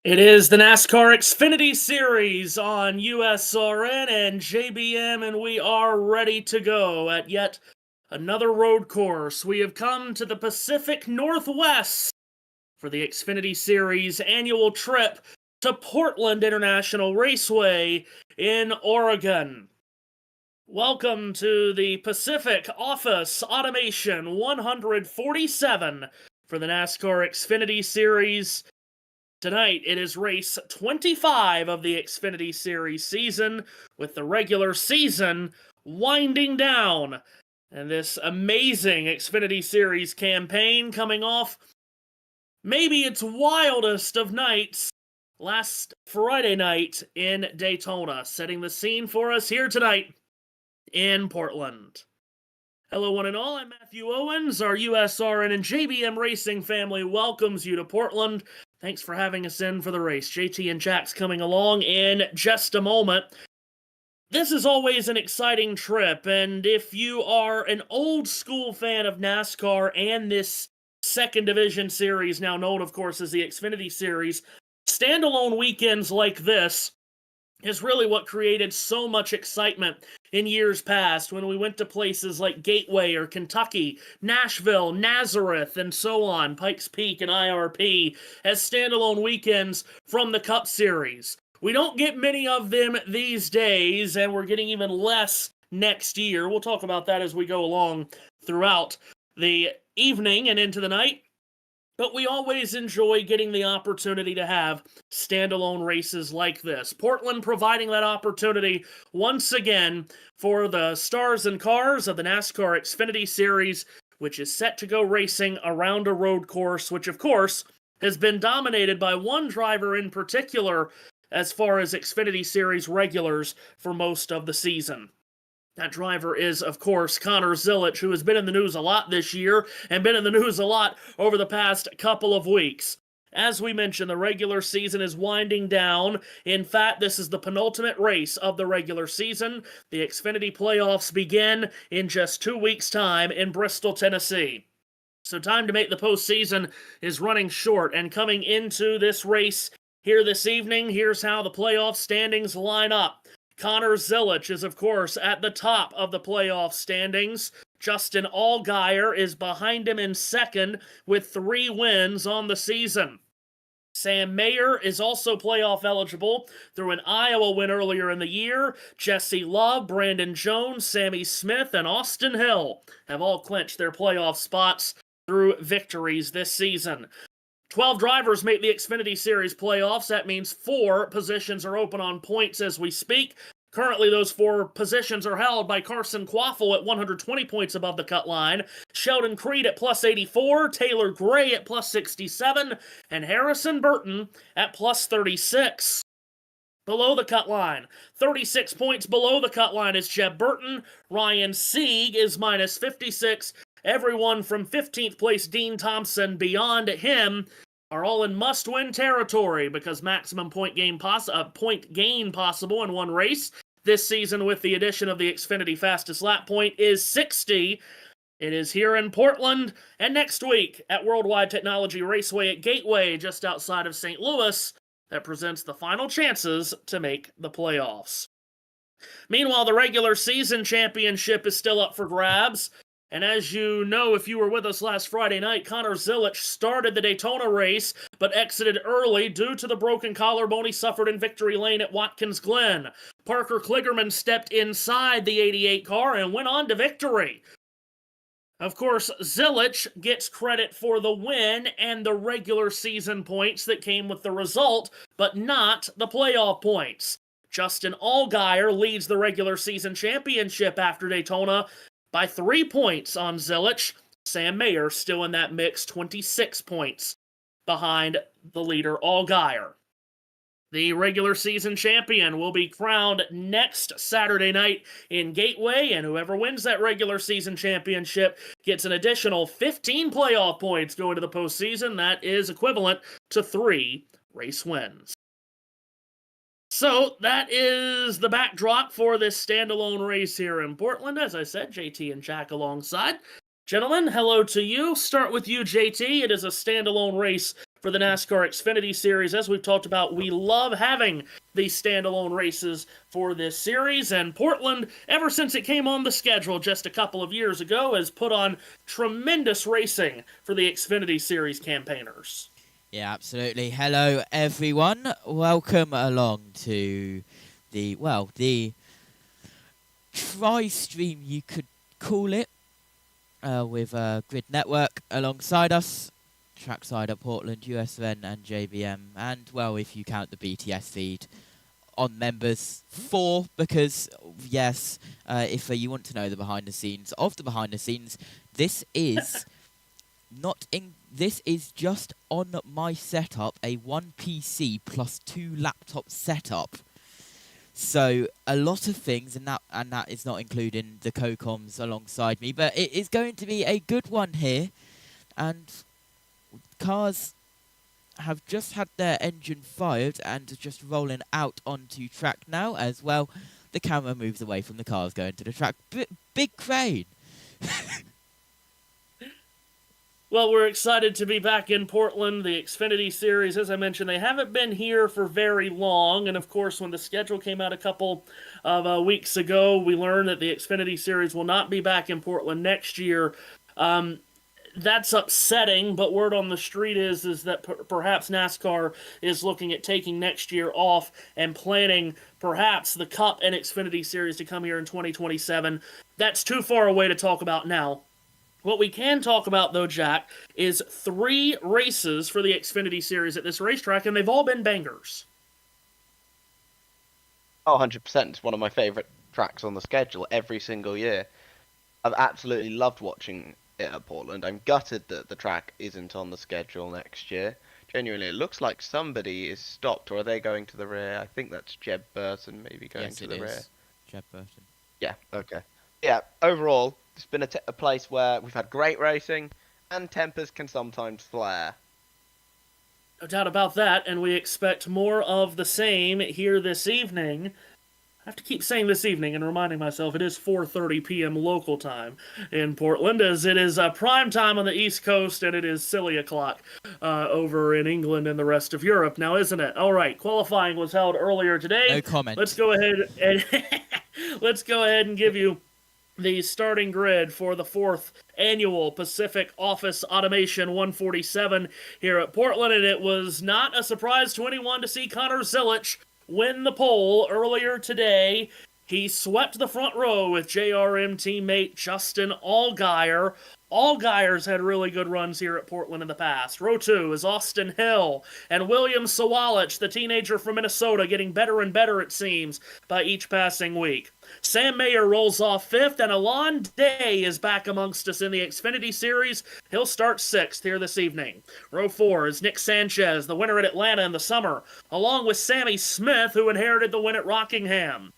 It is the NASCAR Xfinity Series on USRN and JBM, and we are ready to go at yet another road course. We have come to the Pacific Northwest for the Xfinity Series annual trip to Portland International Raceway in Oregon. Welcome to the Pacific Office Automation 147 for the NASCAR Xfinity Series. Tonight, it is race 25 of the Xfinity Series season, with the regular season winding down. And this amazing Xfinity Series campaign coming off maybe its wildest of nights last Friday night in Daytona, setting the scene for us here tonight in Portland. Hello one and all, I'm Matthew Owens. Our USRN and JBM Racing family welcomes you to Portland. Thanks for having us in for the race. JT and Jack's coming along in just a moment. This is always an exciting trip, and if you are an old school fan of NASCAR and this second division series, now known of course as the Xfinity Series, standalone weekends like this is really what created so much excitement in years past when we went to places like Gateway or Kentucky, Nashville, Nazareth, and so on, Pikes Peak and IRP, as standalone weekends from the Cup Series. We don't get many of them these days, and we're getting even less next year. We'll talk about that as we go along throughout the evening and into the night. But we always enjoy getting the opportunity to have standalone races like this. Portland providing that opportunity once again for the stars and cars of the NASCAR Xfinity Series, which is set to go racing around a road course, which of course has been dominated by one driver in particular as far as Xfinity Series regulars for most of the season. That driver is, of course, Connor Zilisch, who has been in the news a lot this year and been in the news a lot over the past couple of weeks. As we mentioned, the regular season is winding down. In fact, this is the penultimate race of the regular season. The Xfinity playoffs begin in just 2 weeks' time in Bristol, Tennessee. So time to make the postseason is running short, and coming into this race here this evening, here's how the playoff standings line up. Connor Zilisch is, of course, at the top of the playoff standings. Justin Allgaier is behind him in second with 3 wins on the season. Sam Mayer is also playoff eligible through an Iowa win earlier in the year. Jesse Love, Brandon Jones, Sammy Smith, and Austin Hill have all clinched their playoff spots through victories this season. 12 drivers make the Xfinity Series playoffs. That means 4 positions are open on points as we speak. Currently, those 4 positions are held by Carson Quaffle at 120 points above the cut line, Sheldon Creed at plus 84, Taylor Gray at plus 67, and Harrison Burton at plus 36. Below the cut line, 36 points below the cut line is Jeb Burton. Ryan Sieg is minus 56. Everyone from 15th place Dean Thompson beyond him are all in must-win territory because maximum point gain possible in one race this season with the addition of the Xfinity fastest lap point is 60. It is here in Portland, and next week at Worldwide Technology Raceway at Gateway, just outside of St. Louis, that presents the final chances to make the playoffs. Meanwhile, the regular season championship is still up for grabs. And as you know, if you were with us last Friday night, Connor Zilisch started the Daytona race, but exited early due to the broken collarbone he suffered in Victory Lane at Watkins Glen. Parker Kligerman stepped inside the 88 car and went on to victory. Of course, Zilisch gets credit for the win and the regular season points that came with the result, but not the playoff points. Justin Allgaier leads the regular season championship after Daytona by 3 points on Zilisch. Sam Mayer still in that mix, 26 points behind the leader Allgaier. The regular season champion will be crowned next Saturday night in Gateway, and whoever wins that regular season championship gets an additional 15 playoff points going to the postseason. That is equivalent to 3 race wins. So that is the backdrop for this standalone race here in Portland. As I said, JT and Jack alongside. Gentlemen, hello to you. Start with you, JT. It is a standalone race for the NASCAR Xfinity Series. As we've talked about, we love having these standalone races for this series, and Portland, ever since it came on the schedule just a couple of years ago, has put on tremendous racing for the Xfinity Series campaigners. Yeah, absolutely. Hello, everyone. Welcome along to the tri-stream, you could call it, with Grid Network alongside us, Trackside at Portland, USN and JBM, and, well, if you count the BTS feed, on members 4, because, yes, if you want to know the behind the scenes of the behind the scenes, this is this is just on my setup, a 1 PC plus 2 laptop setup. So a lot of things, and that is not including the co-coms alongside me, but it is going to be a good one here, and cars have just had their engine fired and are just rolling out onto track now as well. The camera moves away from the cars going to the track. Big crane! Well, we're excited to be back in Portland. The Xfinity Series, as I mentioned, they haven't been here for very long. And, of course, when the schedule came out a couple of weeks ago, we learned that the Xfinity Series will not be back in Portland next year. That's upsetting, but word on the street is that perhaps NASCAR is looking at taking next year off and planning perhaps the Cup and Xfinity Series to come here in 2027. That's too far away to talk about now. What we can talk about, though, Jack, is 3 races for the Xfinity Series at this racetrack, and they've all been bangers. Oh, 100%. It's one of my favourite tracks on the schedule every single year. I've absolutely loved watching it at Portland. I'm gutted that the track isn't on the schedule next year. Genuinely, it looks like somebody is stopped, or are they going to the rear? I think that's Jeb Burton maybe going to the rear. Jeb Burton. Yeah, okay. Yeah, overall, it's been a place where we've had great racing, and tempers can sometimes flare. No doubt about that, and we expect more of the same here this evening. I have to keep saying this evening and reminding myself it is 4:30 p.m. local time in Portland, as it is prime time on the East Coast, and it is silly o'clock over in England and the rest of Europe now, isn't it? All right, qualifying was held earlier today. No comment. Let's go ahead and give you the starting grid for the 4th annual Pacific Office Automation 147 here at Portland, and it was not a surprise to anyone to see Connor Zilisch win the pole earlier today. He swept the front row with JRM teammate Justin Allgaier. Allgaier's had really good runs here at Portland in the past. Row 2 is Austin Hill and William Sawalich, the teenager from Minnesota, getting better and better, it seems, by each passing week. Sam Mayer rolls off 5th, and Alon Day is back amongst us in the Xfinity Series. He'll start 6th here this evening. Row 4 is Nick Sanchez, the winner at Atlanta in the summer, along with Sammy Smith, who inherited the win at Rockingham.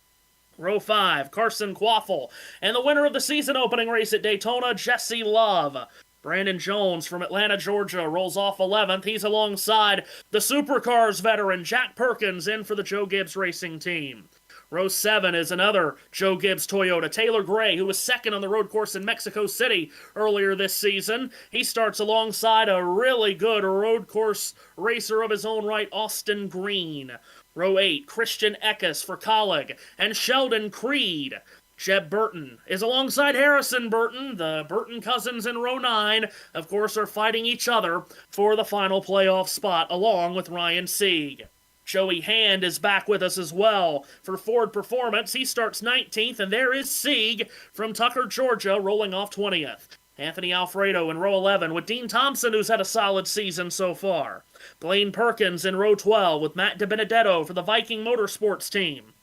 Row 5, Carson Quaffle, and the winner of the season opening race at Daytona, Jesse Love. Brandon Jones from Atlanta, Georgia, rolls off 11th. He's alongside the Supercars veteran Jack Perkins in for the Joe Gibbs Racing team. Row 7 is another Joe Gibbs Toyota. Taylor Gray, who was second on the road course in Mexico City earlier this season. He starts alongside a really good road course racer of his own right, Austin Green. Row 8, Christian Eckes for Colleague and Sheldon Creed. Jeb Burton is alongside Harrison Burton. The Burton cousins in row 9, of course, are fighting each other for the final playoff spot, along with Ryan Sieg. Joey Hand is back with us as well for Ford Performance. He starts 19th, and there is Sieg from Tucker, Georgia, rolling off 20th. Anthony Alfredo in row 11 with Dean Thompson, who's had a solid season so far. Blaine Perkins in row 12 with Matt DiBenedetto for the Viking Motorsports team.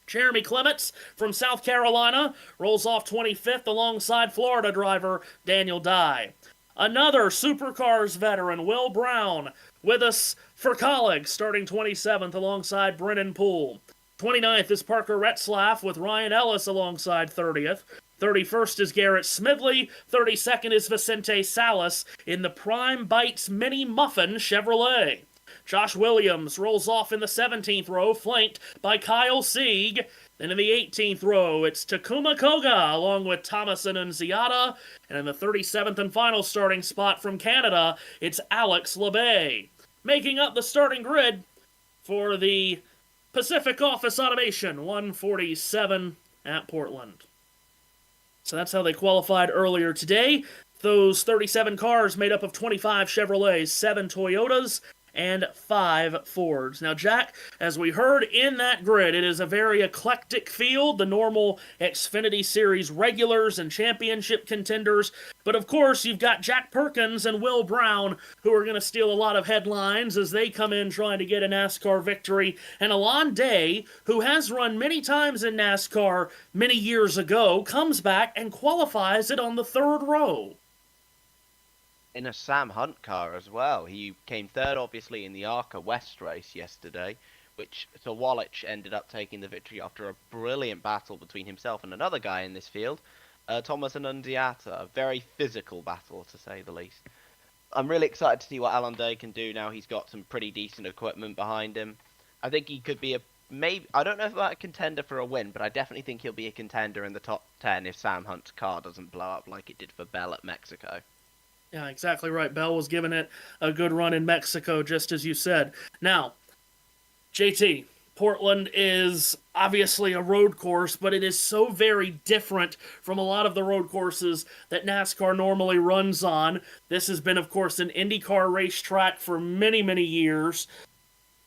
Jeremy Clements from South Carolina rolls off 25th alongside Florida driver Daniel Dye. Another Supercars veteran, Will Brown, with us for Colleague, starting 27th alongside Brennan Poole. 29th is Parker Retzlaff with Ryan Ellis alongside 30th. 31st is Garrett Smidley. 32nd is Vicente Salas in the Prime Bites Mini Muffin Chevrolet. Josh Williams rolls off in the 17th row, flanked by Kyle Sieg. Then in the 18th row, it's Takuma Koga, along with Thomas Annunziata. And in the 37th and final starting spot from Canada, it's Alex LeBay. Making up the starting grid for the Pacific Office Automation 147 at Portland. So that's how they qualified earlier today. Those 37 cars made up of 25 Chevrolets, 7 Toyotas, and 5 Fords. Now, Jack, as we heard in that grid, it is a very eclectic field, the normal Xfinity Series regulars and championship contenders. But, of course, you've got Jack Perkins and Will Brown, who are going to steal a lot of headlines as they come in trying to get a NASCAR victory. And Alon Day, who has run many times in NASCAR many years ago, comes back and qualifies it on the 3rd row. In a Sam Hunt car as well. He came third, obviously, in the ARCA West race yesterday, which Sir Wallich ended up taking the victory after a brilliant battle between himself and another guy in this field, Thomas Annunziata. A very physical battle, to say the least. I'm really excited to see what Alan Day can do now. He's got some pretty decent equipment behind him. I think he could be I don't know if a contender for a win, but I definitely think he'll be a contender in the top 10 if Sam Hunt's car doesn't blow up like it did for Bell at Mexico. Yeah, exactly right. Bell was giving it a good run in Mexico, just as you said. Now, JT, Portland is obviously a road course, but it is so very different from a lot of the road courses that NASCAR normally runs on. This has been, of course, an IndyCar racetrack for many, many years.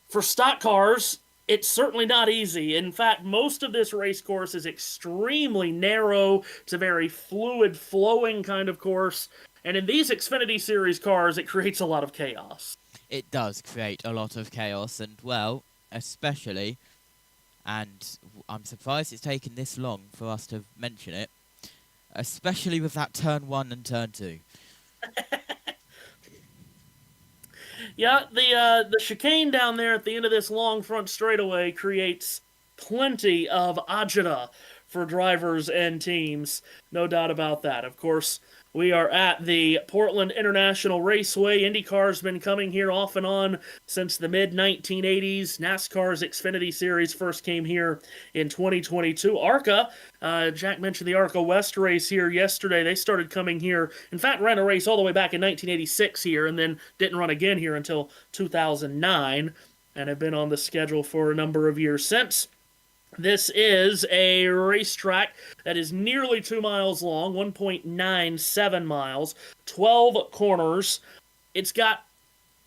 For stock cars, it's certainly not easy. In fact, most of this race course is extremely narrow. It's a very fluid, flowing kind of course. And in these Xfinity Series cars, it creates a lot of chaos. It does create a lot of chaos, and, well, especially, and I'm surprised it's taken this long for us to mention it, especially with that turn 1 and turn 2. Yeah, the chicane down there at the end of this long front straightaway creates plenty of agita for drivers and teams. No doubt about that. Of course, we are at the Portland International Raceway. IndyCar's been coming here off and on since the mid-1980s. NASCAR's Xfinity Series first came here in 2022. ARCA, Jack mentioned the ARCA West race here yesterday. They started coming here. In fact, ran a race all the way back in 1986 here and then didn't run again here until 2009 and have been on the schedule for a number of years since. This is a racetrack that is nearly 2 miles long, 1.97 miles, 12 corners. It's got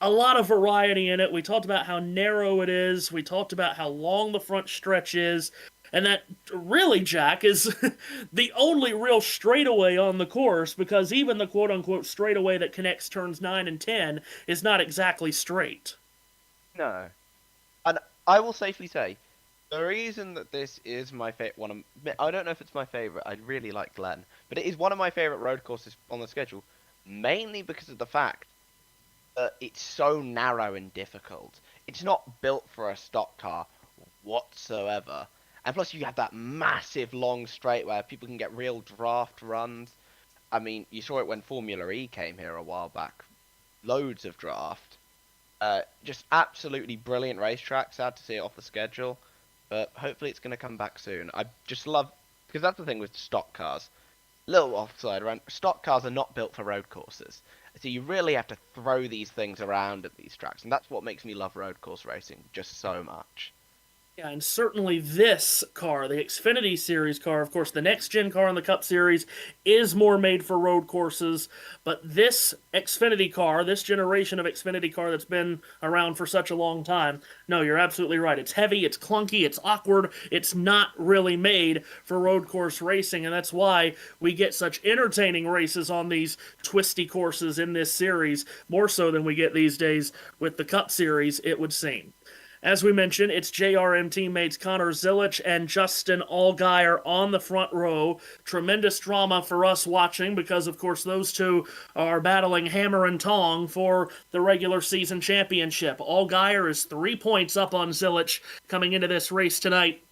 a lot of variety in it. We talked about how narrow it is. We talked about how long the front stretch is. And that really, Jack, is the only real straightaway on the course, because even the quote-unquote straightaway that connects turns 9 and 10 is not exactly straight. No. And I will safely say, the reason that this is my favorite I don't know if it's my favorite. I really like Glen, but it is one of my favorite road courses on the schedule, mainly because of the fact that it's so narrow and difficult. It's not built for a stock car whatsoever, and plus you have that massive long straight where people can get real draft runs. I mean, you saw it when Formula E came here a while back. Loads of draft. Just absolutely brilliant racetrack. Sad to see it off the schedule. but hopefully it's going to come back soon. I just love, because that's the thing with stock cars. Little offside around, stock cars are not built for road courses. So you really have to throw these things around at these tracks, and that's what makes me love road course racing just so much. Yeah, and certainly this car, the Xfinity Series car, of course, the next-gen car in the Cup Series, is more made for road courses. But this Xfinity car, this generation of Xfinity car that's been around for such a long time, no, you're absolutely right. It's heavy, it's clunky, it's awkward, it's not really made for road course racing, and that's why we get such entertaining races on these twisty courses in this series, more so than we get these days with the Cup Series, it would seem. As we mentioned, it's JRM teammates Connor Zilic and Justin Allgaier on the front row. Tremendous drama for us watching because, of course, those two are battling hammer and tong for the regular season championship. Allgaier is 3 points up on Zilic coming into this race tonight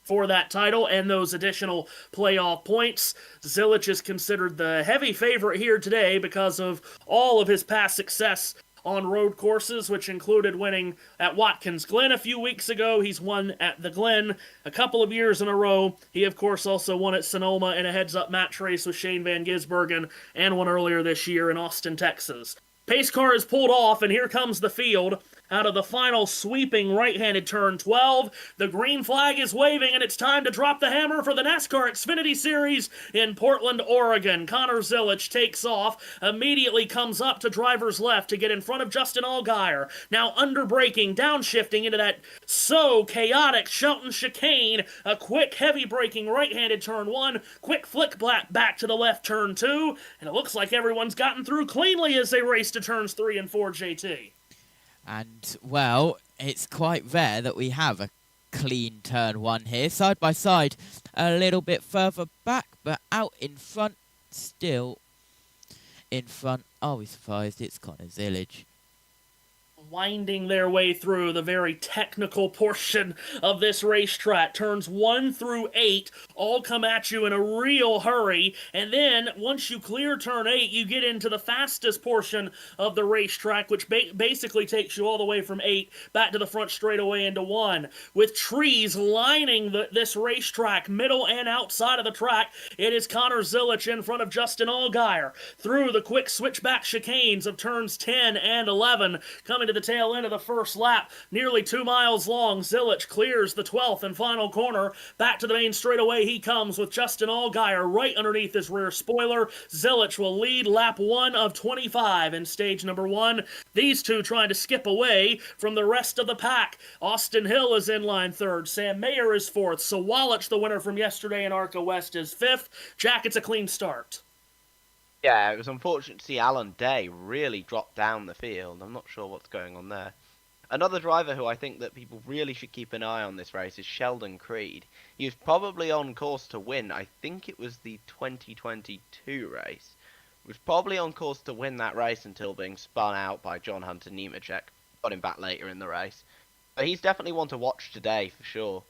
for that title and those additional playoff points. Zilic is considered the heavy favorite here today because of all of his past success on road courses, which included winning at Watkins Glen a few weeks ago. He's won at the Glen a couple of years in a row. He, of course, also won at Sonoma in a heads-up match race with Shane Van Gisbergen and one earlier this year in Austin, Texas. Pace car is pulled off, and here comes the field. Out of the final sweeping right-handed turn 12, the green flag is waving, and it's time to drop the hammer for the NASCAR Xfinity Series in Portland, Oregon. Connor Zilic takes off, immediately comes up to driver's left to get in front of Justin Allgaier. Now under-braking, downshifting into that so chaotic Shelton chicane. A quick, heavy-braking right-handed turn 1, quick flick back to the left turn 2, and it looks like everyone's gotten through cleanly as they race to turns 3 and 4, JT. And, well, it's quite rare that we have a clean turn 1 here. Side by side, a little bit further back, but out in front, still in front. Are we surprised? It's Connor Zilic. Winding their way through the very technical portion of this racetrack. Turns 1 through 8 all come at you in a real hurry, and then once you clear turn 8, you get into the fastest portion of the racetrack, which basically takes you all the way from 8 back to the front straightaway into 1. With trees lining this racetrack, middle and outside of the track, it is Connor Zilic in front of Justin Allgaier through the quick switchback chicanes of turns 10 and 11, coming to the tail end of the first lap, nearly 2 miles long. Zilic clears the 12th and final corner. Back to the main straightaway he comes with Justin Allgaier right underneath his rear spoiler. Zilic will lead lap 1 of 25 in stage number 1. These two trying to skip away from the rest of the pack. Austin Hill is in line 3rd. Sam Mayer is 4th. Sawalich, the winner from yesterday in ARCA West, is 5th. Jack, it's a clean start. Yeah, it was unfortunate to see Alan Day really drop down the field. I'm not sure what's going on there. Another driver who I think that people really should keep an eye on this race is Sheldon Creed. He was probably on course to win. I think it was the 2022 race. He was probably on course to win that race until being spun out by John Hunter Nemechek. Got him back later in the race. But he's definitely one to watch today for sure.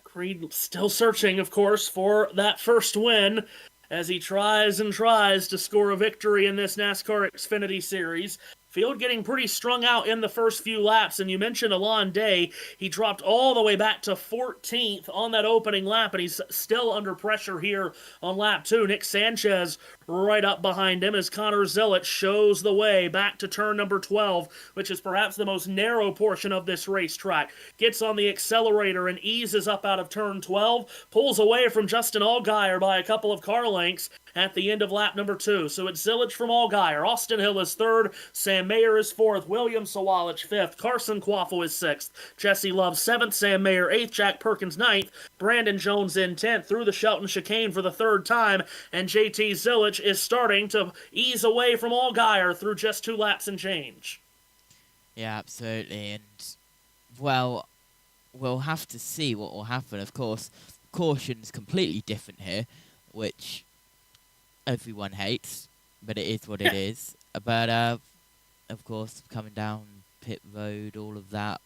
Creed still searching, of course, for that first win, as he tries and tries to score a victory in this NASCAR Xfinity Series. Field getting pretty strung out in the first few laps, and you mentioned Alon Day. He dropped all the way back to 14th on that opening lap, and he's still under pressure here on lap 2. Nick Sanchez right up behind him as Connor Zilic shows the way back to turn number 12, which is perhaps the most narrow portion of this racetrack. Gets on the accelerator and eases up out of turn 12, pulls away from Justin Allgaier by a couple of car lengths at the end of lap number 2. So it's Zilic from Allgaier. Austin Hill is 3rd. Sam Mayer is 4th. William Sawalich 5th. Carson Quaffle is 6th. Jesse Love 7th. Sam Mayer 8th. Jack Perkins 9th. Brandon Jones in 10th through the Shelton chicane for the 3rd time. And JT Zilic is starting to ease away from Allgaier through just 2 laps and change. Yeah, absolutely. And, well, we'll have to see what will happen. Of course, caution's completely different here, which everyone hates, but it is what it is. But, of course, coming down pit road, all of that,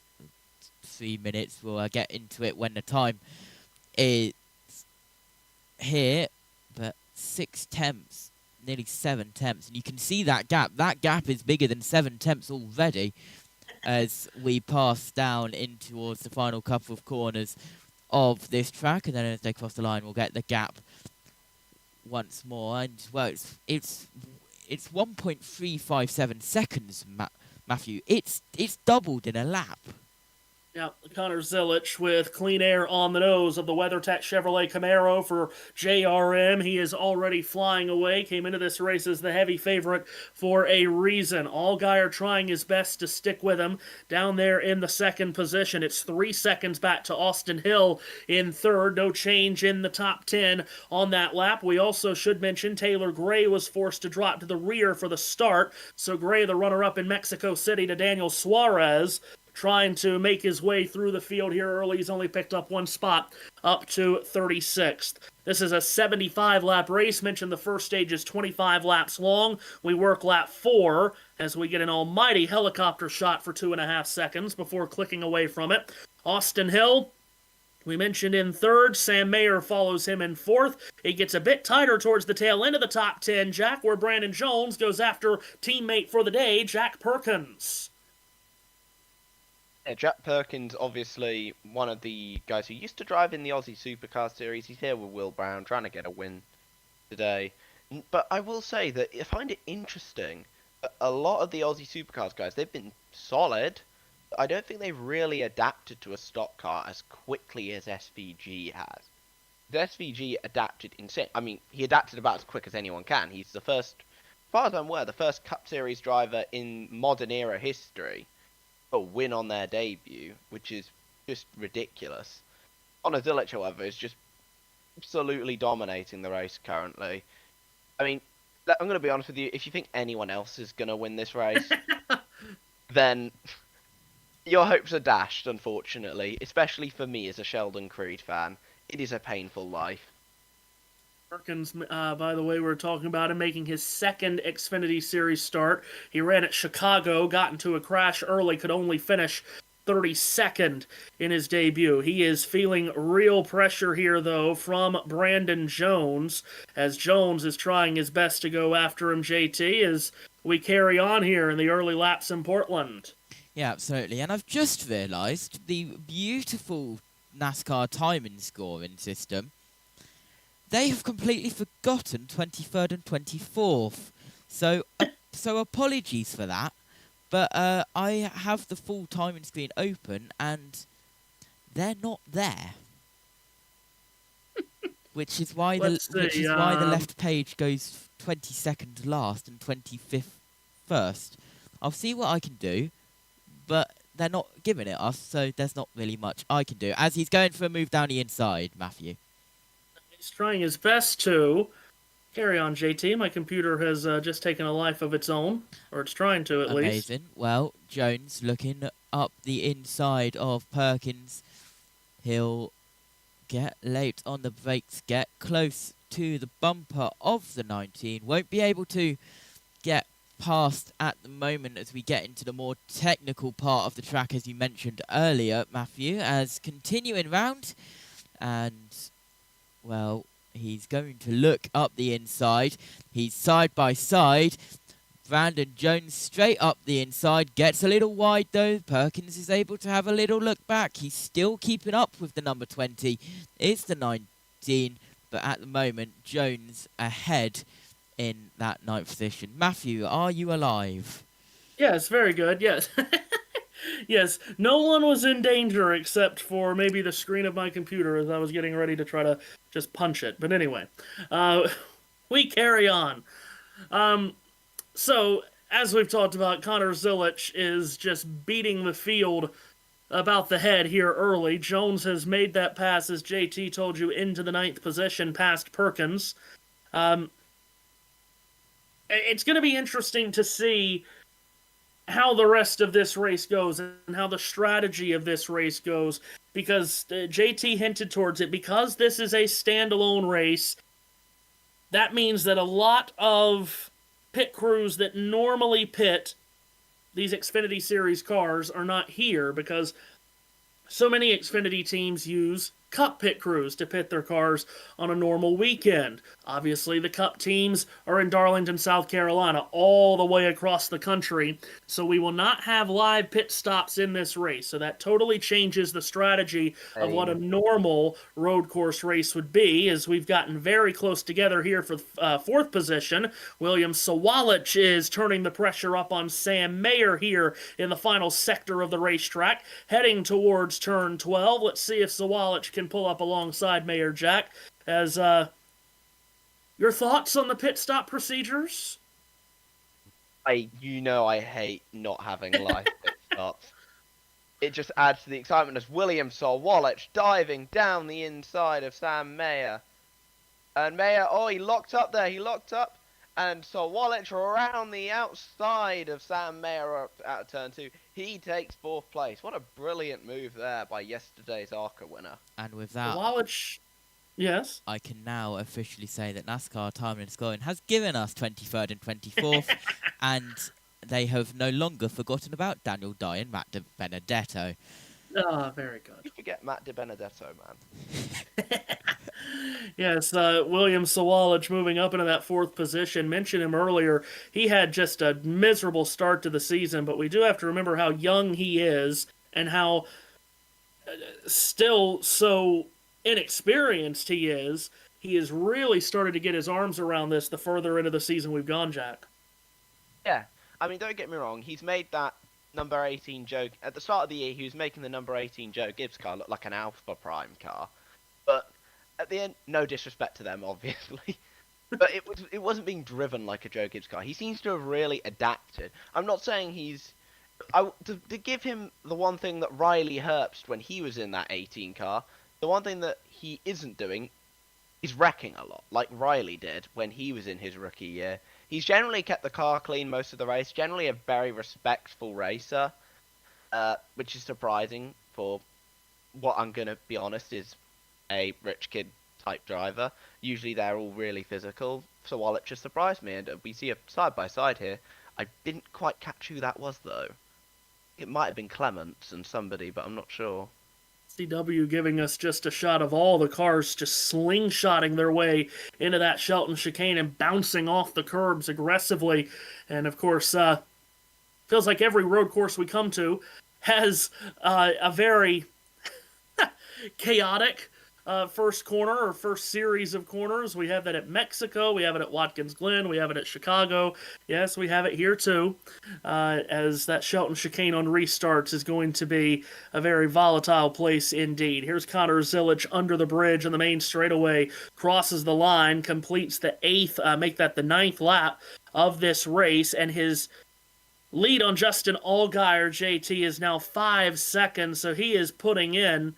3 minutes, we'll get into it when the time is here, but 6 tenths, nearly 7 tenths, and you can see that gap. That gap is bigger than 7 tenths already. as we pass down in towards the final couple of corners of this track, and then as they cross the line, we'll get the gap once more. And well, it's 1.357 seconds, Matthew. It's doubled in a lap. Yeah, Connor Zilich with clean air on the nose of the WeatherTech Chevrolet Camaro for JRM. He is already flying away. Came into this race as the heavy favorite for a reason. Allgaier trying his best to stick with him down there in the second position. It's 3 seconds back to Austin Hill in third. No change in the top 10 on that lap. We also should mention Taylor Gray was forced to drop to the rear for the start. So Gray, the runner-up in Mexico City, to Daniel Suarez, trying to make his way through the field here early. He's only picked up one spot, up to 36th. This is a 75-lap race. Mentioned the first stage is 25 laps long. We work lap 4 as we get an almighty helicopter shot for 2.5 seconds before clicking away from it. Austin Hill, we mentioned in third. Sam Mayer follows him in fourth. It gets a bit tighter towards the tail end of the top 10, Jack, where Brandon Jones goes after teammate for the day, Jack Perkins. Yeah, Jack Perkins, obviously one of the guys who used to drive in the Aussie Supercar Series. He's here with Will Brown, trying to get a win today. But I will say that I find it interesting that a lot of the Aussie Supercars guys, they've been solid. I don't think they've really adapted to a stock car as quickly as SVG has. The SVG adapted insane. I mean, he adapted about as quick as anyone can. He's the first, as far as I'm aware, the first Cup Series driver in modern era history a win on their debut, which is just ridiculous. Connor Zilich, however, is just absolutely dominating the race currently. I mean, I'm going to be honest with you, if you think anyone else is going to win this race, then your hopes are dashed, unfortunately, especially for me as a Sheldon Creed fan. It is a painful life. Perkins, by the way, we're talking about him making his second Xfinity Series start. He ran at Chicago, got into a crash early, could only finish 32nd in his debut. He is feeling real pressure here, though, from Brandon Jones, as Jones is trying his best to go after him, JT, as we carry on here in the early laps in Portland. Yeah, absolutely. And I've just realised the beautiful NASCAR timing scoring system, they have completely forgotten 23rd and 24th. So apologies for that. But I have the full timing screen open and they're not there. Which is why the left page goes 22nd last and 25th first. I'll see what I can do, but they're not giving it us, so there's not really much I can do. As he's going for a move down the inside, Matthew. He's trying his best to carry on, JT. My computer has just taken a life of its own, or it's trying to at least. Amazing. Well, Jones looking up the inside of Perkins. He'll get late on the brakes, get close to the bumper of the 19. Won't be able to get past at the moment as we get into the more technical part of the track, as you mentioned earlier, Matthew, as continuing round. And well, he's going to look up the inside. He's side by side. Brandon Jones straight up the inside. Gets a little wide though. Perkins is able to have a little look back. He's still keeping up with the number 20. It's the 19. But at the moment, Jones ahead in that 9th position. Matthew, are you alive? Yes, very good. Yes. Yes, no one was in danger except for maybe the screen of my computer as I was getting ready to try to just punch it. But anyway, we carry on. So, as we've talked about, Connor Zilich is just beating the field about the head here early. Jones has made that pass, as JT told you, into the 9th position past Perkins. It's going to be interesting to see how the rest of this race goes and how the strategy of this race goes, because JT hinted towards it. Because this is a standalone race, that means that a lot of pit crews that normally pit these Xfinity Series cars are not here, because so many Xfinity teams use Cup pit crews to pit their cars on a normal weekend. Obviously, the Cup teams are in Darlington, South Carolina, all the way across the country, so we will not have live pit stops in this race. So that totally changes the strategy of what a normal road course race would be, as we've gotten very close together here for fourth position. William Sawalich is turning the pressure up on Sam Mayer here in the final sector of the racetrack, heading towards turn 12. Let's see if Sawalich can pull up alongside Mayer, Jack. As your thoughts on the pit stop procedures? I hate not having live pit stops. It just adds to the excitement as William Sawalich diving down the inside of Sam Mayer. And Mayer, he locked up there, and Sawalich around the outside of Sam Mayer out of turn 2. He takes 4th place. What a brilliant move there by yesterday's ARCA winner. And with that, Sawalich, yes? I can now officially say that NASCAR Timing and Scoring has given us 23rd and 24th, and they have no longer forgotten about Daniel Dye and Matt De Benedetto. Ah, very good. You forget Matt De Benedetto, man. Yes, William Sawalich moving up into that 4th position. Mentioned him earlier. He had just a miserable start to the season, but we do have to remember how young he is and how still so inexperienced he is. He has really started to get his arms around this the further into the season we've gone, Jack. Yeah, I mean, don't get me wrong. He's made that number 18 Joe... At the start of the year, he was making the number 18 Joe Gibbs car look like an Alpha Prime car. But at the end, no disrespect to them, obviously. But it wasn't being driven like a Joe Gibbs car. He seems to have really adapted. I'm not saying he's... to give him the one thing that Riley Herbst, when he was in that 18 car, the one thing that he isn't doing is wrecking a lot, like Riley did when he was in his rookie year. He's generally kept the car clean most of the race, generally a very respectful racer, which is surprising for what I'm going to be honest is a rich kid type driver. Usually they're all really physical, so while it just surprised me, and we see a side-by-side here, I didn't quite catch who that was though. It might have been Clements and somebody, but I'm not sure. CW giving us just a shot of all the cars just slingshotting their way into that Shelton chicane and bouncing off the curbs aggressively. And of course, feels like every road course we come to has a very chaotic first corner or first series of corners. We have that at Mexico, we have it at Watkins Glen, we have it at Chicago. Yes, we have it here too, as that Shelton chicane on restarts is going to be a very volatile place indeed. Here's Connor Zilic under the bridge on the main straightaway, crosses the line, completes the 8th, make that the 9th lap of this race, and his lead on Justin Allgaier, JT, is now 5 seconds, so he is putting in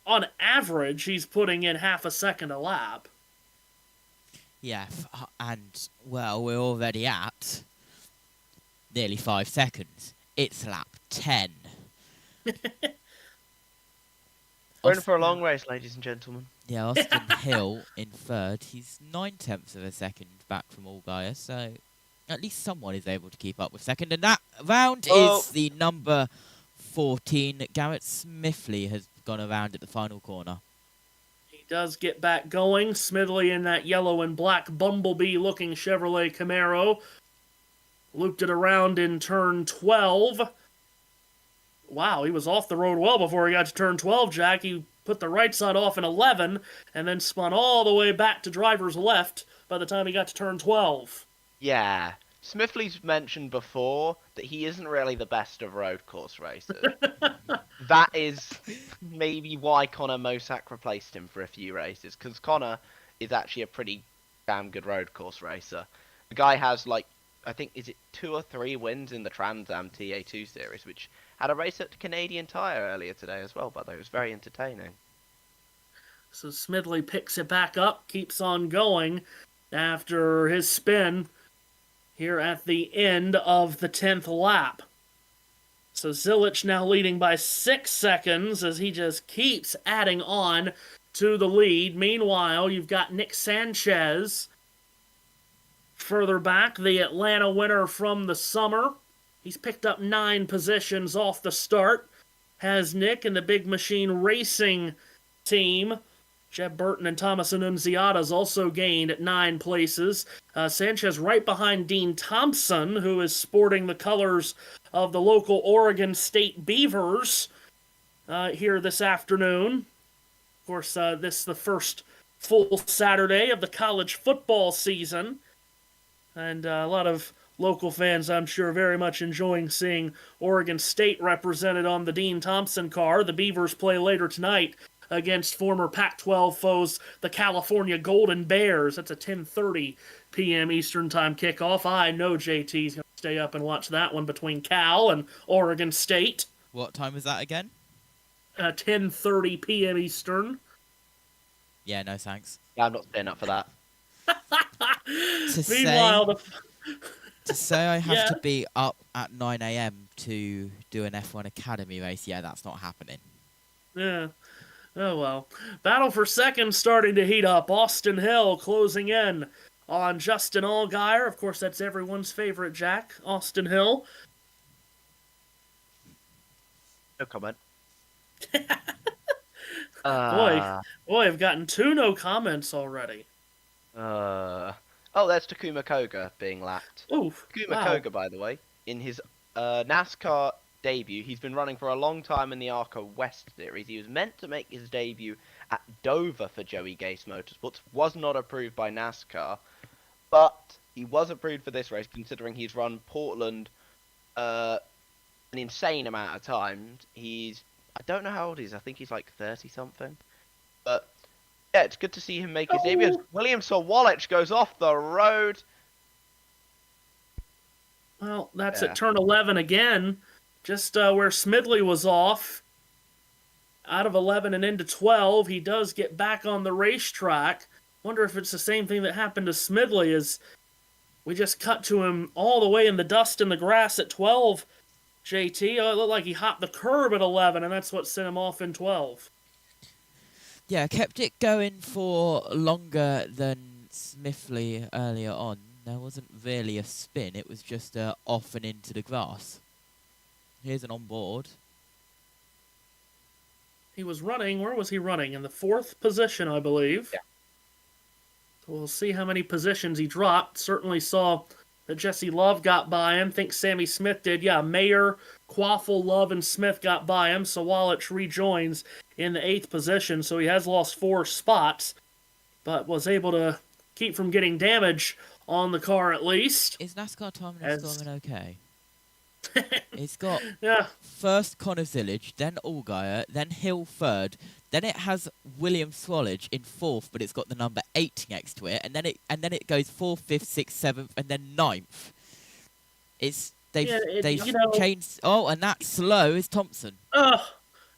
on average, he's putting in half a second a lap. Yeah, and, well, we're already at nearly 5 seconds. It's lap 10. We're in for a long race, ladies and gentlemen. Yeah, Austin Hill in 3rd. He's 9/10 of a second back from Allgaier, so at least someone is able to keep up with 2nd. And that round is the number 14. Garrett Smithley has gone around at the final corner. He does get back going. Smithley in that yellow and black Bumblebee-looking Chevrolet Camaro. Looped it around in turn 12. Wow, he was off the road well before he got to turn 12, Jack. He put the right side off in 11, and then spun all the way back to driver's left by the time he got to turn 12. Yeah. Smithley's mentioned before that he isn't really the best of road course racers. That is maybe why Connor Mosack replaced him for a few races, because Connor is actually a pretty damn good road course racer. The guy has, like, I think, is it 2 or 3 wins in the Trans Am TA2 series, which had a race at Canadian Tire earlier today as well, by the way. It was very entertaining. So Smithley picks it back up, keeps on going after his spin here at the end of the 10th lap. So Zilic now leading by 6 seconds as he just keeps adding on to the lead. Meanwhile, you've got Nick Sanchez further back, the Atlanta winner from the summer. He's picked up 9 positions off the start. has Nick and the Big Machine Racing team. Jeb Burton and Thomas Annunziata's also gained 9 places. Sanchez right behind Dean Thompson, who is sporting the colors of the local Oregon State Beavers here this afternoon. Of course, this is the first full Saturday of the college football season. And a lot of local fans, I'm sure, very much enjoying seeing Oregon State represented on the Dean Thompson car. The Beavers play later tonight against former Pac-12 foes, the California Golden Bears. That's a 10:30 p.m. Eastern Time kickoff. I know JT's going to stay up and watch that one between Cal and Oregon State. What time is that again? 10:30 p.m. Eastern. Yeah, no thanks. Yeah, I'm not staying up for that. Meanwhile, to say I have Yeah. to be up at 9 a.m. to do an F1 Academy race, yeah, that's not happening. Yeah. Oh, well. Battle for second starting to heat up. Austin Hill closing in on Justin Allgaier. Of course, that's everyone's favorite Jack, Austin Hill. No comment. Boy, I've gotten 2 no comments already. Oh, there's Takuma Koga being lapped. Ooh, Takuma wow. Koga, by the way, in his NASCAR debut, he's been running for a long time in the ARCA West Series. He was meant to make his debut at Dover for Joey Gase Motorsports, was not approved by NASCAR, but he was approved for this race considering he's run Portland an insane amount of times. I don't know how old he is, I think he's like 30-something. But yeah, it's good to see him make his debut. William Sawalich goes off the road. Well, that's at turn 11 again, just where Smidley was off. Out of 11 and into 12, he does get back on the racetrack. Wonder if it's the same thing that happened to Smidley, as we just cut to him all the way in the dust and the grass at 12, JT. Oh, it looked like he hopped the curb at 11, and that's what sent him off in 12. Yeah, kept it going for longer than Smithley earlier on. There wasn't really a spin, it was just off and into the grass. Here's an onboard. He was running, where was he running? In the 4th position, I believe. Yeah. So we'll see how many positions he dropped. Certainly saw that Jesse Love got by him. Think Sammy Smith did. Yeah, Mayer, Quaffle, Love, and Smith got by him. So Walich rejoins in the 8th position. So he has lost 4 spots, but was able to keep from getting damage on the car at least. Is NASCAR timing and storming okay? It's got first Connor Zillage, then Allgaier, then Hill third, then it has William Swallage in 4th, but it's got the number 8 next to it, and then it goes 4th, 5th, 6th, 7th, and then 9th. They've changed. Oh, and that slow is Thompson.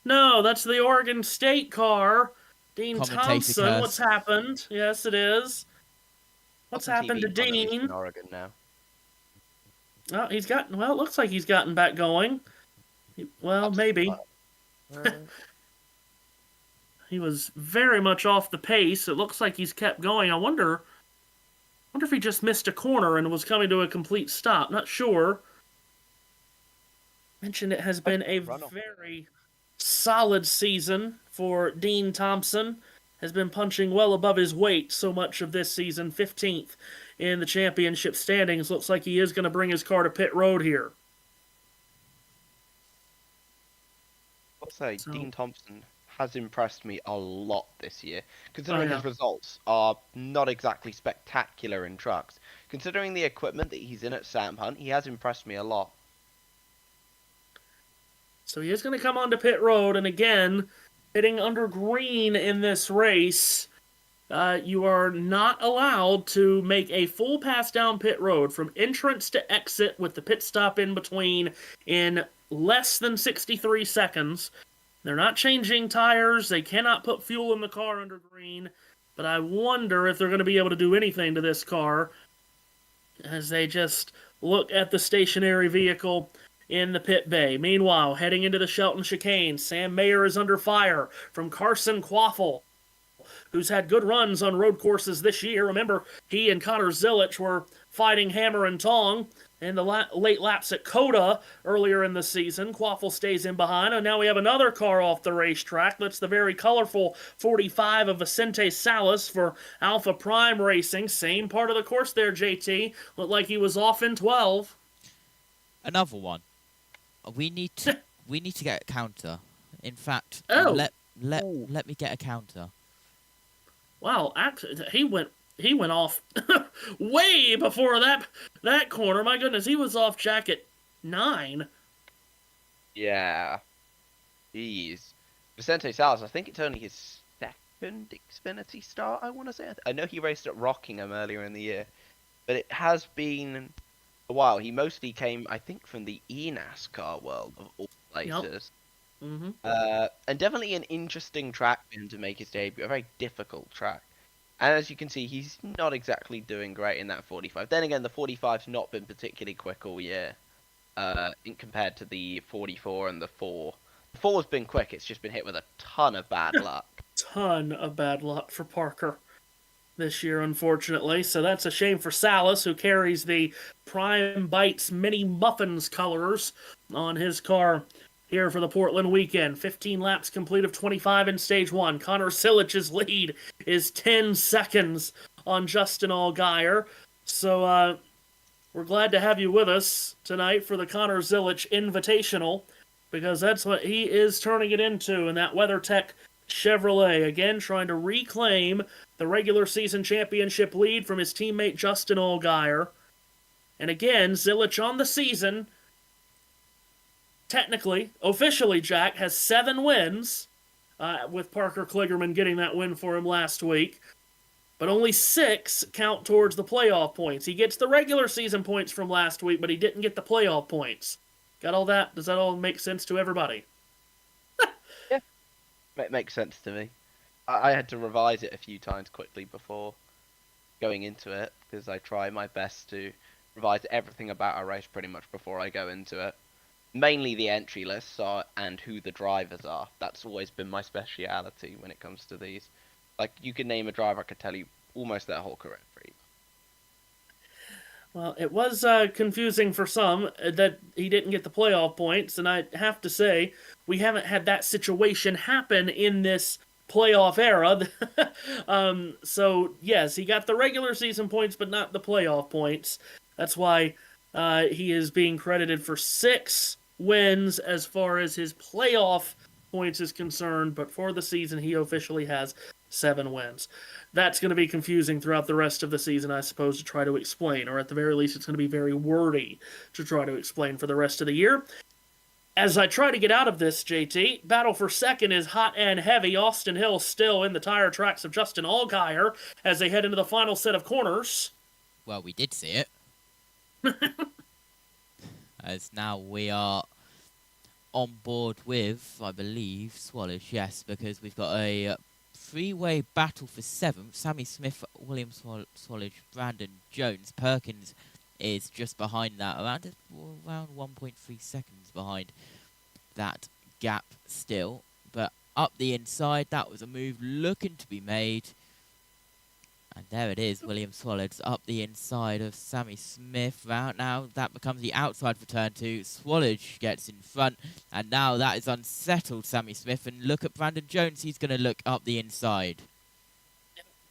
No, that's the Oregon State car. Dean Commentator Thompson, curse. what's happened? Yes, it is. What's happened to Dean? In Oregon now. Oh, it looks like he's gotten back going. Maybe. He was very much off the pace. It looks like he's kept going. I wonder if he just missed a corner and was coming to a complete stop. Not sure. Mentioned it has been a very solid season for Dean Thompson. Has been punching well above his weight so much of this season. 15th in the championship standings. Looks like he is going to bring his car to pit road here. I'll say Dean Thompson has impressed me a lot this year, considering his results are not exactly spectacular in trucks. Considering the equipment that he's in at Sam Hunt, he has impressed me a lot. So he is going to come onto pit road, and again, hitting under green in this race, you are not allowed to make a full pass down pit road from entrance to exit with the pit stop in between in less than 63 seconds. They're not changing tires. They cannot put fuel in the car under green. But I wonder if they're going to be able to do anything to this car as they just look at the stationary vehicle in the pit bay. Meanwhile, heading into the Shelton chicane, Sam Mayer is under fire from Carson Quaffle, who's had good runs on road courses this year. Remember, he and Connor Zillage were fighting hammer and tong in the late laps at Coda earlier in the season. Quaffle stays in behind, and now we have another car off the racetrack. That's the very colorful 45 of Vicente Salas for Alpha Prime Racing. Same part of the course there, JT. Looked like he was off in 12. Another one. We need to get a counter. In fact, Oh. let me get a counter. Wow, actually, he went off way before that corner. My goodness, he was off Jack at 9. Yeah. Jeez. Vicente Salas, I think it's only his second Xfinity start, I want to say. I know he raced at Rockingham earlier in the year, but it has been a while. He mostly came, I think, from the NASCAR world of all places. Yep. Mm-hmm. And definitely an interesting track for him to make his debut. A very difficult track. And as you can see, he's not exactly doing great in that 45. Then again, the 45's not been particularly quick all year, compared to the 44 and the 4. The 4's been quick, it's just been hit with a ton of bad luck. Ton of bad luck for Parker this year, unfortunately. So that's a shame for Salas, who carries the Prime Bites Mini Muffins colors on his car here for the Portland weekend. 15 laps complete of 25 in Stage 1. Connor Silich's lead is 10 seconds on Justin Allgaier. So we're glad to have you with us tonight for the Connor Zilich Invitational, because that's what he is turning it into in that WeatherTech Chevrolet. Again, trying to reclaim the regular season championship lead from his teammate Justin Allgaier. And again, Zilich on the season, technically, officially, Jack, has 7 wins, with Parker Kligerman getting that win for him last week. But only 6 count towards the playoff points. He gets the regular season points from last week, but he didn't get the playoff points. Got all that? Does that all make sense to everybody? Yeah, it makes sense to me. I had to revise it a few times quickly before going into it, because I try my best to revise everything about a race pretty much before I go into it. Mainly the entry lists and who the drivers are. That's always been my speciality when it comes to these. Like, you could name a driver, I could tell you almost their whole career pretty much. Well, it was confusing for some that he didn't get the playoff points, and I have to say, we haven't had that situation happen in this playoff era. So, yes, he got the regular season points, but not the playoff points. That's why he is being credited for 6 wins as far as his playoff points is concerned, but for the season, he officially has 7 wins. That's going to be confusing throughout the rest of the season, I suppose, to try to explain, or at the very least, it's going to be very wordy to try to explain for the rest of the year. As I try to get out of this, JT, battle for second is hot and heavy. Austin Hill still in the tire tracks of Justin Allgaier as they head into the final set of corners. Well, we did see it. As now we are on board with, I believe, Swallows, yes, because we've got a 3-way battle for 7th. Sammy Smith, William Swallows, Brandon Jones. Perkins is just behind that, around 1.3 seconds behind that gap still. But up the inside, that was a move looking to be made. And there it is, William Swallows up the inside of Sammy Smith. Right now, that becomes the outside for turn 2. Swallows gets in front, and now that is unsettled Sammy Smith. And look at Brandon Jones, he's going to look up the inside.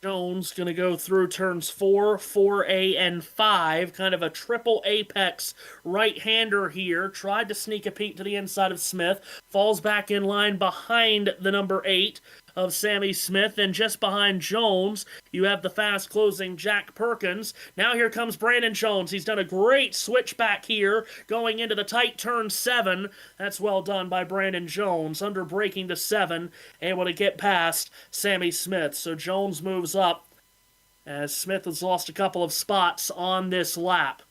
Jones going to go through turns 4, 4A, and 5. Kind of a triple apex right-hander here. Tried to sneak a peek to the inside of Smith. Falls back in line behind the number 8 of Sammy Smith. And just behind Jones, you have the fast-closing Jack Perkins. Now here comes Brandon Jones. He's done a great switchback here, going into the tight turn 7. That's well done by Brandon Jones, under braking to 7, able to get past Sammy Smith. So Jones moves up, as Smith has lost a couple of spots on this lap.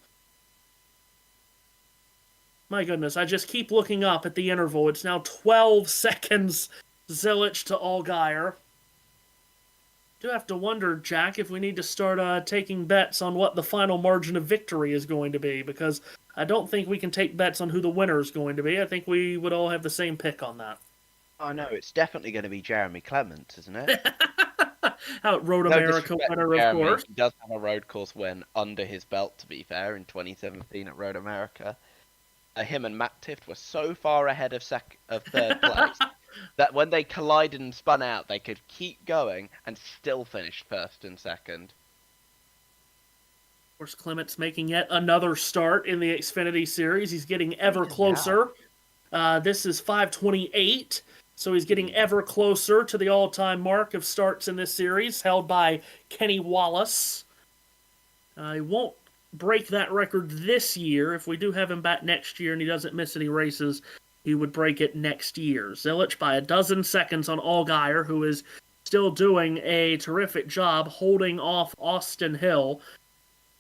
My goodness, I just keep looking up at the interval. It's now 12 seconds, Zilich to Allgaier. Do have to wonder, Jack, if we need to start taking bets on what the final margin of victory is going to be, because I don't think we can take bets on who the winner is going to be. I think we would all have the same pick on that. Oh no, it's definitely going to be Jeremy Clements, isn't it? Out Road No America disrespect to winner, of Jeremy, course. he does have a road course win under his belt, to be fair, in 2017 at Road America. Him and Matt Tift were so far ahead of third place that when they collided and spun out, they could keep going and still finish first and second. Of course, Clement's making yet another start in the Xfinity Series. He's getting ever closer. This is 528, so he's getting ever closer to the all-time mark of starts in this series, held by Kenny Wallace. He won't break that record this year. If we do have him back next year and he doesn't miss any races, he would break it next year. Zilich by 12 seconds on Allgaier, who is still doing a terrific job holding off Austin Hill.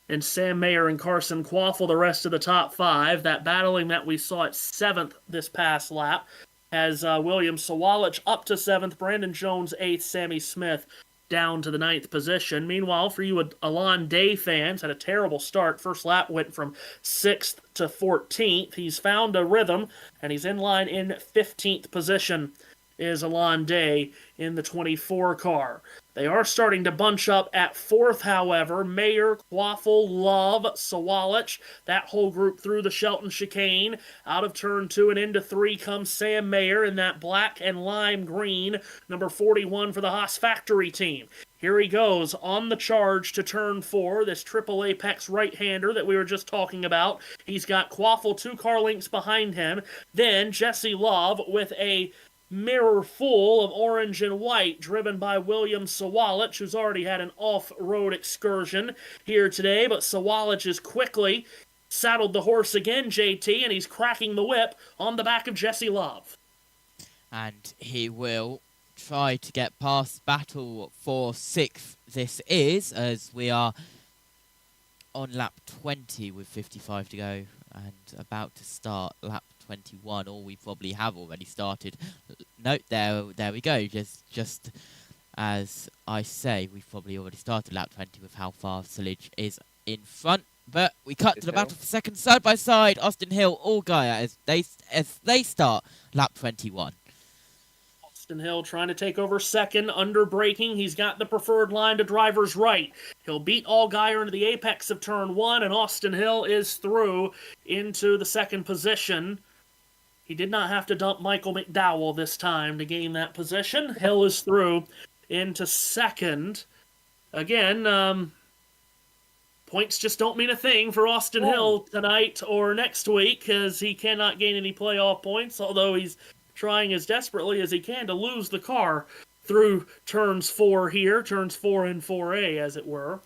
And Sam Mayer and Carson Quaffle, the rest of the top five. That battling that we saw at 7th this past lap has William Sawalich up to 7th, Brandon Jones 8th, Sammy Smith down to the 9th position. Meanwhile, for you Alon Day fans, had a terrible start. First lap went from 6th to 14th. He's found a rhythm, and he's in line in 15th position is Alon Day in the 24 car. They are starting to bunch up at 4th, however. Mayer, Quaffle, Love, Sawalich, that whole group through the Shelton chicane. Out of turn 2 and into 3 comes Sam Mayer in that black and lime green, number 41 for the Haas Factory team. Here he goes on the charge to turn 4, this triple apex right-hander that we were just talking about. He's got Quaffle 2 car lengths behind him. Then Jesse Love with a mirror full of orange and white, driven by William Sawalich, who's already had an off-road excursion here today, but Sawalich is quickly saddled the horse again, JT, and he's cracking the whip on the back of Jesse Love. And he will try to get past battle for 6th. This is, as we are on lap 20 with 55 to go and about to start lap 21, or we probably have already started. Note, there we go. Just as I say, we've probably already started lap 20 with how far Silage is in front. But we cut to the battle for second, side by side. Austin Hill, Allgaier as they start lap 21. Austin Hill trying to take over second, under braking. He's got the preferred line to driver's right. He'll beat Allgaier into the apex of turn 1, and Austin Hill is through into the second position. He did not have to dump Michael McDowell this time to gain that position. Hill is through into second. Again, points just don't mean a thing for Austin Hill tonight or next week, because he cannot gain any playoff points, although he's trying as desperately as he can to lose the car through turns 4 here, turns 4 and 4A, as it were.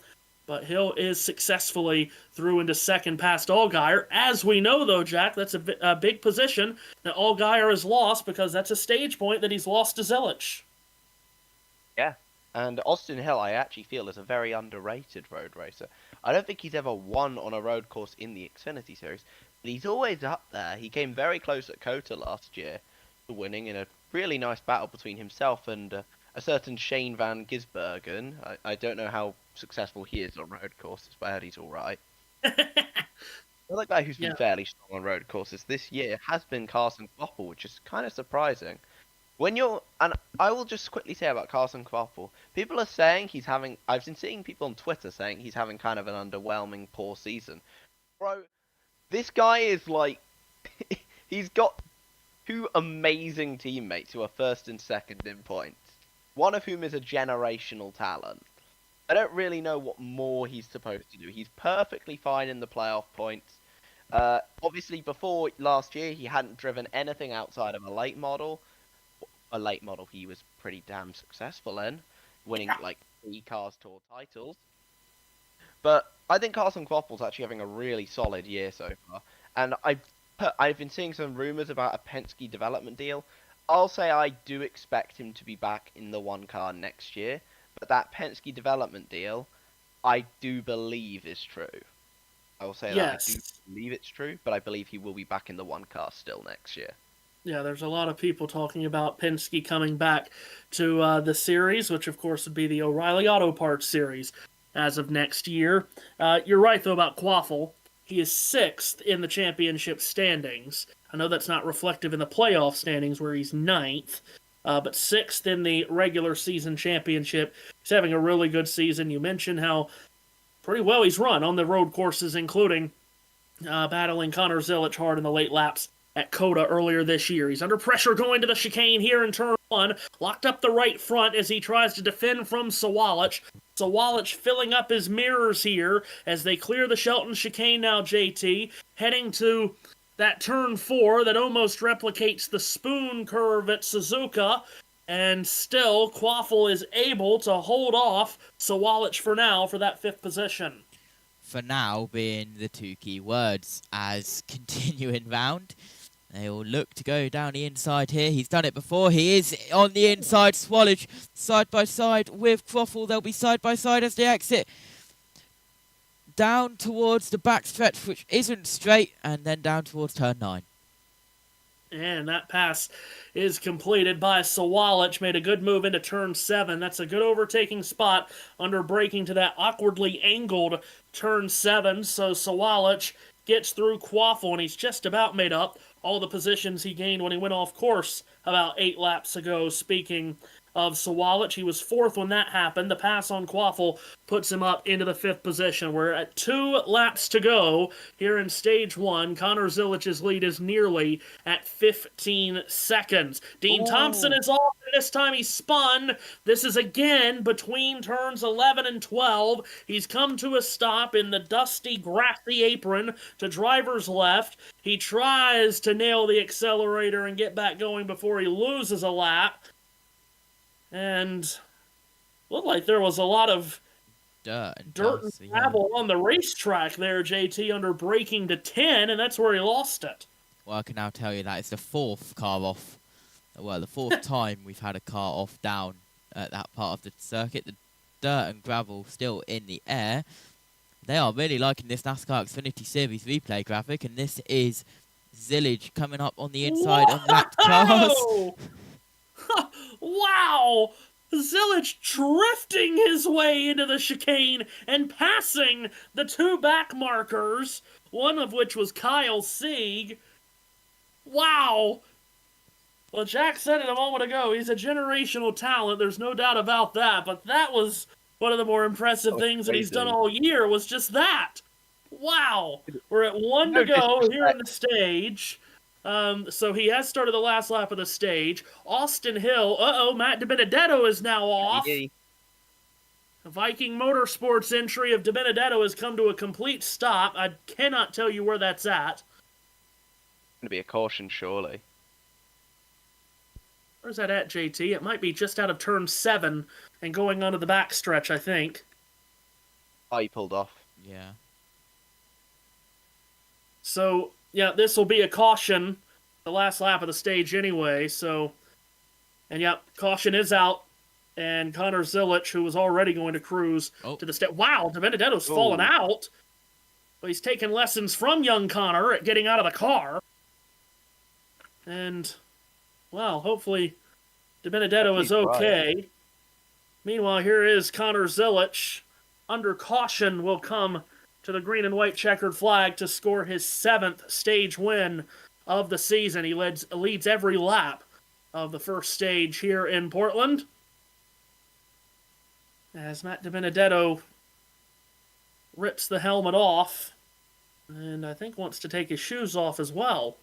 But Hill is successfully through into second past Allgaier. As we know, though, Jack, that's a big position that Allgaier has lost, because that's a stage point that he's lost to Zilich. Yeah, and Austin Hill, I actually feel, is a very underrated road racer. I don't think he's ever won on a road course in the Xfinity Series, but he's always up there. He came very close at COTA last year to winning in a really nice battle between himself and a certain Shane Van Gisbergen. I don't know how successful he is on road courses, but I heard he's alright. The other guy who's been fairly strong on road courses this year has been Carson Kvapil, which is kind of surprising. And I will just quickly say about Carson Kvapil, people are saying I've been seeing people on Twitter saying he's having kind of an underwhelming, poor season. Bro, this guy is like, he's got 2 amazing teammates who are first and second in points, one of whom is a generational talent. I don't really know what more he's supposed to do. He's perfectly fine in the playoff points. Obviously, before last year, he hadn't driven anything outside of a late model. A late model he was pretty damn successful in, winning like 3 Cars Tour titles. But I think Carson Kvapil's actually having a really solid year so far. And I've been seeing some rumors about a Penske development deal. I'll say I do expect him to be back in the 1 car next year. But that Penske development deal, I do believe is true. I will say that I do believe it's true, but I believe he will be back in the 1 car still next year. Yeah, there's a lot of people talking about Penske coming back to the series, which of course would be the O'Reilly Auto Parts series as of next year. You're right, though, about Quaffle. He is 6th in the championship standings. I know that's not reflective in the playoff standings, where he's 9th. but 6th in the regular season championship. He's having a really good season. You mentioned how pretty well he's run on the road courses, including battling Connor Zilic hard in the late laps at Coda earlier this year. He's under pressure going to the chicane here in turn 1. Locked up the right front as he tries to defend from Sawalich. Sawalich filling up his mirrors here as they clear the Shelton chicane now, JT. Heading to that turn 4 that almost replicates the spoon curve at Suzuka. And still, Quaffle is able to hold off Sawalich for now for that 5th position. For now being the 2 key words, as continuing round. They all look to go down the inside here. He's done it before. He is on the inside. Swallage side by side with Quaffle. They'll be side by side as they exit down towards the backstretch, which isn't straight, and then down towards turn 9. And that pass is completed by Sawalich. Made a good move into turn 7. That's a good overtaking spot under braking to that awkwardly angled turn 7. So Sawalich gets through Quaffle, and he's just about made up all the positions he gained when he went off course about 8 laps ago. Speaking of Sawalich, he was 4th when that happened. The pass on Quaffle puts him up into the 5th position. We're at 2 laps to go here in Stage 1. Connor Zilich's lead is nearly at 15 seconds. Dean Thompson is off, and this time he spun. This is again between turns 11 and 12. He's come to a stop in the dusty, grassy apron to driver's left. He tries to nail the accelerator and get back going before he loses a lap. And looked like there was a lot of dirt and gravel on the racetrack there, JT, under braking to 10, and that's where he lost it. Well, I can now tell you that it's the 4th car off. Well, the 4th time we've had a car off down at that part of the circuit. The dirt and gravel still in the air. They are really liking this NASCAR Xfinity Series replay graphic, and this is Zillage coming up on the inside of lapped cars. Wow! Zilic drifting his way into the chicane and passing the 2 back markers, one of which was Kyle Sieg. Wow! Well, Jack said it a moment ago, he's a generational talent, there's no doubt about that, but that was one of the more impressive things that he's done all year, was just that. Wow! We're at 1 to go here in the stage. So he has started the last lap of the stage. Austin Hill, Matt DiBenedetto is now off. The Viking Motorsports entry of DiBenedetto has come to a complete stop. I cannot tell you where that's at. Going to be a caution, surely. Where's that at, JT? It might be just out of turn 7 and going onto the backstretch, I think. Oh, he pulled off. Yeah. So, yeah, this will be a caution, the last lap of the stage anyway, so... And, yeah, caution is out, and Connor Zilic, who was already going to cruise to the stage... Wow, DiBenedetto's fallen out! But he's taken lessons from young Connor at getting out of the car. And, well, hopefully DiBenedetto is okay. Right. Meanwhile, here is Connor Zilic. Under caution will come to the green and white checkered flag to score his 7th stage win of the season. He leads every lap of the first stage here in Portland. As Matt DiBenedetto rips the helmet off, and I think wants to take his shoes off as well.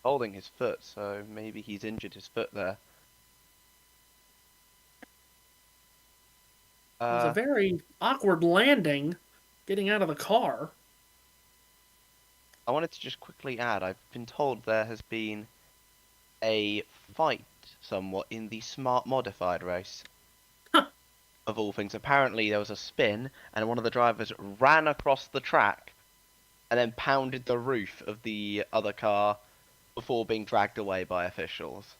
Holding his foot, so maybe he's injured his foot there. It was a very awkward landing, getting out of the car. I wanted to just quickly add, I've been told there has been a fight somewhat in the Smart Modified race. Of all things, apparently there was a spin, and one of the drivers ran across the track and then pounded the roof of the other car before being dragged away by officials.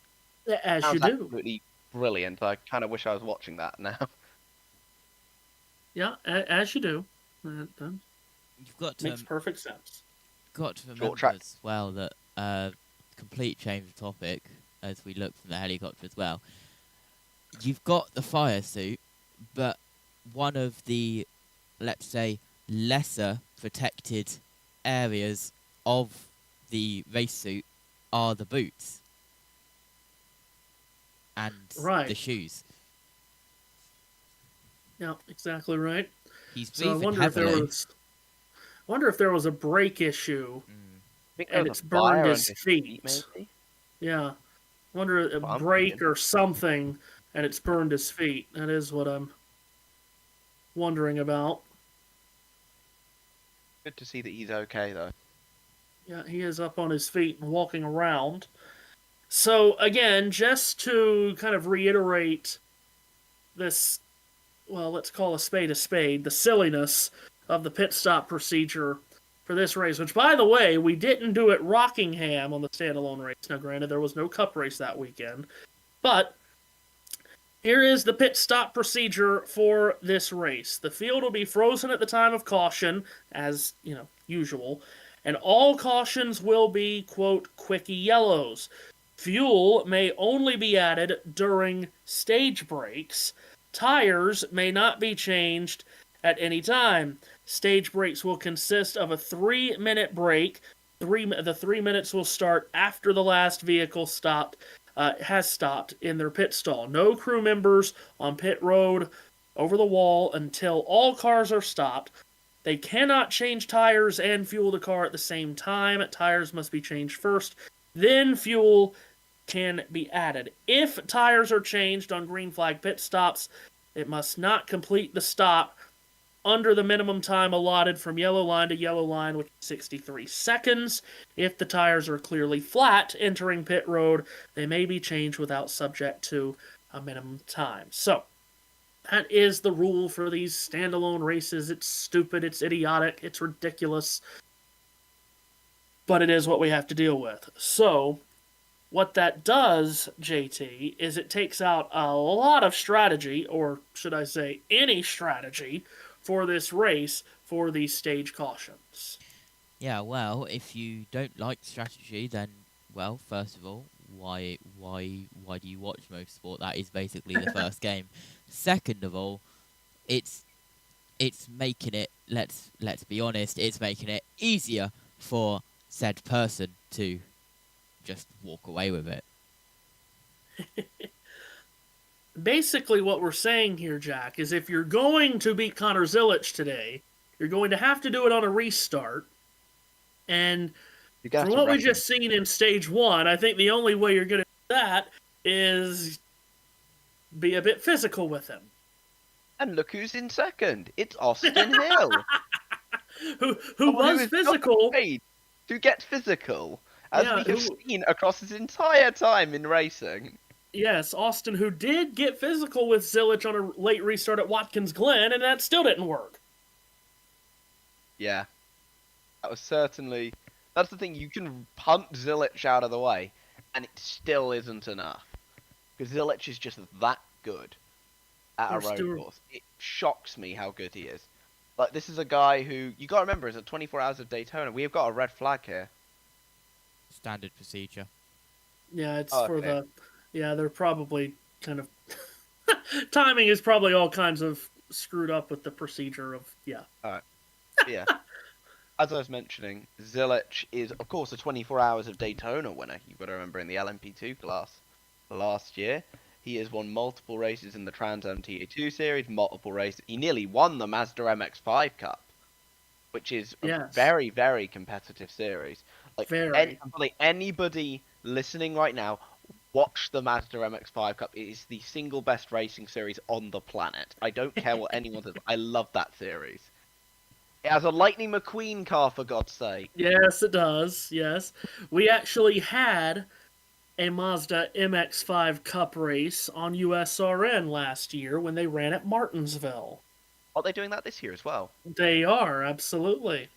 As Sounds you do. Absolutely brilliant. I kind of wish I was watching that now. Yeah, as you do. You've got to makes perfect sense. Got to remember as well that complete change of topic as we look from the helicopter as well. You've got the fire suit, but one of the, let's say, lesser protected areas of the race suit are the boots and Right. the shoes. Yeah, exactly right. He's So I breathing wonder heavily. if there was a brake issue I think there and was it's a burned fire his under his feet. maybe. Yeah. I wonder a What I'm brake thinking. or something and it's burned his feet. That is what I'm wondering about. Good to see that he's okay though. Yeah, he is up on his feet and walking around. So again, just to kind of reiterate this, well, let's call a spade, the silliness of the pit stop procedure for this race, which, by the way, we didn't do at Rockingham on the standalone race. Now, granted, there was no cup race that weekend, but here is the pit stop procedure for this race. The field will be frozen at the time of caution, as, usual, and all cautions will be, quote, quickie yellows. Fuel may only be added during stage breaks. Tires may not be changed at any time. Stage breaks will consist of a 3-minute break. The 3 minutes will start after the last vehicle has stopped in their pit stall. No crew members on pit road over the wall until all cars are stopped. They cannot change tires and fuel the car at the same time. Tires must be changed first. Then fuel can be added. If tires are changed on green flag pit stops, it must not complete the stop under the minimum time allotted from yellow line to yellow line, which is 63 seconds. If the tires are clearly flat entering pit road, they may be changed without subject to a minimum time. So, that is the rule for these standalone races. It's stupid, it's idiotic, it's ridiculous, but it is what we have to deal with. So, what that does, JT, is it takes out a lot of strategy, or should I say any strategy, for this race for these stage cautions. Yeah, well, if you don't like strategy, then, well, first of all, why do you watch motorsport? That is basically the first game. Second of all, it's making it, let's be honest, it's making it easier for said person to just walk away with it. Basically, what we're saying here, Jack, is if you're going to beat Connor Zilic today, you're going to have to do it on a restart. And from what we just seen in stage 1, I think the only way you're going to do that is be a bit physical with him. And look who's in second. It's Austin Hill. who was physical. To get physical, as we have seen across his entire time in racing. Yes, Austin, who did get physical with Zilic on a late restart at Watkins Glen, and that still didn't work. Yeah. That was certainly... That's the thing, you can punt Zilic out of the way, and it still isn't enough. Because Zilic is just that good at a road course. It shocks me how good he is. Like, this is a guy who, you got to remember, is at 24 Hours of Daytona. We have got a red flag here. Standard procedure. Yeah, it's for the... Yeah, they're probably kind of... Timing is probably all kinds of screwed up with the procedure of... Yeah. Alright. Yeah. As I was mentioning, Zilic is, of course, a 24 Hours of Daytona winner. You've got to remember in the LMP2 class last year. He has won multiple races in the Trans Am TA2 series, multiple races. He nearly won the Mazda MX-5 Cup, which is a very, very competitive series. Like, anybody listening right now, watch the Mazda MX-5 Cup. It is the single best racing series on the planet. I don't care what anyone says. I love that series. It has a Lightning McQueen car, for God's sake. Yes, it does. Yes. We actually had a Mazda MX-5 Cup race on USRN last year when they ran at Martinsville. Are they doing that this year as well? They are, absolutely.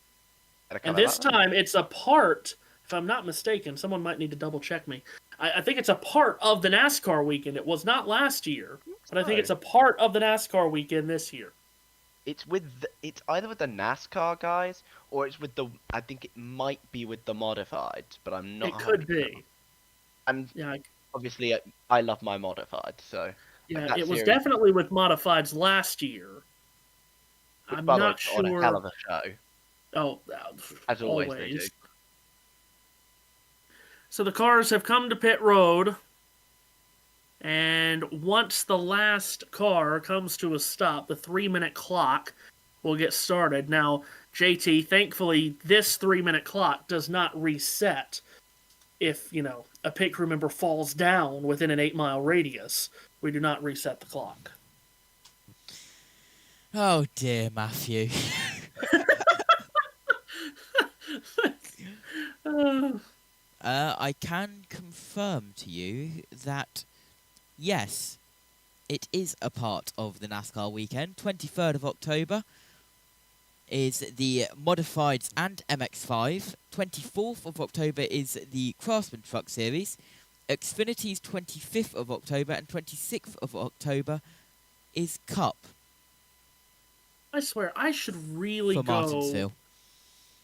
And this time it's a part, if I'm not mistaken, someone might need to double check me. I think it's a part of the NASCAR weekend. It was not last year, but I think it's a part of the NASCAR weekend this year. It's it's either with the NASCAR guys or it's with the. I think it might be with the modified, but I'm not. It could be. And obviously, I love my modified, so. Yeah, it was definitely with modifieds last year. I'm not sure. On a hell of a show. Oh, as always they do. So the cars have come to pit road, and once the last car comes to a stop, the 3-minute clock will get started. Now, JT, thankfully, this 3-minute clock does not reset if, a pit crew member falls down within an 8-mile radius. We do not reset the clock. Oh dear, Matthew. I can confirm to you that, yes, it is a part of the NASCAR weekend. 23rd of October is the Modifieds and MX-5. 24th of October is the Craftsman Truck Series. Xfinity's 25th of October and 26th of October is Cup. I swear, I should really for go... Martinsville.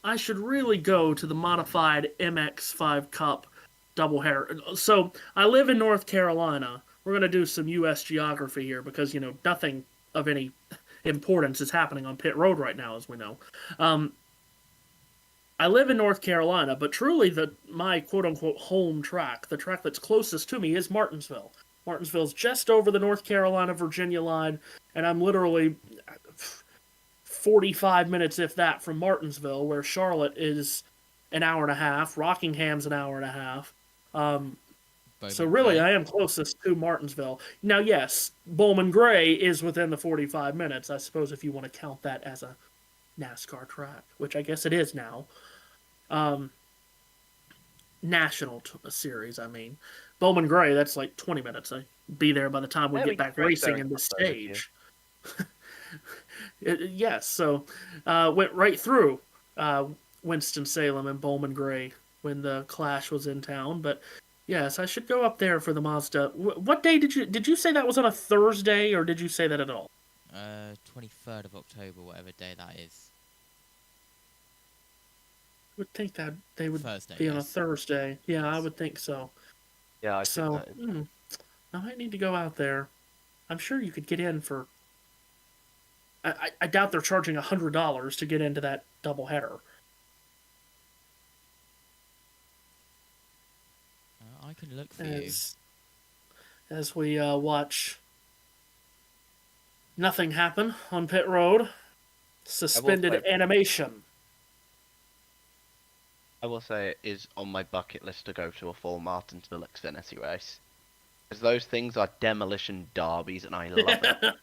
I should really go to the modified MX-5 Cup doubleheader. So, I live in North Carolina. We're going to do some U.S. geography here because, nothing of any importance is happening on pit road right now, as we know. I live in North Carolina, but truly my quote-unquote home track, the track that's closest to me, is Martinsville. Martinsville's just over the North Carolina-Virginia line, and I'm literally 45 minutes, if that, from Martinsville, where Charlotte is an hour and a half, Rockingham's an hour and a half. So really, I am closest to Martinsville. Now, yes, Bowman Gray is within the 45 minutes, I suppose, if you want to count that as a NASCAR track, which I guess it is now. National series, I mean. Bowman Gray, that's like 20 minutes. I'd be there by the time we get back racing in this stage. Yes, so went right through Winston-Salem and Bowman Gray when the Clash was in town. But yes, I should go up there for the Mazda. What day did you say that was on a Thursday, or did you say that at all? 23rd of October, whatever day that is. I would think that they would Thursday, be on a Thursday. Yeah, yes. I would think so. Yeah, I think that is. I might need to go out there. I'm sure you could get in for... I doubt they're charging $100 to get into that doubleheader. I can look for you. As we watch nothing happen on pit road. Suspended animation. I will say it is on my bucket list to go to a full Martinsville Xfinity race. Because those things are demolition derbies, and I love it.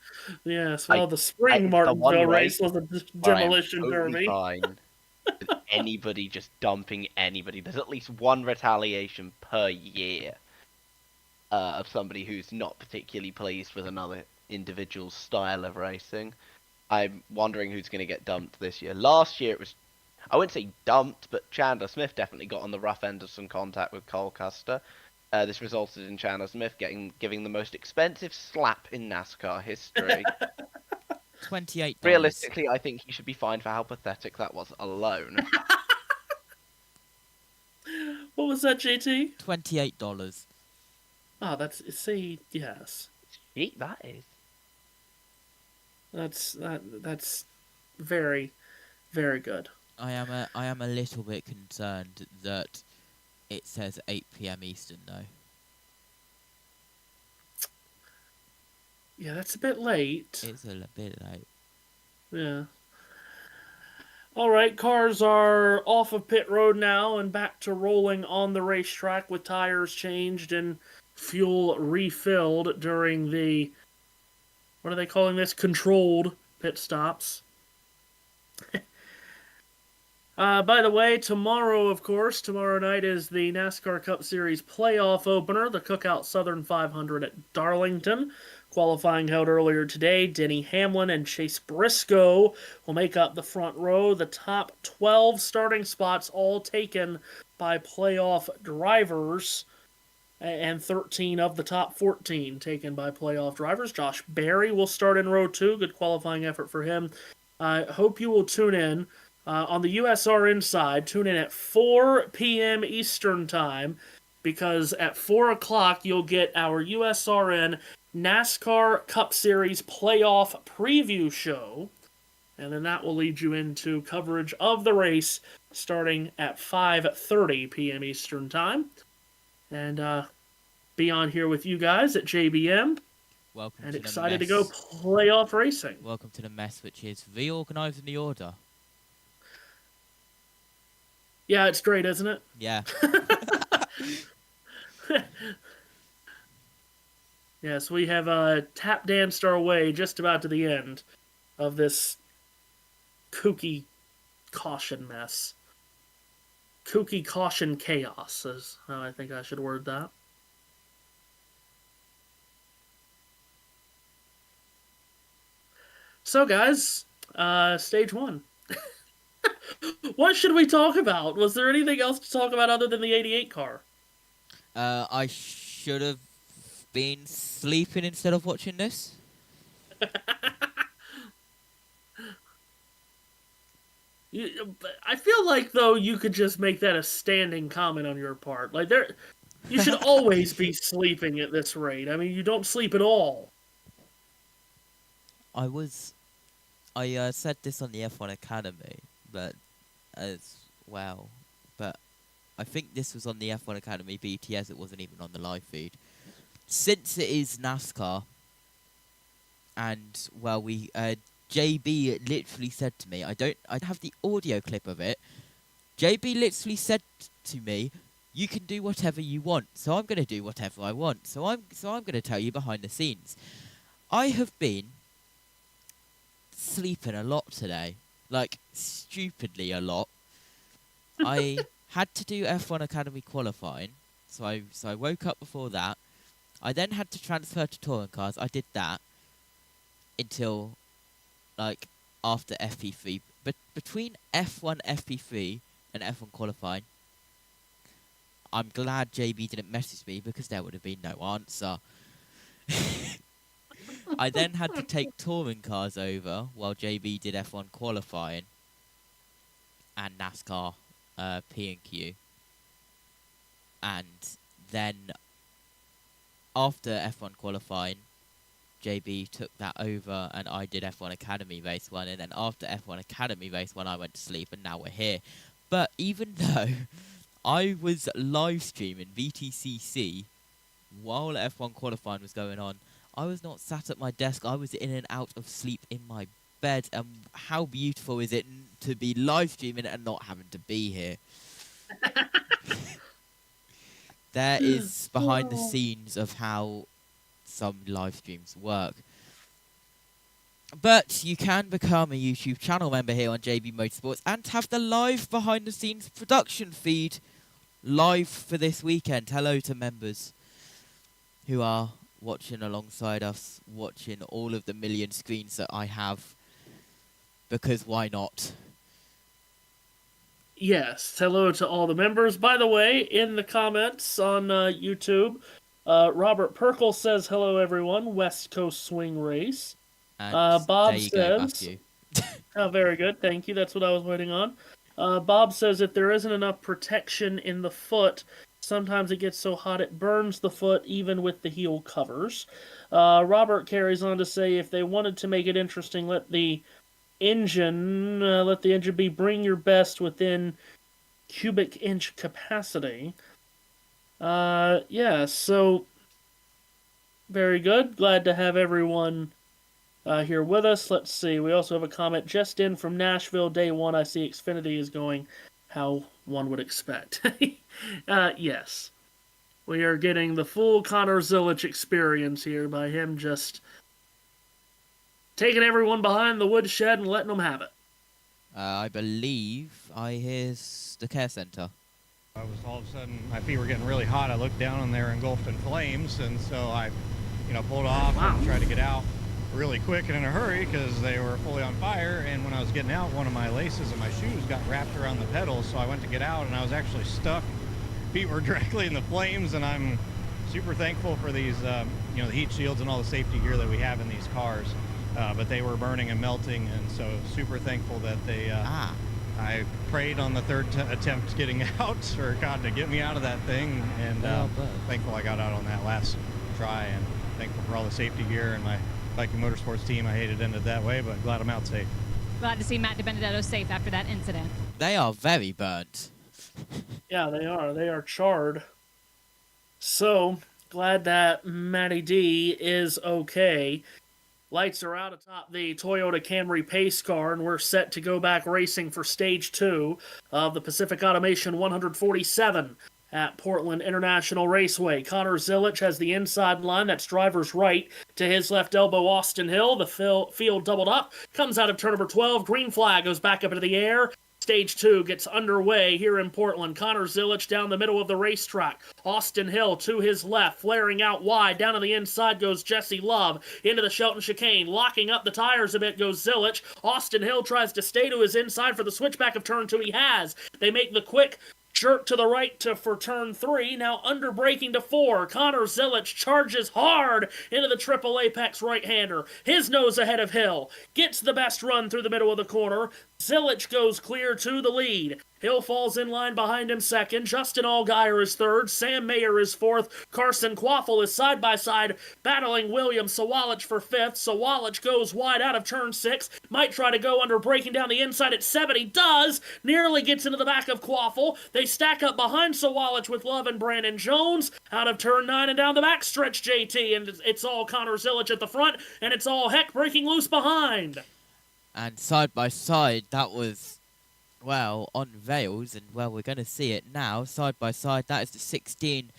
Yes, well, the spring Martinsville race was a demolition derby. Fine with anybody just dumping anybody. There's at least one retaliation per year of somebody who's not particularly pleased with another individual's style of racing. I'm wondering who's going to get dumped this year. Last year it was, I wouldn't say dumped, but Chandler Smith definitely got on the rough end of some contact with Cole Custer. This resulted in Chandler Smith giving the most expensive slap in NASCAR history. $28. Realistically, I think he should be fined for how pathetic that was alone. What was that, JT? $28. Oh, yes. Cheap, that is. That's very, very good. I am a little bit concerned that it says 8 p.m. Eastern, though. Yeah, that's a bit late. It's a bit late. Yeah. All right, cars are off of pit road now and back to rolling on the racetrack with tires changed and fuel refilled during the, what are they calling this? Controlled pit stops. By the way, tomorrow night is the NASCAR Cup Series playoff opener, the Cookout Southern 500 at Darlington. Qualifying held earlier today, Denny Hamlin and Chase Briscoe will make up the front row. The top 12 starting spots all taken by playoff drivers, and 13 of the top 14 taken by playoff drivers. Josh Berry will start in row 2. Good qualifying effort for him. I hope you will tune in. On the USRN side, tune in at 4 p.m. Eastern Time, because at 4 o'clock you'll get our USRN NASCAR Cup Series playoff preview show, and then that will lead you into coverage of the race starting at 5:30 p.m. Eastern Time. and be on here with you guys at JBM. Welcome And to excited the to go mess. playoff racing. Welcome to the mess, which is reorganising the order. Yeah, it's great, isn't it? Yeah. Yes, we have tap danced our way just about to the end of this kooky caution mess. Kooky caution chaos is how I think I should word that. So, guys, stage 1. What should we talk about? Was there anything else to talk about other than the 88 car? I should have been sleeping instead of watching this. I feel like, though, you could just make that a standing comment on your part. Like, you should always be sleeping at this rate. I mean, you don't sleep at all. I said this on the F1 Academy, but as well, but I think this was on the F1 Academy BTS. It wasn't even on the live feed. Since it is NASCAR, and well, JB literally said to me, I have the audio clip of it. JB literally said to me, "You can do whatever you want." So I'm going to do whatever I want. So I'm going to tell you behind the scenes. I have been sleeping a lot today, like stupidly a lot. I had to do F1 Academy qualifying, so I woke up before that. I then had to transfer to touring cars. I did that until like after FP3. But between F1 FP3 and F1 qualifying, I'm glad JB didn't message me because there would have been no answer. I then had to take touring cars over while JB did F1 qualifying and NASCAR P&Q. And then after F1 qualifying, JB took that over and I did F1 Academy Race 1. And then after F1 Academy Race 1, I went to sleep and now we're here. But even though I was live streaming VTCC while F1 qualifying was going on, I was not sat at my desk. I was in and out of sleep in my bed. And how beautiful is it to be live streaming and not having to be here? There is behind the scenes of how some live streams work. But you can become a YouTube channel member here on JB Motorsports and have the live behind the scenes production feed live for this weekend. Hello to members who are watching alongside us, watching all of the million screens that I have, because why not? Yes, hello to all the members. By the way, in the comments on YouTube, Robert Perkle says, hello everyone, West Coast Swing Race. And Bob there you says, go, Matthew. Oh, very good, thank you, that's what I was waiting on. Bob says, if there isn't enough protection in the foot, sometimes it gets so hot it burns the foot even with the heel covers. Robert carries on to say, if they wanted to make it interesting, let the engine be bring your best within cubic inch capacity. Yeah, so very good. Glad to have everyone here with us. Let's see. We also have a comment just in from Nashville. Day 1, I see Xfinity is going how one would expect. Yes. We are getting the full Connor Zilich experience here by him just taking everyone behind the woodshed and letting them have it. I believe I hear the care center. I was all of a sudden, my feet were getting really hot. I looked down and they were engulfed in flames, and so I, pulled off and tried to get out really quick and in a hurry because they were fully on fire. And when I was getting out, one of my laces of my shoes got wrapped around the pedals, so I went to get out and I was actually stuck. Feet were directly in the flames, and I'm super thankful for these, the heat shields and all the safety gear that we have in these cars. But they were burning and melting, and so super thankful that they. I prayed on the third attempt getting out for God to get me out of that thing, and thankful I got out on that last try, and thankful for all the safety gear and my Viking Motorsports team. I hate it ended that way, but glad I'm out safe. Glad to see Matt DiBenedetto safe after that incident. They are very burnt. Yeah, they are. They are charred. So, glad that Matty D is okay. Lights are out atop the Toyota Camry pace car, and we're set to go back racing for Stage 2 of the Pacific Automation 147 at Portland International Raceway. Connor Zilic has the inside line. That's driver's right. To his left elbow, Austin Hill. The field doubled up. Comes out of turn number 12. Green flag goes back up into the air. Stage 2 gets underway here in Portland. Connor Zilic down the middle of the racetrack. Austin Hill to his left, flaring out wide. Down on the inside goes Jesse Love. Into the Shelton chicane. Locking up the tires a bit goes Zilic. Austin Hill tries to stay to his inside for the switchback of turn 2. He has. They make the quick jerk to the right for turn 3, now under braking to 4. Connor Zilic charges hard into the triple apex right-hander. His nose ahead of Hill. Gets the best run through the middle of the corner. Zilic goes clear to the lead. Hill falls in line behind him second. Justin Allgaier is third. Sam Mayer is fourth. Carson Quaffle is side-by-side battling William Sawalich for fifth. Sawalich goes wide out of turn 6. Might try to go under braking down the inside at 7. He does. Nearly gets into the back of Quaffle. They stack up behind Sawalich with Love and Brandon Jones. Out of turn 9 and down the backstretch, JT. And it's all Connor Zilic at the front. And it's all Heck breaking loose behind. And side by side, that was, well, on rails, and well, we're going to see it now. Side by side, that is the 16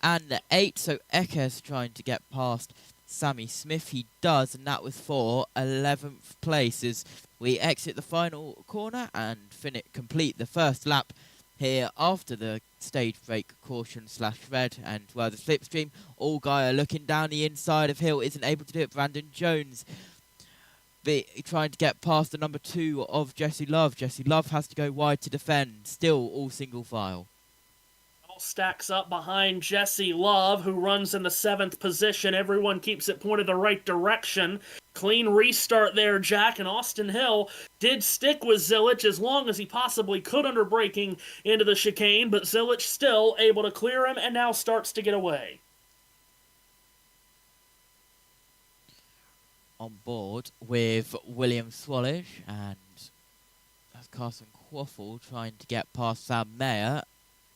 and the 8. So Eckes trying to get past Sammy Smith. He does, and that was for 11th place as we exit the final corner and complete the first lap here after the stage break caution / red. And well, the slipstream, Allgaier looking down the inside of Hill, isn't able to do it. Brandon Jones trying to get past the number 2 of Jesse Love. Jesse Love has to go wide to defend. Still all single file. All stacks up behind Jesse Love, who runs in the 7th position. Everyone keeps it pointed the right direction. Clean restart there, Jack, and Austin Hill did stick with Zilic as long as he possibly could under braking into the chicane, but Zilic still able to clear him and now starts to get away. On board with William Swallish and Carson Quaffle trying to get past Sam Mayer,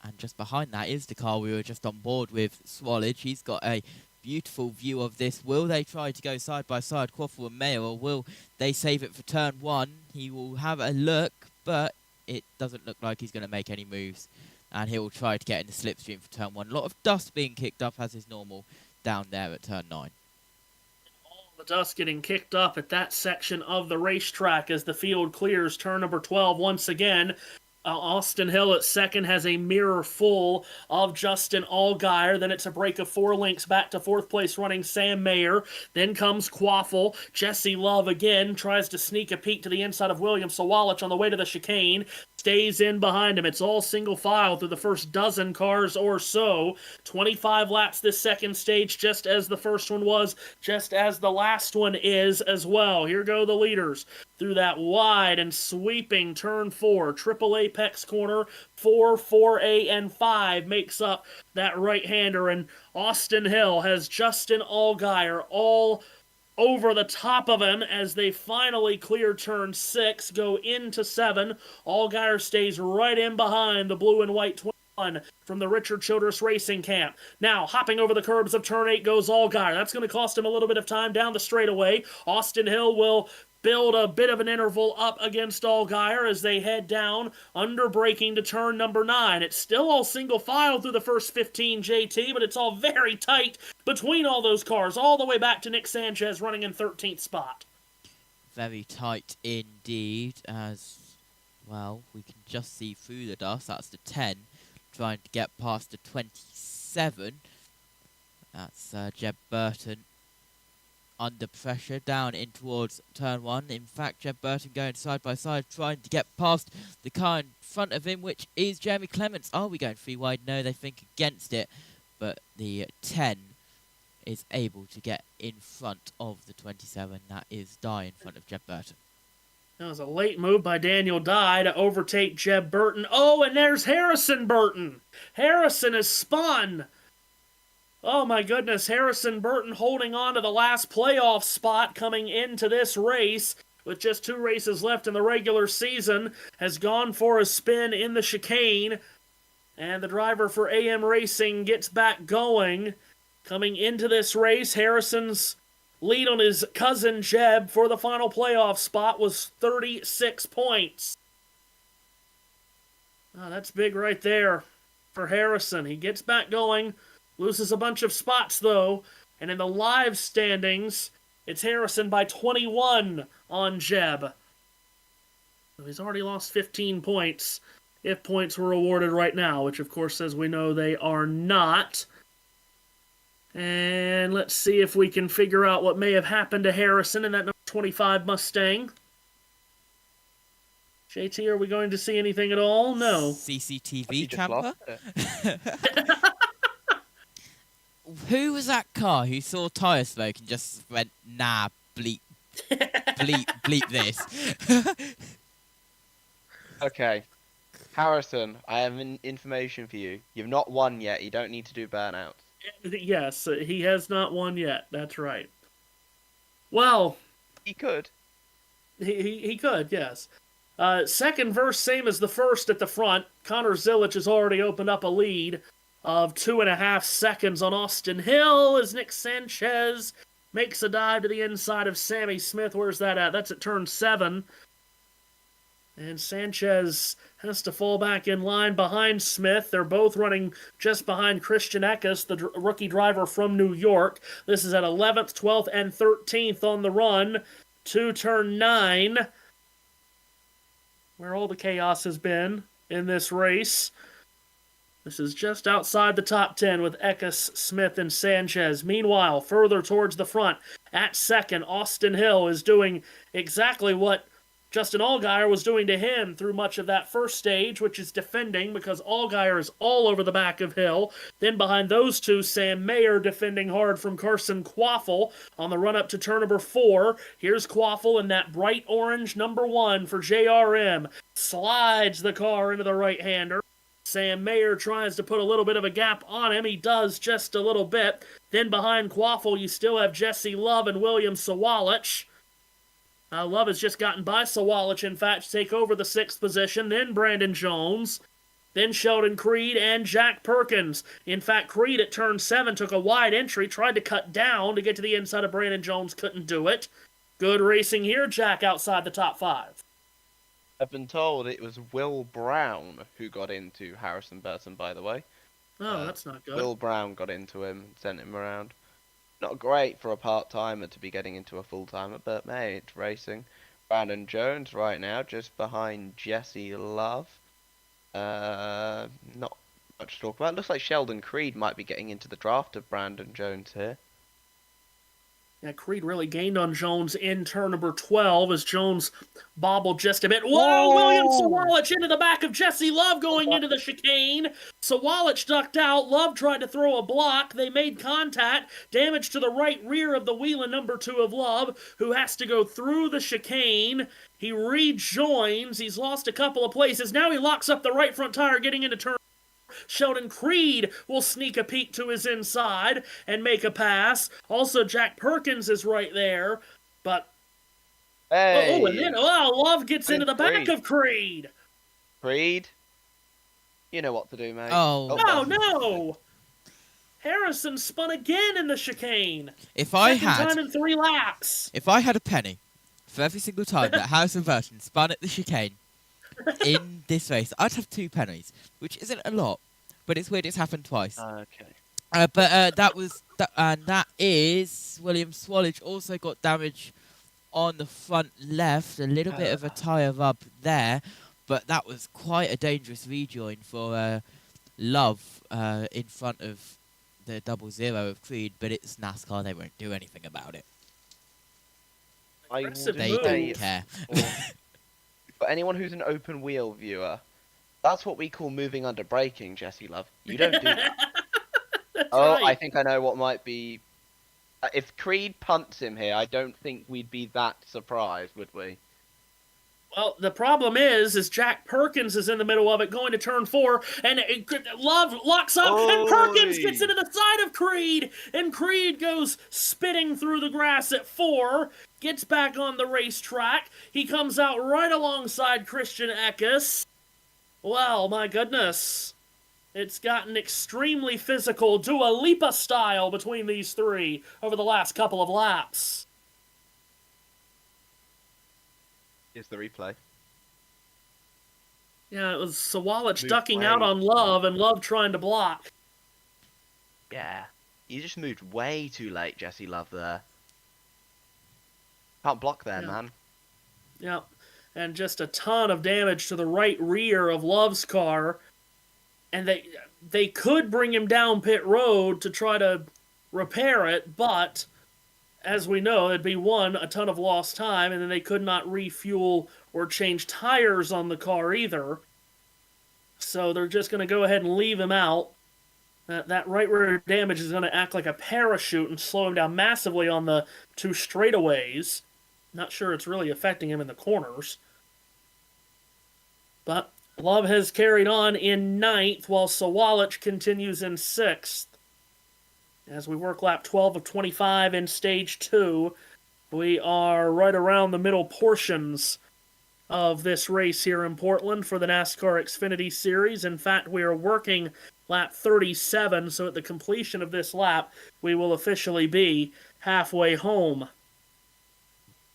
and just behind that is the car we were just on board with, Swallish. He's got a beautiful view of this. Will they try to go side by side, Quaffle and Mayer, or will they save it for turn 1? He will have a look, but it doesn't look like he's going to make any moves, and he will try to get in the slipstream for turn 1. A lot of dust being kicked up as is normal down there at turn 9. The dust getting kicked up at that section of the racetrack as the field clears turn number 12 once again. Austin Hill at second has a mirror full of Justin Allgaier. Then it's a break of 4 lengths back to 4th place running Sam Mayer. Then comes Quaffle. Jesse Love again tries to sneak a peek to the inside of William Sawalich on the way to the chicane. Stays in behind him. It's all single file through the first dozen cars or so. 25 laps this second stage, just as the first one was, just as the last one is as well. Here go the leaders through that wide and sweeping turn 4. Triple apex corner, 4, 4A, and 5 makes up that right-hander. And Austin Hill has Justin Allgaier all over the top of him as they finally clear turn 6, go into 7. Allgaier stays right in behind the blue and white 21 from the Richard Childress Racing Camp. Now, hopping over the curbs of turn 8 goes Allgaier. That's going to cost him a little bit of time down the straightaway. Austin Hill will build a bit of an interval up against Allgaier as they head down, under braking to turn number 9. It's still all single file through the first 15, JT, but it's all very tight between all those cars, all the way back to Nick Sanchez running in 13th spot. Very tight indeed, as, well, we can just see through the dust. That's the 10, trying to get past the 27. That's Jeb Burton under pressure down in towards turn 1. In fact, Jeb Burton going side by side, trying to get past the car in front of him, which is Jeremy Clements. Are we going 3 wide? No, they think against it, but the 10 is able to get in front of the 27. That is Dye in front of Jeb Burton. That was a late move by Daniel Dye to overtake Jeb Burton. Oh, and there's Harrison Burton. Harrison is spun. Oh my goodness, Harrison Burton holding on to the last playoff spot coming into this race with just 2 races left in the regular season, has gone for a spin in the chicane. And the driver for AM Racing gets back going. Coming into this race, Harrison's lead on his cousin Jeb for the final playoff spot was 36 points. Oh, that's big right there for Harrison. He gets back going, loses a bunch of spots though, and in the live standings, it's Harrison by 21 on Jeb. So he's already lost 15 points, if points were awarded right now, which of course, as we know, they are not. And let's see if we can figure out what may have happened to Harrison in that number 25 Mustang. JT, are we going to see anything at all? No. CCTV camera? Who was that car who saw tyre smoke and just went, nah, bleep, bleep this? Okay. Harrison, I have information for you. You've not won yet. You don't need to do burnouts. Yes, he has not won yet. That's right. Well, He could. he could, yes. Second verse, same as the first at the front. Connor Zilic has already opened up a lead of 2.5 seconds on Austin Hill as Nick Sanchez makes a dive to the inside of Sammy Smith. Where's that at? That's at turn 7. And Sanchez has to fall back in line behind Smith. They're both running just behind Christian Eckes, the rookie driver from New York. This is at 11th, 12th, and 13th on the run to turn 9, where all the chaos has been in this race. This is just outside the top 10 with Eckes, Smith, and Sanchez. Meanwhile, further towards the front, at second, Austin Hill is doing exactly what Justin Allgaier was doing to him through much of that first stage, which is defending, because Allgaier is all over the back of Hill. Then behind those two, Sam Mayer defending hard from Carson Quaffle on the run-up to turn number 4. Here's Quaffle in that bright orange number 1 for JRM. Slides the car into the right-hander. Sam Mayer tries to put a little bit of a gap on him. He does just a little bit. Then behind Quaffle, you still have Jesse Love and William Sawalich. Love has just gotten by Sawalich, in fact, to take over the 6th position. Then Brandon Jones. Then Sheldon Creed and Jack Perkins. In fact, Creed at turn 7 took a wide entry, tried to cut down to get to the inside of Brandon Jones, couldn't do it. Good racing here, Jack outside the top 5. I've been told it was Will Brown who got into Harrison Burton, by the way. Oh, that's not good. Will Brown got into him and sent him around. Not great for a part-timer to be getting into a full-timer, but hey, it's racing. Brandon Jones right now, just behind Jesse Love. Not much to talk about. Looks like Sheldon Creed might be getting into the draft of Brandon Jones here. Yeah, Creed really gained on Jones in turn number 12 as Jones bobbled just a bit. Whoa! William Sawalich into the back of Jesse Love going into the chicane. Sawalich ducked out. Love tried to throw a block. They made contact. Damage to the right rear of the wheel in number 2 of Love, who has to go through the chicane. He rejoins. He's lost a couple of places. Now he locks up the right front tire getting into turn. Sheldon Creed will sneak a peek to his inside and make a pass. Also, Jack Perkins is right there, but... Hey! and then Love gets into the back of Creed. Creed? You know what to do, mate. Oh. No! Harrison spun again in the chicane. Second time in 3 laps. If I had a penny for every single time that Harrison Burton spun at the chicane in this race, I'd have 2 pennies, which isn't a lot, but it's weird it's happened twice. Okay. That is William Sawalich also got damage on the front left, a little bit of a tyre rub there, but that was quite a dangerous rejoin for Love in front of the 00 of Creed, but it's NASCAR, they won't do anything about it. They don't care. For anyone who's an open wheel viewer, that's what we call moving under braking, Jesse Love. You don't do that. Right. I think I know what might be. If Creed punts him here, I don't think we'd be that surprised, would we? Well, the problem is Jack Perkins is in the middle of it, going to turn 4, and Love locks up, and Perkins gets into the side of Creed, and Creed goes spitting through the grass at 4, gets back on the racetrack. He comes out right alongside Christian Eckes. Well, my goodness. It's gotten extremely physical, Dua Lipa style, between these three over the last couple of laps. Here's the replay. Yeah, it was Sawalich Moved ducking way out on too Love and Love trying to block. Yeah. You just moved way too late, Jesse Love, there. Can't block there, Yeah. man. Yep. And just a ton of damage to the right rear of Love's car. And they could bring him down pit road to try to repair it, but as we know, it'd be a ton of lost time, and then they could not refuel or change tires on the car either. So they're just going to go ahead and leave him out. That right rear damage is going to act like a parachute and slow him down massively on the two straightaways. Not sure it's really affecting him in the corners. But Love has carried on in 9th, while Sawalich continues in 6th. As we work lap 12 of 25 in Stage 2, we are right around the middle portions of this race here in Portland for the NASCAR Xfinity Series. In fact, we are working lap 37, so at the completion of this lap, we will officially be halfway home.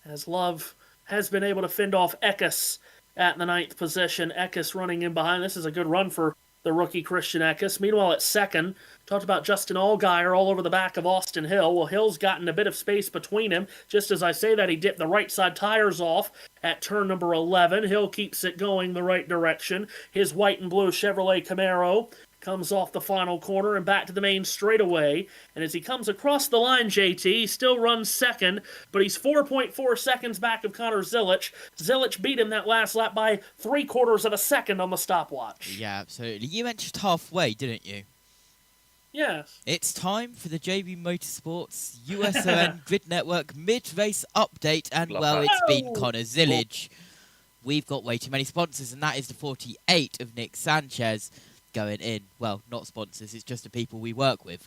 As Love has been able to fend off Eckes at the 9th position. Eckes running in behind. This is a good run for the rookie Christian Eckes. Meanwhile, at 2nd, talked about Justin Allgaier all over the back of Austin Hill. Well, Hill's gotten a bit of space between him. Just as I say that, he dipped the right side tires off at turn number 11. Hill keeps it going the right direction. His white and blue Chevrolet Camaro comes off the final corner and back to the main straightaway. And as he comes across the line, JT, he still runs 2nd, but he's 4.4 seconds back of Connor Zilisch. Zilisch beat him that last lap by 3/4 of a second on the stopwatch. Yeah, absolutely. You mentioned halfway, didn't you? Yes. It's time for the JB Motorsports USON Grid Network mid-race update, and Love well, that. it's been Oh! Connor Zilisch. We've got way too many sponsors, and that is the 48 of Nick Sanchez going in. Well, not sponsors; it's just the people we work with.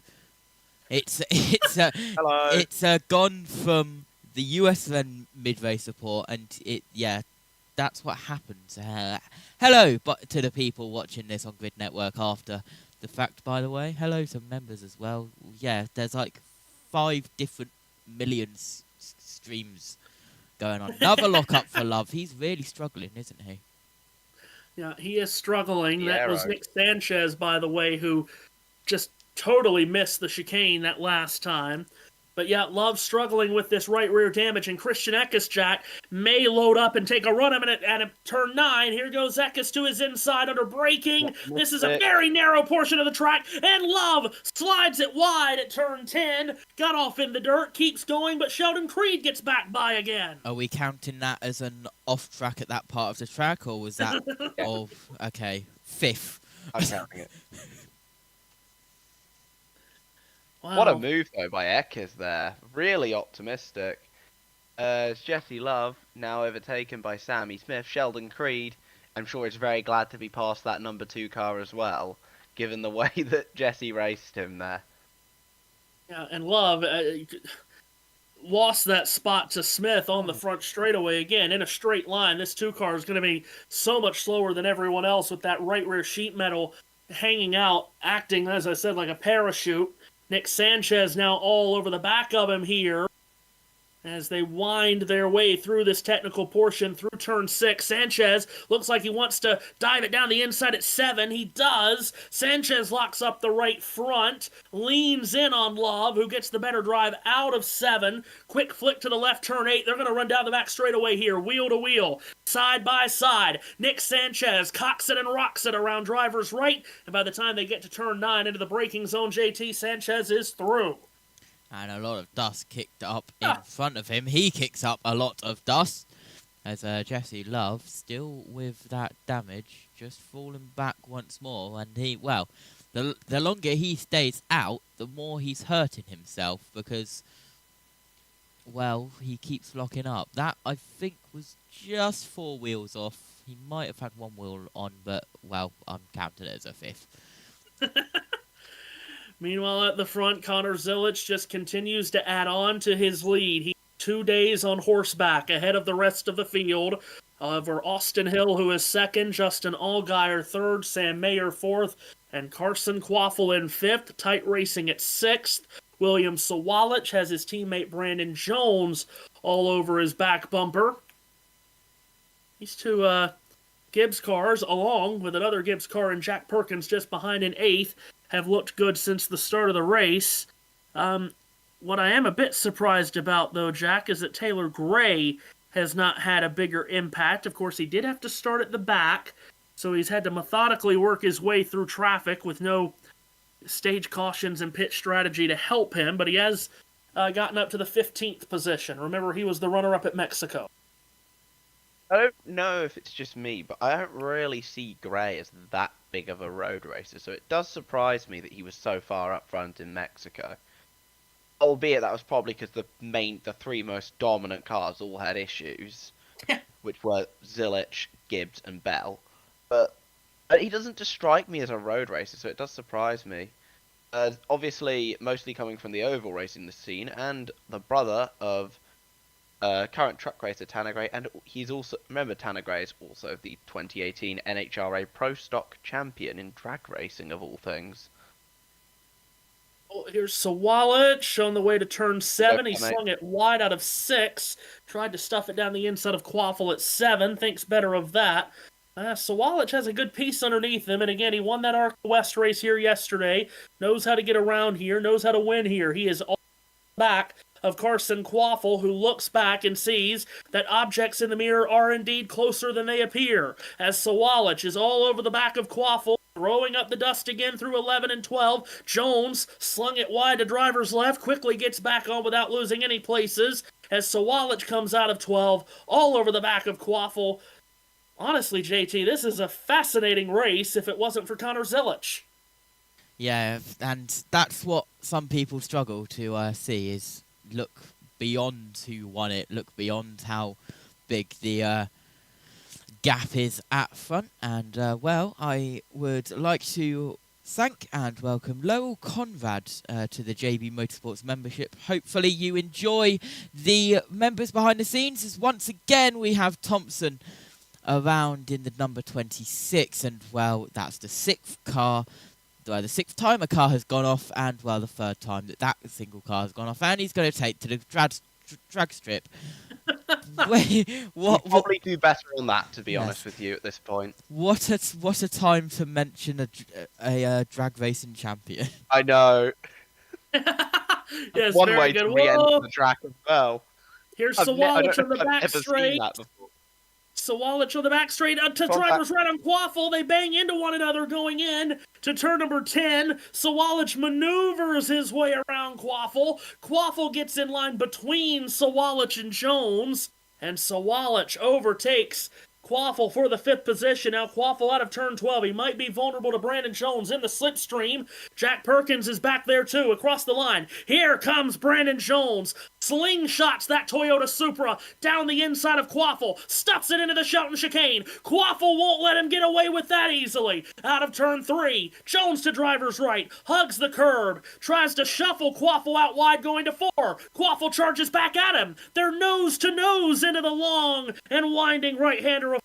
It's Hello. it's gone from the USON mid-race report, and that's what happens. Hello, but to the people watching this on Grid Network after the fact, by the way. Hello, some members as well. Yeah, there's like 5 different million streams going on. Another lock-up for Love. He's really struggling, isn't he? Yeah, he is struggling. The That was arrow. Nick Sanchez, by the way, who just totally missed the chicane that last time. But yeah, Love struggling with this right rear damage, and Christian Eckes, Jack, may load up and take a run at turn 9. Here goes Eckes to his inside under braking. This is a very narrow portion of the track, and Love slides it wide at turn 10. Got off in the dirt, keeps going, but Sheldon Creed gets back by again. Are we counting that as an off track at that part of the track, or was that okay, 5th? I'm counting it. Wow. What a move, though, by Eckes there. Really optimistic. Jesse Love, now overtaken by Sammy Smith. Sheldon Creed, I'm sure is very glad to be past that number 2 car as well, given the way that Jesse raced him there. Yeah, and Love lost that spot to Smith on the front straightaway again in a straight line. This 2 car is going to be so much slower than everyone else with that right rear sheet metal hanging out, acting, as I said, like a parachute. Nick Sanchez now all over the back of him here as they wind their way through this technical portion through turn 6. Sanchez looks like he wants to dive it down the inside at 7. He does. Sanchez locks up the right front, leans in on Love, who gets the better drive out of 7. Quick flick to the left, turn 8. They're going to run down the back straightaway here, wheel to wheel, side by side. Nick Sanchez cocks it and rocks it around driver's right, and by the time they get to turn 9 into the braking zone, JT, Sanchez is through. And a lot of dust kicked up in front of him. He kicks up a lot of dust as Jesse Love, still with that damage, just falling back once more. And the longer he stays out, the more he's hurting himself because, he keeps locking up. That, I think, was just 4 wheels off. He might have had 1 wheel on, but, I'm counting it as a 5th. Meanwhile, at the front, Connor Zilisch just continues to add on to his lead. He's 2 days on horseback ahead of the rest of the field. Over Austin Hill, who is second, Justin Allgaier third, Sam Mayer fourth, and Carson Quaffle in fifth. Tight racing at sixth. William Sawalich has his teammate Brandon Jones all over his back bumper. These two Gibbs cars, along with another Gibbs car and Jack Perkins just behind in eighth, have looked good since the start of the race. What I am a bit surprised about, though, Jack, is that Taylor Gray has not had a bigger impact. Of course, he did have to start at the back, so he's had to methodically work his way through traffic with no stage cautions and pit strategy to help him, but he has gotten up to the 15th position. Remember, he was the runner-up at Mexico. I don't know if it's just me, but I don't really see Gray as that big of a road racer, so it does surprise me that he was so far up front in Mexico. Albeit that was probably because the three most dominant cars all had issues, which were Zilich, Gibbs, and Bell. But he doesn't just strike me as a road racer, so it does surprise me. Obviously, mostly coming from the oval racing the scene, and the brother of current truck racer Tanner Gray, and he's also, remember, Tanner Gray is also the 2018 NHRA Pro Stock champion in drag racing, of all things. Oh, here's Sawalich on the way to turn 7. He Okay, mate. swung it wide out of 6. Tried to stuff it down the inside of Quaffle at 7. Thinks better of that. Sawalich has a good piece underneath him, and again, he won that Arc West race here yesterday. Knows how to get around here, knows how to win here. He is all back of Carson Quaffle, who looks back and sees that objects in the mirror are indeed closer than they appear, as Sawalich is all over the back of Quaffle, throwing up the dust again through 11 and 12. Jones slung it wide to driver's left, quickly gets back on without losing any places, as Sawalich comes out of 12, all over the back of Quaffle. Honestly, JT, this is a fascinating race if it wasn't for Connor Zilich. Yeah, and that's what some people struggle to see, is look beyond who won it, look beyond how big the gap is at front. And, well, I would like to thank and welcome Lowell Conrad to the JB Motorsports membership. Hopefully you enjoy the members behind the scenes, as once again we have Thompson around in the number 26, and, well, that's the sixth car. The sixth time a car has gone off, and, well, the third time that single car has gone off, and he's going to take to the drag strip. Wait, what? We'd probably do better on that, to be Yes. honest with you, at this point. What a time to mention a drag racing champion. I know. Yes, One very way good. to re-enter Whoa! the track as well. Here's I've Sawalich on the back never straight. seen that before. Sawalich on the back straight up to Come drivers right on Quaffle. They bang into one another going in to turn number 10. Sawalich maneuvers his way around Quaffle. Quaffle gets in line between Sawalich and Jones. And Sawalich overtakes Quaffle for the 5th position. Now Quaffle out of turn 12. He might be vulnerable to Brandon Jones in the slipstream. Jack Perkins is back there too, across the line. Here comes Brandon Jones. Slingshots that Toyota Supra down the inside of Quaffle. Stuffs it into the Shelton chicane. Quaffle won't let him get away with that easily. Out of turn 3. Jones to driver's right. Hugs the curb. Tries to shuffle Quaffle out wide going to 4. Quaffle charges back at him. They're nose to nose into the long and winding right-hander of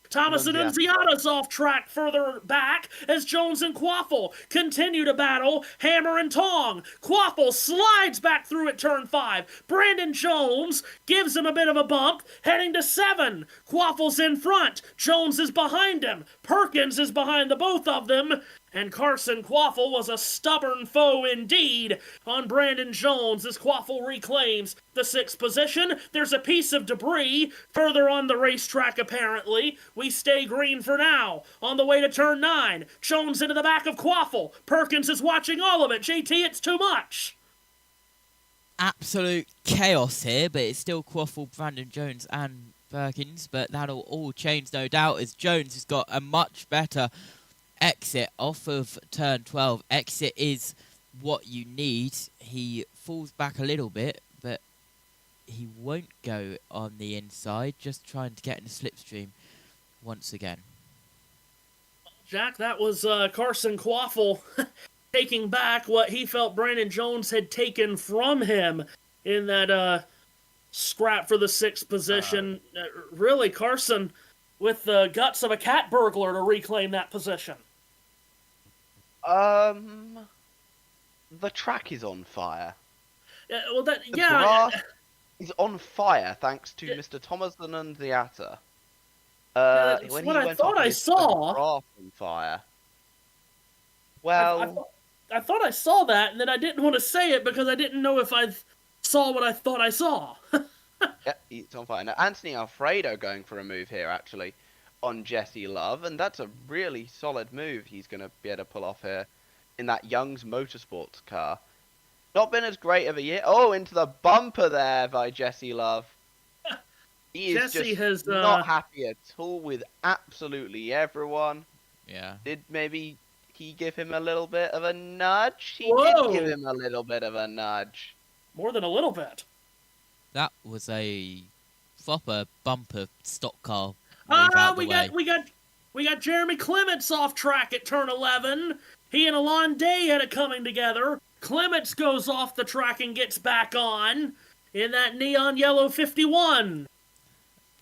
Thomas and Annunziata's off track further back as Jones and Quaffle continue to battle hammer and tong. Quaffle slides back through at turn 5. Brandon Jones gives him a bit of a bump, heading to 7. Quaffle's in front. Jones is behind him. Perkins is behind the both of them. And Carson Quaffle was a stubborn foe indeed on Brandon Jones as Quaffle reclaims the 6th position. There's a piece of debris further on the racetrack apparently. We stay green for now. On the way to turn 9, Jones into the back of Quaffle. Perkins is watching all of it. JT, it's too much. Absolute chaos here, but it's still Quaffle, Brandon Jones and Perkins, but that'll all change no doubt as Jones has got a much better exit off of turn 12. Exit is what you need. He falls back a little bit, but he won't go on the inside, just trying to get in the slipstream once again. Jack, that was Carson Quaffle taking back what he felt Brandon Jones had taken from him in that scrap for the 6th position. Really, Carson with the guts of a cat burglar to reclaim that position. The track is on fire. Well, The yeah. grass is on fire thanks to Yeah. Mr. Thomas the Nunziata. That's When what he I went thought off, I he set the saw. grass on fire. Well, I thought I saw that, and then I didn't want to say it because I didn't know if I saw what I thought I saw. yeah, it's on fire. Now, Anthony Alfredo going for a move here, actually, on Jesse Love, and that's a really solid move he's going to be able to pull off here in that Young's Motorsports car. Not been as great of a year. Oh, into the bumper there by Jesse Love. He is Jesse just has not happy at all with absolutely everyone. Yeah. Did maybe he give him a little bit of a nudge? He Whoa. did give him a little bit of a nudge. more than a little bit. That was a proper bumper stock car. Move out the way. We got Jeremy Clements off track at turn 11. He and Alon Day had it coming together. Clements goes off the track and gets back on in that neon yellow 51.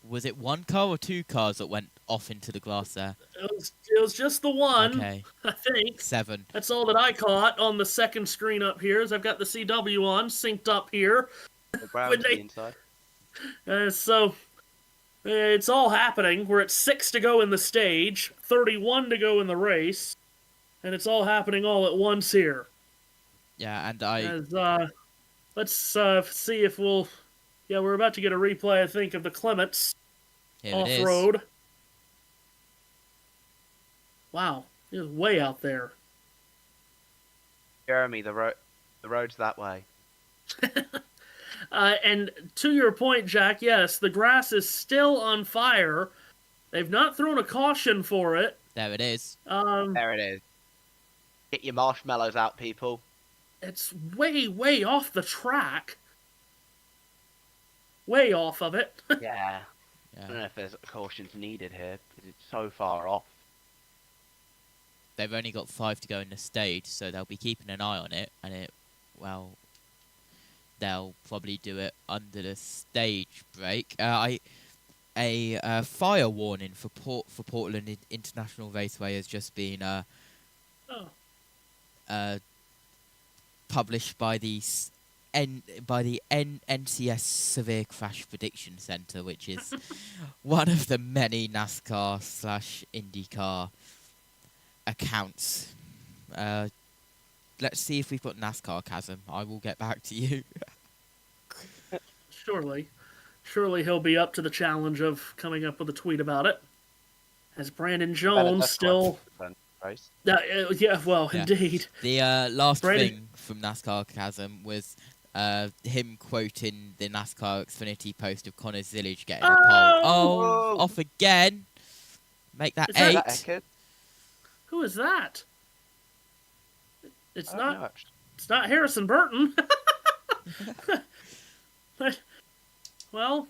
Was it one car or two cars that went off into the glass there? It was just the one, Okay. I think. 7. That's all that I caught on the second screen up here, as I've got the CW on, synced up here. The brown When to the they- inside. So, it's all happening. We're at 6 to go in the stage, 31 to go in the race, and it's all happening all at once here. Yeah, and Let's see if we'll... Yeah, we're about to get a replay, I think, of the Clements here it is. off-road. Wow, it was way out there. Jeremy, the road's that way. And to your point, Jack, yes, the grass is still on fire. They've not thrown a caution for it. There it is. There it is. Get your marshmallows out, people. It's way, way off the track. Way off of it. Yeah. I don't know Yeah. if there's cautions needed here, because it's so far off. They've only got 5 to go in the stage, so they'll be keeping an eye on it, and they'll probably do it under the stage break. A fire warning for Portland International Raceway has just been published by the NCS Severe Crash Prediction Center, which is one of the many NASCAR / IndyCar accounts. Let's see if we've got NASCAR Chasm. I will get back to you. Surely he'll be up to the challenge of coming up with a tweet about it. As Brandon Jones still... yeah, well, Yeah. indeed. The last Brandon- thing from NASCAR Chasm was him quoting the NASCAR Xfinity post of Connor Zillage getting a pole. Oh, Whoa. off again. Make that Is that- 8. Is that Eckert? Who is that? It's I don't not. know, actually. It's not Harrison Burton. Well,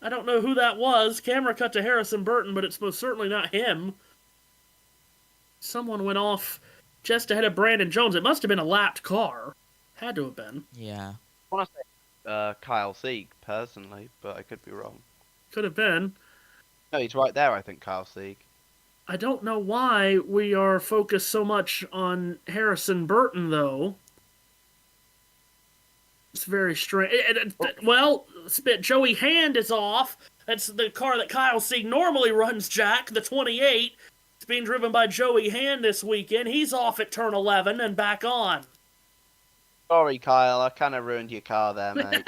I don't know who that was. Camera cut to Harrison Burton, but it's most certainly not him. Someone went off just ahead of Brandon Jones. It must have been a lapped car. Had to have been. Yeah. I want to say Kyle Sieg, personally, but I could be wrong. Could have been. No, he's right there, I think, Kyle Sieg. I don't know why we are focused so much on Harrison Burton, though. It's very strange. Well, Joey Hand is off. That's the car that Kyle Sieg normally runs, Jack, the 28. It's being driven by Joey Hand this weekend. He's off at turn 11 and back on. Sorry, Kyle, I kind of ruined your car there, mate.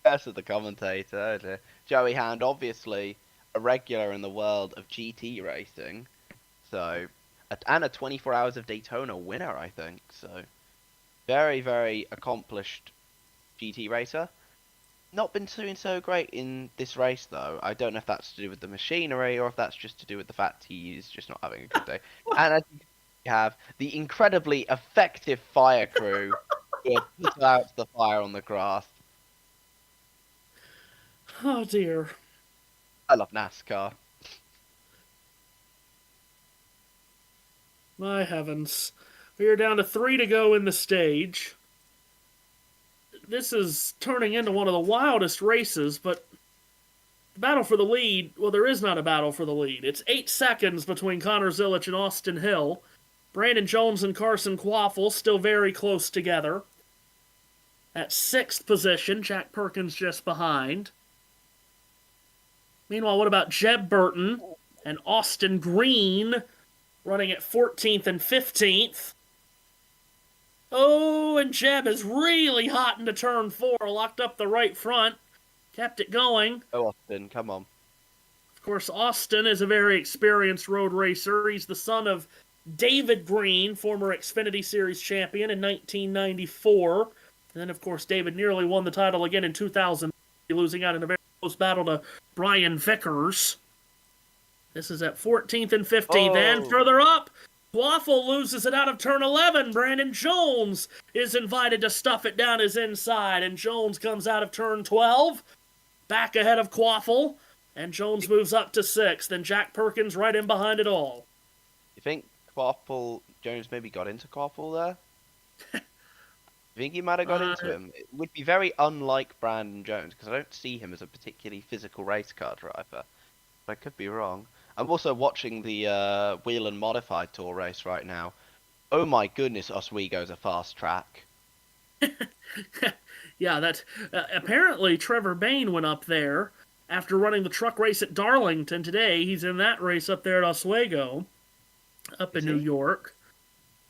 That's the commentator. Oh dear. Joey Hand, obviously a regular in the world of GT racing, so and a 24 Hours of Daytona winner, I think. So very, very accomplished GT racer. Not been doing so great in this race, though. I don't know if that's to do with the machinery or if that's just to do with the fact he's just not having a good day. And as you have the incredibly effective fire crew who have put out the fire on the grass. Oh, dear. I love NASCAR. My heavens. We are down to 3 to go in the stage. this is turning into one of the wildest races, but the battle for the lead, well, there is not a battle for the lead. It's 8 seconds between Connor Zilic and Austin Hill. Brandon Jones and Carson Quaffle still very close together. At 6th position, Jack Perkins just behind. Meanwhile, what about Jeb Burton and Austin Green running at 14th and 15th? Oh, and Jeb is really hot into turn 4, locked up the right front, kept it going. Oh, Austin, come on. Of course, Austin is a very experienced road racer. He's the son of David Green, former Xfinity Series champion in 1994. And then, of course, David nearly won the title again in 2000, losing out in a very close battle to Brian Vickers. This is at 14th and 15th, and further up, Quaffle loses it out of turn 11. Brandon Jones is invited to stuff it down his inside, and Jones comes out of turn 12, back ahead of Quaffle, and Jones moves up to 6th, and Jack Perkins right in behind it all. You think Jones maybe got into Quaffle there? You think he might have got into him? It would be very unlike Brandon Jones, because I don't see him as a particularly physical race car driver. But I could be wrong. I'm also watching the Whelen Modified Tour race right now. Oh my goodness, Oswego's a fast track. Yeah, that apparently Trevor Bain went up there after running the truck race at Darlington today. He's in that race up there at Oswego, up in New York.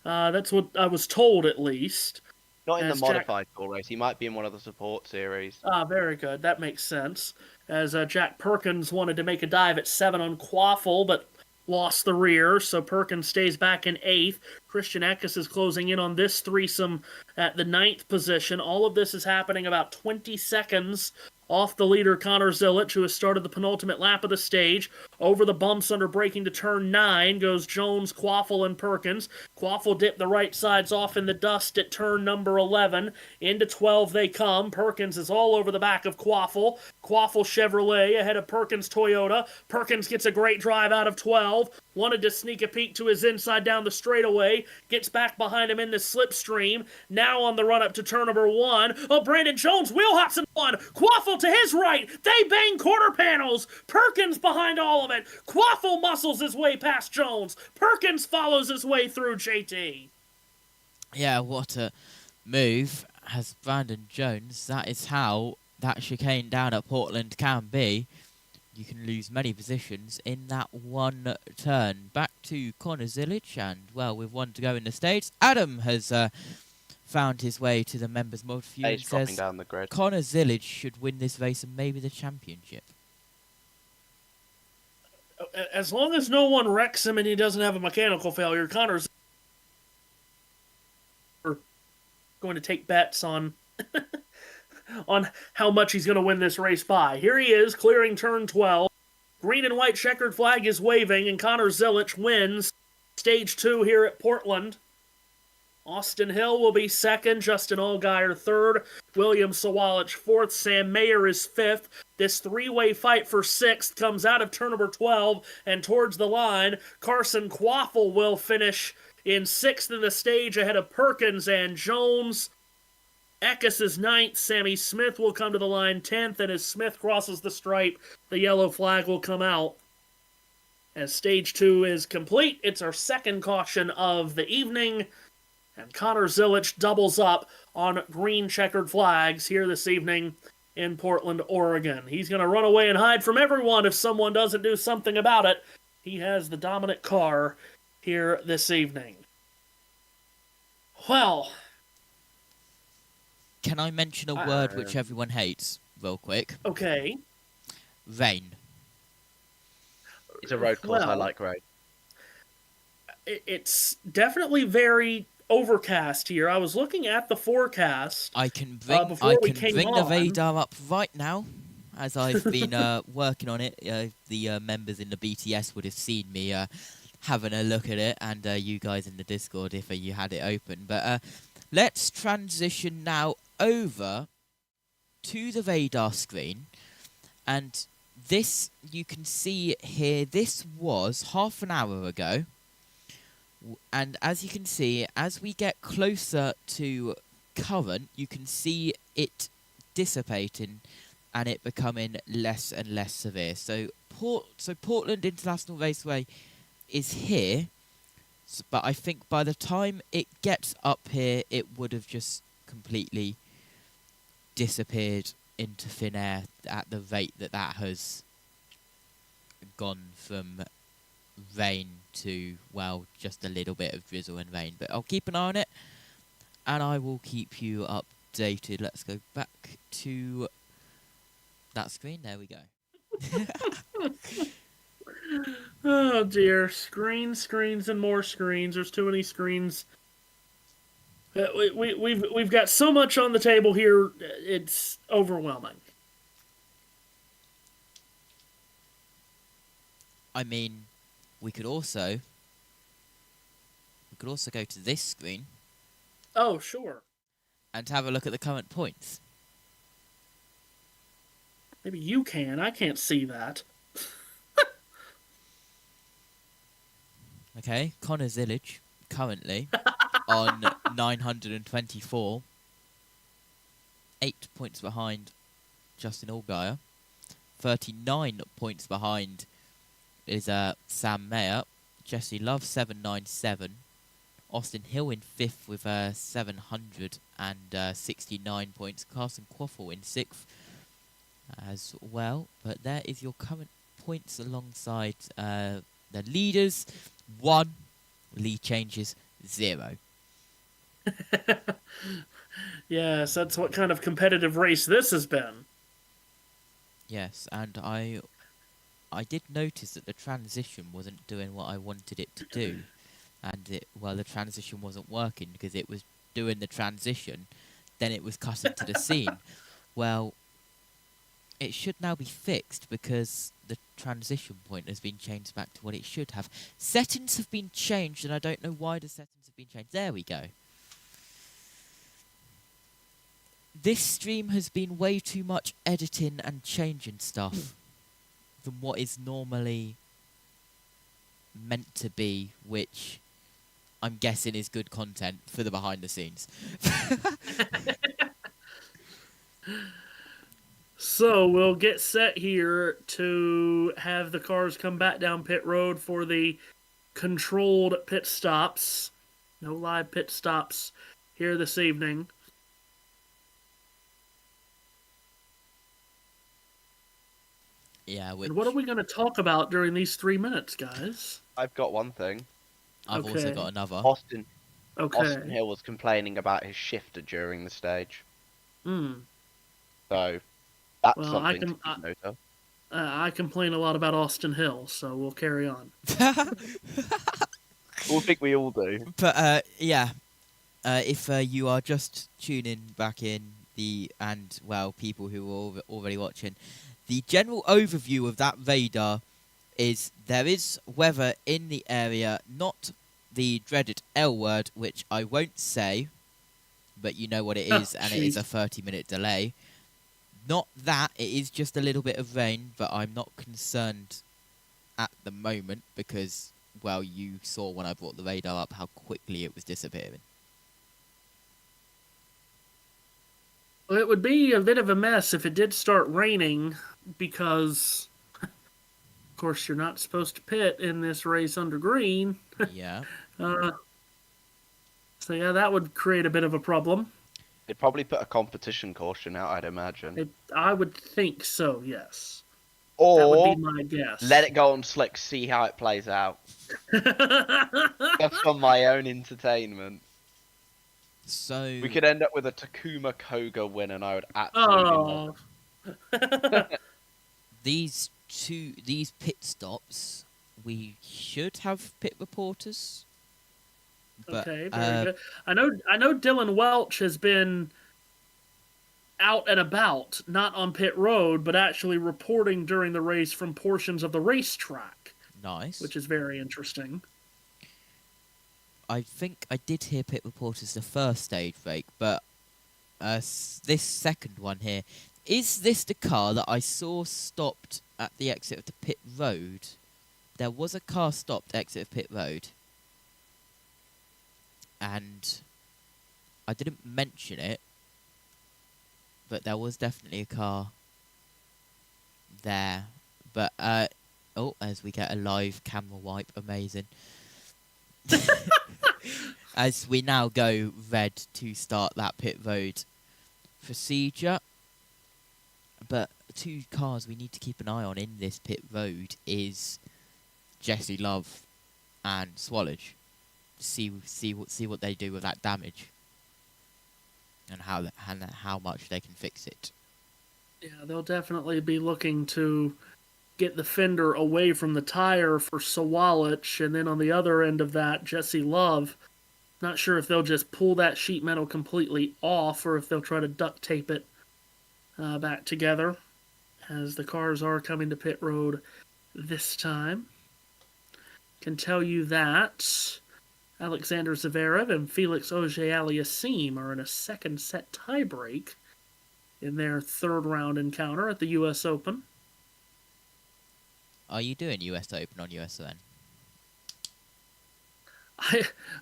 That's what I was told, at least. Not in the Modified Tour race. He might be in one of the support series. Very good. That makes sense. As Jack Perkins wanted to make a dive at 7 on Quaffle, but lost the rear, so Perkins stays back in 8th. Christian Eckes is closing in on this threesome at the 9th position. All of this is happening about 20 seconds off the leader, Connor Zilic, who has started the penultimate lap of the stage. Over the bumps under braking to turn 9 goes Jones, Quaffle, and Perkins. Quaffle dipped the right sides off in the dust at turn number 11. Into 12 they come. Perkins is all over the back of Quaffle. Quaffle Chevrolet ahead of Perkins Toyota. Perkins gets a great drive out of 12. Wanted to sneak a peek to his inside down the straightaway. Gets back behind him in the slipstream. Now on the run up to turn number 1. Oh, Brandon Jones wheelhops in 1. Quaffle to his right. They bang quarter panels. Perkins behind all of it. Quaffle muscles his way past Jones. Perkins follows his way through JT. Yeah, what a move as Brandon Jones. That is how that chicane down at Portland can be. You can lose many positions in that one turn. Back to Connor Zilic, and, well, with one to go in the States, Adam has found his way to the members' multi-view and says down the grid. Connor Zilic should win this race and maybe the championship. As long as no one wrecks him and he doesn't have a mechanical failure, Connor's going to take bets on on how much he's going to win this race by. Here he is, clearing turn 12. Green and white checkered flag is waving, and Connor Zilic wins stage 2 here at Portland. Austin Hill will be 2nd, Justin Allgaier 3rd, William Sawalich 4th, Sam Mayer is 5th. This three-way fight for 6th comes out of turn number 12 and towards the line. Carson Quaffle will finish in 6th in the stage ahead of Perkins and Jones. Eckes is 9th, Sammy Smith will come to the line 10th, and as Smith crosses the stripe, the yellow flag will come out. As stage 2 is complete, it's our second caution of the evening, and Connor Zilic doubles up on green checkered flags here this evening in Portland, Oregon. He's going to run away and hide from everyone if someone doesn't do something about it. He has the dominant car here this evening. Well, can I mention a word which everyone hates, real quick? Okay. Rain. It's a road course. I like rain. It's definitely very overcast here. I was looking at the forecast. I can bring the radar up right now, as I've been working on it. The members in the BTS would have seen me having a look at it, and you guys in the Discord if you had it open. But let's transition now over to the radar screen, and this you can see here. This was half an hour ago. And as you can see, as we get closer to current, you can see it dissipating and it becoming less and less severe. So Portland International Raceway is here, but I think by the time it gets up here, it would have just completely disappeared into thin air at the rate that has gone from rain to, well, just a little bit of drizzle and rain. But I'll keep an eye on it, and I will keep you updated. Let's go back to that screen. There we go. Oh dear, screens, and more screens. There's too many screens. We've got so much on the table here. It's overwhelming. I mean, we could also go to this screen. Oh, sure. And have a look at the current points. Maybe you can. I can't see that. Okay, Connor Zillage currently on 924, 8 points behind Justin Allgaier. 39 points behind is Sam Mayer. Jesse Love 797. Austin Hill in 5th with 769 points. Carson Quaffle in 6th as well. But there is your current points alongside the leaders. 1. Lead changes 0. Yes, that's what kind of competitive race this has been. Yes, and I did notice that the transition wasn't doing what I wanted it to do. And the transition wasn't working because it was doing the transition, then it was cutting to the scene. Well, it should now be fixed because the transition point has been changed back to what it should have. Settings have been changed, and I don't know why the settings have been changed. There we go. This stream has been way too much editing and changing stuff than what is normally meant to be, which I'm guessing is good content for the behind the scenes. So we'll get set here to have the cars come back down pit road for the controlled pit stops. No live pit stops here this evening. Yeah. And what are we going to talk about during these 3 minutes, guys? I've got one thing. I've Okay. also got another. Austin Okay. Hill was complaining about his shifter during the stage. Hmm. So that's Well, something to keep note of. I complain a lot about Austin Hill, so we'll carry on. I think we all do. But yeah, if you are just tuning back in, people who are already watching, the general overview of that radar is there is weather in the area, not the dreaded L word, which I won't say, but you know what it is, and it is a 30-minute delay. Not that, it is just a little bit of rain, but I'm not concerned at the moment because, well, you saw when I brought the radar up how quickly it was disappearing. Well, it would be a bit of a mess if it did start raining because, of course, you're not supposed to pit in this race under green. Yeah. So, yeah, that would create a bit of a problem. They'd probably put a competition caution out, I'd imagine. I would think so, yes. Or that would be my guess. let it go on slick, see how it plays out. That's for my own entertainment. So We could end up with a Takuma Koga win, and I would absolutely love it. These pit stops, we should have pit reporters. But, okay, very good. I know Dylan Welch has been out and about, not on pit road, but actually reporting during the race from portions of the racetrack. Nice. Which is very interesting. I think I did hear pit reporters the first stage break, but this second one here, is this the car that I saw stopped at the exit of the pit road? There was a car stopped exit of pit road, and I didn't mention it, but there was definitely a car there. But, oh, as we get a live camera wipe, amazing. As we now go red to start that pit road procedure. But 2 cars we need to keep an eye on in this pit road is Jesse Love and Swallage. See what they do with that damage, and how much they can fix it. Yeah, they'll definitely be looking to get the fender away from the tire for Sawallich, and then on the other end of that, Jesse Love. Not sure if they'll just pull that sheet metal completely off or if they'll try to duct tape it back together, as the cars are coming to pit road this time. Can tell you that Alexander Zverev and Felix Auger-Aliassime are in a second set tiebreak in their 3rd round encounter at the U.S. Open. Are you doing US Open on USON?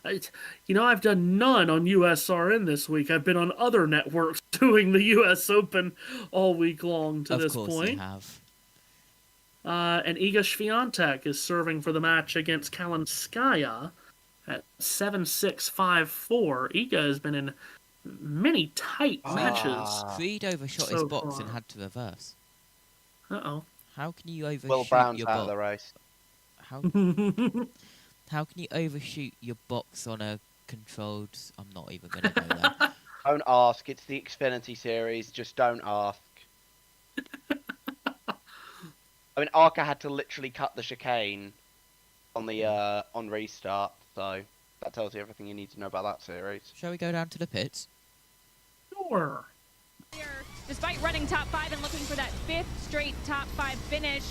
I've done none on USRN this week. I've been on other networks doing the U.S. Open all week long to this point. Of course you have. And Iga Swiatek is serving for the match against Kalinskaya at 7-6-5-4. Iga has been in many tight matches. Creed overshot his box and had to reverse. Uh-oh. How can you overshoot Will Brown's your out box? of the race. How can you overshoot your box on a controlled... I'm not even going to go there. Don't ask. It's the Xfinity series. Just don't ask. I mean, Arca had to literally cut the chicane on the on restart, so that tells you everything you need to know about that series. Shall we go down to the pits? Sure. Despite running top 5 and looking for that 5th straight top 5 finish,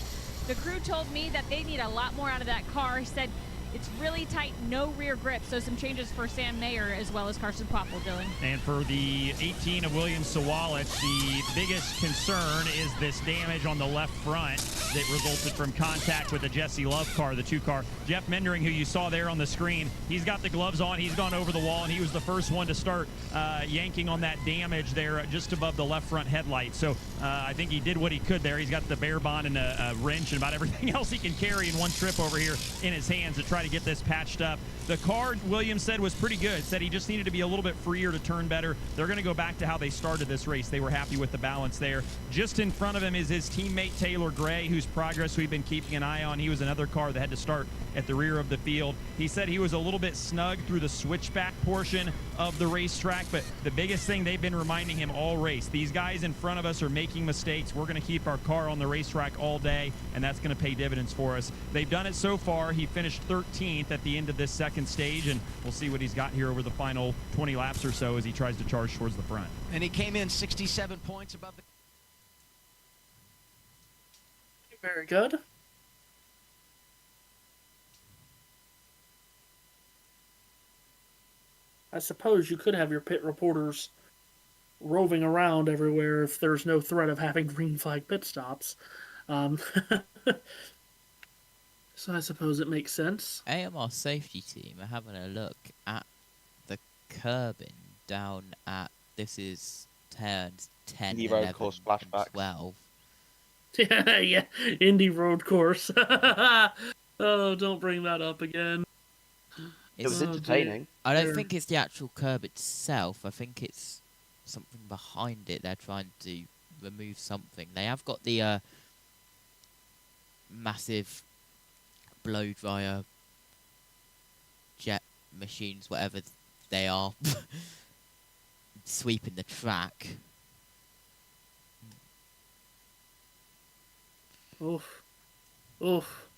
the crew told me that they need a lot more out of that car. He said it's really tight, no rear grip, so some changes for Sam Mayer as well as Carson Poppel, Dylan. And for the 18 of Williams Sawallich, the biggest concern is this damage on the left front that resulted from contact with the Jesse Love car, the 2 car. Jeff Mendering, who you saw there on the screen, he's got the gloves on, he's gone over the wall, and he was the first one to start yanking on that damage there just above the left front headlight. So I think he did what he could there. He's got the bear bond and a wrench and about everything else he can carry in one trip over here in his hands to try to get this patched up. The car, Williams said, was pretty good. Said he just needed to be a little bit freer to turn better. They're going to go back to how they started this race. They were happy with the balance there. Just in front of him is his teammate Taylor Gray, whose progress we've been keeping an eye on. He was another car that had to start at the rear of the field. He said he was a little bit snug through the switchback portion of the racetrack, but the biggest thing they've been reminding him all race, these guys in front of us are making mistakes. We're going to keep our car on the racetrack all day, and that's going to pay dividends for us. They've done it so far. He finished 13th at the end of this second stage, and we'll see what he's got here over the final 20 laps or so as he tries to charge towards the front. And he came in 67 points above the... Very good. I suppose you could have your pit reporters roving around everywhere if there's no threat of having green flag pit stops. So I suppose it makes sense. AMR safety team are having a look at the curbing down at, this is turns 10, Indy Road 11, course flashbacks. 12. Yeah, Indy Road Course. Oh, don't bring that up again. It was It's, entertaining. I don't Sure. think it's the actual curb itself. I think it's something behind it. They're trying to remove something. They have got the massive blow dryer jet machines, whatever they are, sweeping the track. Oof. Oof.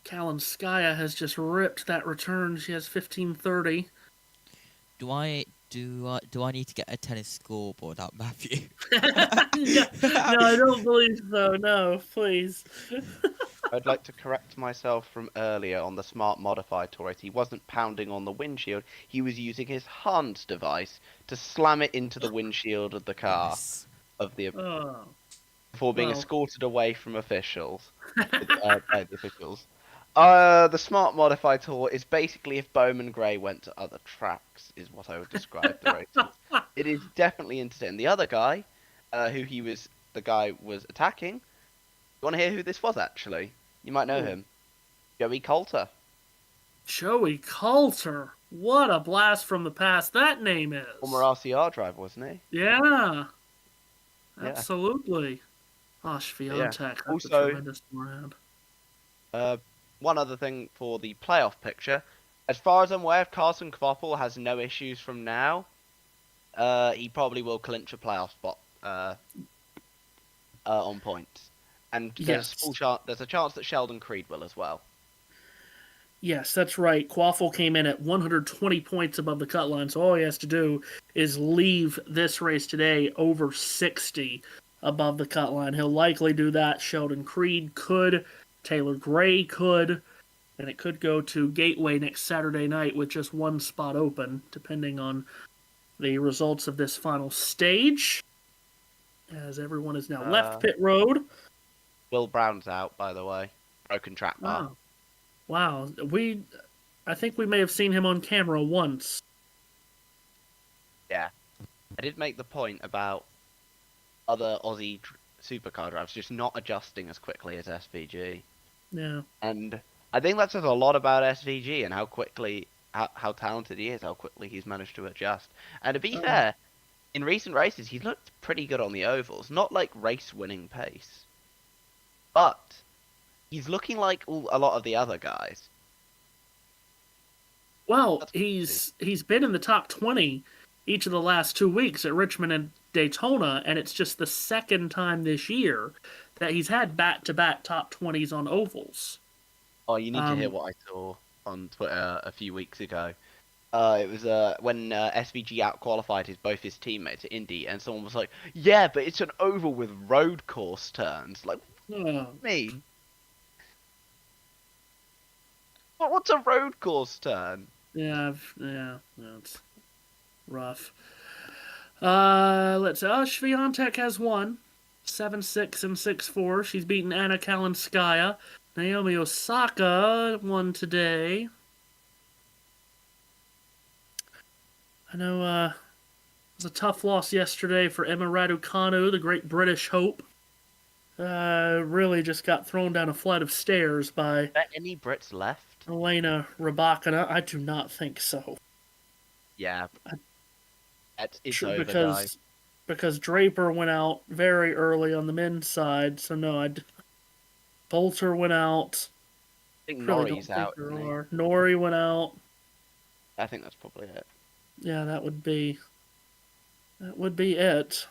Kalinskaya has just ripped that return. She has 15:30. Do I need to get a tennis scoreboard up, Matthew? No, I don't believe so. No, please. I'd like to correct myself from earlier on the smart modify turret. He wasn't pounding on the windshield. He was using his Hans device to slam it into the windshield of the car Yes. of the Oh. before being Well. escorted away from officials. By the officials. The Smart Modify Tour is basically if Bowman Gray went to other tracks, is what I would describe the race as. It is definitely entertaining. The other guy, the guy was attacking. You want to hear who this was, actually? You might know him. Joey Coulter. Joey Coulter. What a blast from the past that name is. Former RCR driver, wasn't he? Yeah. Yeah. Absolutely. Osh Fiontek, that's Also, a tremendous brand. One other thing for the playoff picture. As far as I'm aware, if Carson Kvapil has no issues from now, he probably will clinch a playoff spot on points. And there's a chance that Sheldon Creed will as well. Yes, that's right. Quaffle came in at 120 points above the cut line, so all he has to do is leave this race today over 60 above the cut line. He'll likely do that. Sheldon Creed could. Taylor Gray could. And it could go to Gateway next Saturday night with just one spot open, depending on the results of this final stage. As everyone has now left pit road. Will Brown's out, by the way. Broken track bar. Wow. I think we may have seen him on camera once. Yeah. I did make the point about other Aussie supercar drivers just not adjusting as quickly as SVG. Yeah. And I think that says a lot about SVG and how quickly, how talented he is, how quickly he's managed to adjust. And to be fair, in recent races, he's looked pretty good on the ovals. Not like race-winning pace. But he's looking like a lot of the other guys. Well, he's been in the top 20 each of the last 2 weeks at Richmond and Daytona, and it's just the second time this year that he's had back-to-back top 20s on ovals. Oh, you need to hear what I saw on Twitter a few weeks ago. It was when SVG out-qualified both his teammates at Indy, and someone was like, yeah, but it's an oval with road course turns. Like, what do you mean? What's a road course turn? Yeah, it's rough. Let's see. Swiatek has won. 7-6 and 6-4. She's beaten Anna Kalinskaya. Naomi Osaka won today. I know it was a tough loss yesterday for Emma Raducanu, the great British hope. Really just got thrown down a flight of stairs by... Are there any Brits left? Elena Rybakina. I do not think so. Yeah. It's over, guys. Because Draper went out very early on the men's side, so no, Bolter went out. I think Norrie's out. Norrie went out. I think that's probably it. Yeah, that would be it.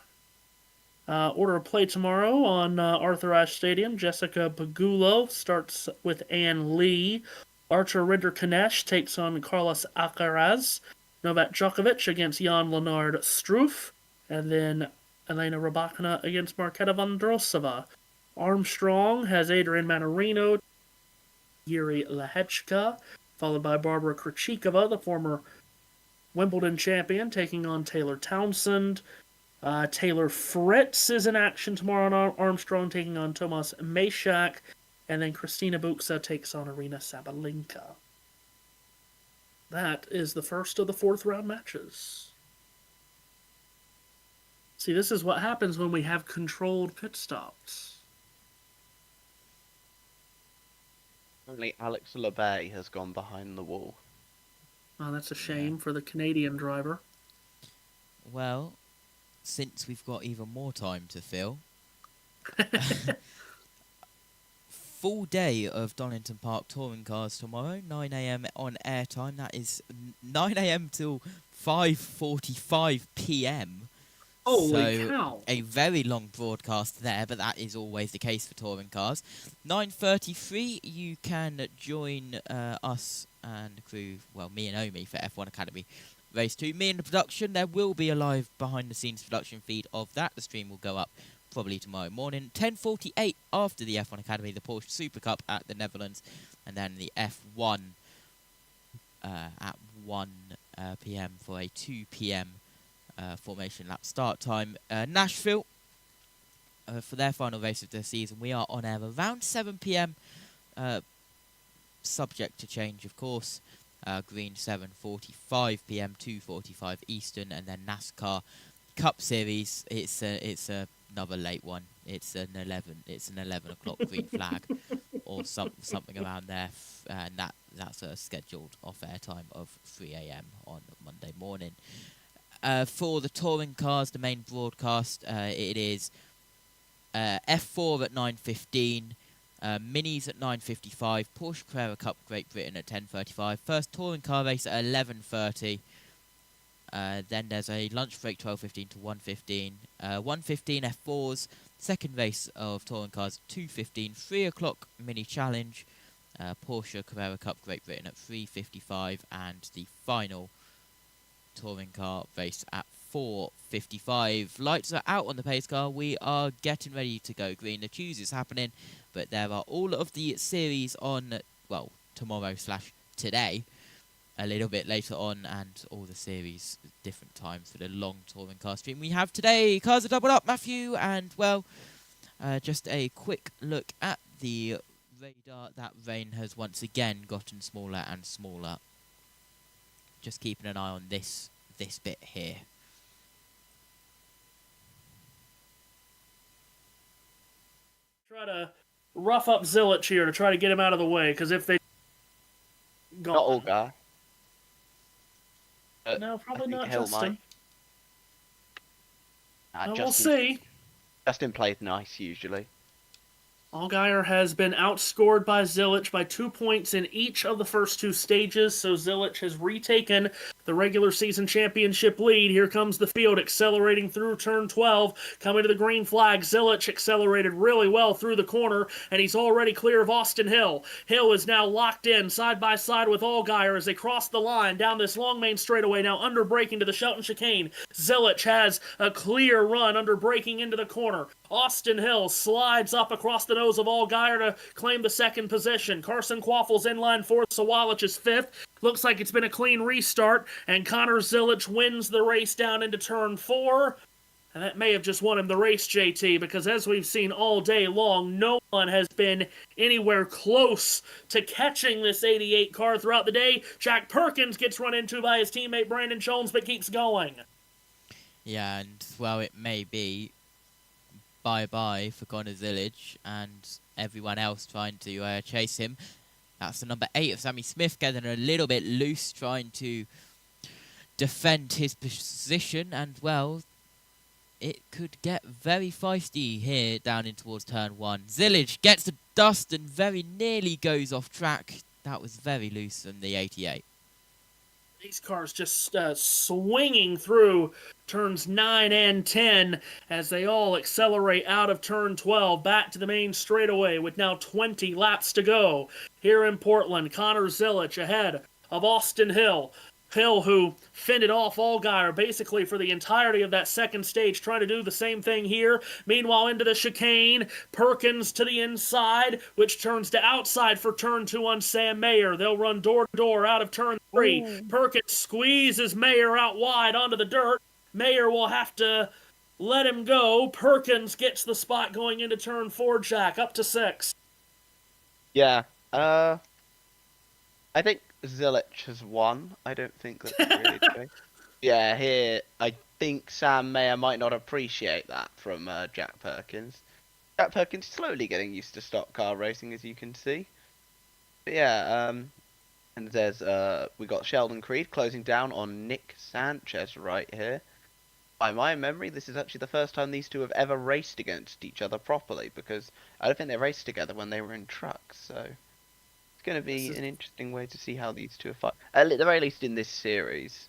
Order of play tomorrow on Arthur Ashe Stadium. Jessica Pagullo starts with Ann Lee. Archer Rinder-Kanesh takes on Carlos Alcaraz. Novak Djokovic against Jan Leonard Struff. And then Elena Rybakina against Marketa Vondrousova. Armstrong has Adrian Manarino, Yuri Lehechka, followed by Barbara Krejcikova, the former Wimbledon champion, taking on Taylor Townsend. Taylor Fritz is in action tomorrow on Armstrong, taking on Tomas Meshak. And then Kristina Buxa takes on Arina Sabalenka. That is the first of the fourth round matches. See, this is what happens when we have controlled pit stops. Only Alex LeBay has gone behind the wall. Oh, that's a shame for the Canadian driver. Well, since we've got even more time to fill, full day of Donington Park touring cars tomorrow, 9 AM on airtime. That is 9 AM till 5:45 PM. Holy cow. A very long broadcast there, but that is always the case for touring cars. 9:33, you can join us and the crew, well, me and Omi for F1 Academy Race 2. Me and the production, there will be a live behind-the-scenes production feed of that. The stream will go up probably tomorrow morning. 10:48 after the F1 Academy, the Porsche Super Cup at the Netherlands, and then the F1 at 1 PM for a 2 PM formation lap start time. Nashville for their final race of the season. We are on air around 7 PM subject to change, of course. Green 7:45 p.m. 2:45 Eastern, and then NASCAR Cup Series. It's another late one. It's an 11 o'clock green flag, or something around there, and that's a scheduled off-air time of 3 a.m. on Monday morning. For the touring cars, the main broadcast, it is F4 at 9:15. Minis at 9:55, Porsche Carrera Cup Great Britain at 10:35, first touring car race at 11:30. Then there's a lunch break 12:15 to 1:15. 1:15 F4s, second race of touring cars 2:15, 3 o'clock mini challenge, Porsche Carrera Cup Great Britain at 3:55, and the final touring car race at 4:55. Lights are out on the pace car. We are getting ready to go green. The choose is happening, but there are all of the series on, well, tomorrow/today, a little bit later on, and all the series different times for the long touring car stream we have today. Cars are doubled up, Matthew, and, well, just a quick look at the radar. That rain has once again gotten smaller and smaller. Just keeping an eye on this bit here. Try to rough up Zilich here to try to get him out of the way, because if they... Not all guy. No, probably I think not Hill Justin. might. We'll see. Justin plays nice usually. Allgaier has been outscored by Zilich by 2 points in each of the first two stages, so Zilich has retaken the regular season championship lead. Here comes the field accelerating through turn 12, coming to the green flag. Zilich accelerated really well through the corner, and he's already clear of Austin Hill. Hill is now locked in side by side with Allgaier as they cross the line down this long main straightaway, now under braking to the Shelton chicane. Zilich has a clear run under braking into the corner. Austin Hill slides up across the nose of Allgaier to claim the second position. Carson Quaffel's in line fourth, Sawalich is fifth. Looks like it's been a clean restart, and Connor Zilich wins the race down into turn 4. And that may have just won him the race, JT, because as we've seen all day long, no one has been anywhere close to catching this 88 car throughout the day. Jack Perkins gets run into by his teammate Brandon Jones, but keeps going. Yeah, and, well, it may be bye-bye for Connor Zilich and everyone else trying to chase him. That's the number 8 of Sammy Smith getting a little bit loose, trying to defend his position, and, well, it could get very feisty here down in towards turn 1. Zilich gets the dust and very nearly goes off track. That was very loose from the 88. These cars just swinging through turns 9 and 10 as they all accelerate out of turn 12 back to the main straightaway with now 20 laps to go. Here in Portland, Connor Zilich ahead of Austin Hill. Hill, who fended off Allgaier basically for the entirety of that second stage, trying to do the same thing here. Meanwhile, into the chicane, Perkins to the inside, which turns to outside for turn 2 on Sam Mayer. They'll run door-to-door out of turn 3. Ooh. Perkins squeezes Mayer out wide onto the dirt. Mayer will have to let him go. Perkins gets the spot going into turn 4, Jack, up to 6. Yeah. I think Zilich has won. I don't think that's really true. Yeah, here, I think Sam Mayer might not appreciate that from Jack Perkins. Jack Perkins slowly getting used to stock car racing, as you can see. But yeah, and there's, we got Sheldon Creed closing down on Nick Sanchez right here. By my memory, this is actually the first time these two have ever raced against each other properly, because I don't think they raced together when they were in trucks, so... It's going to be an interesting way to see how these two are fight. At the very least in this series.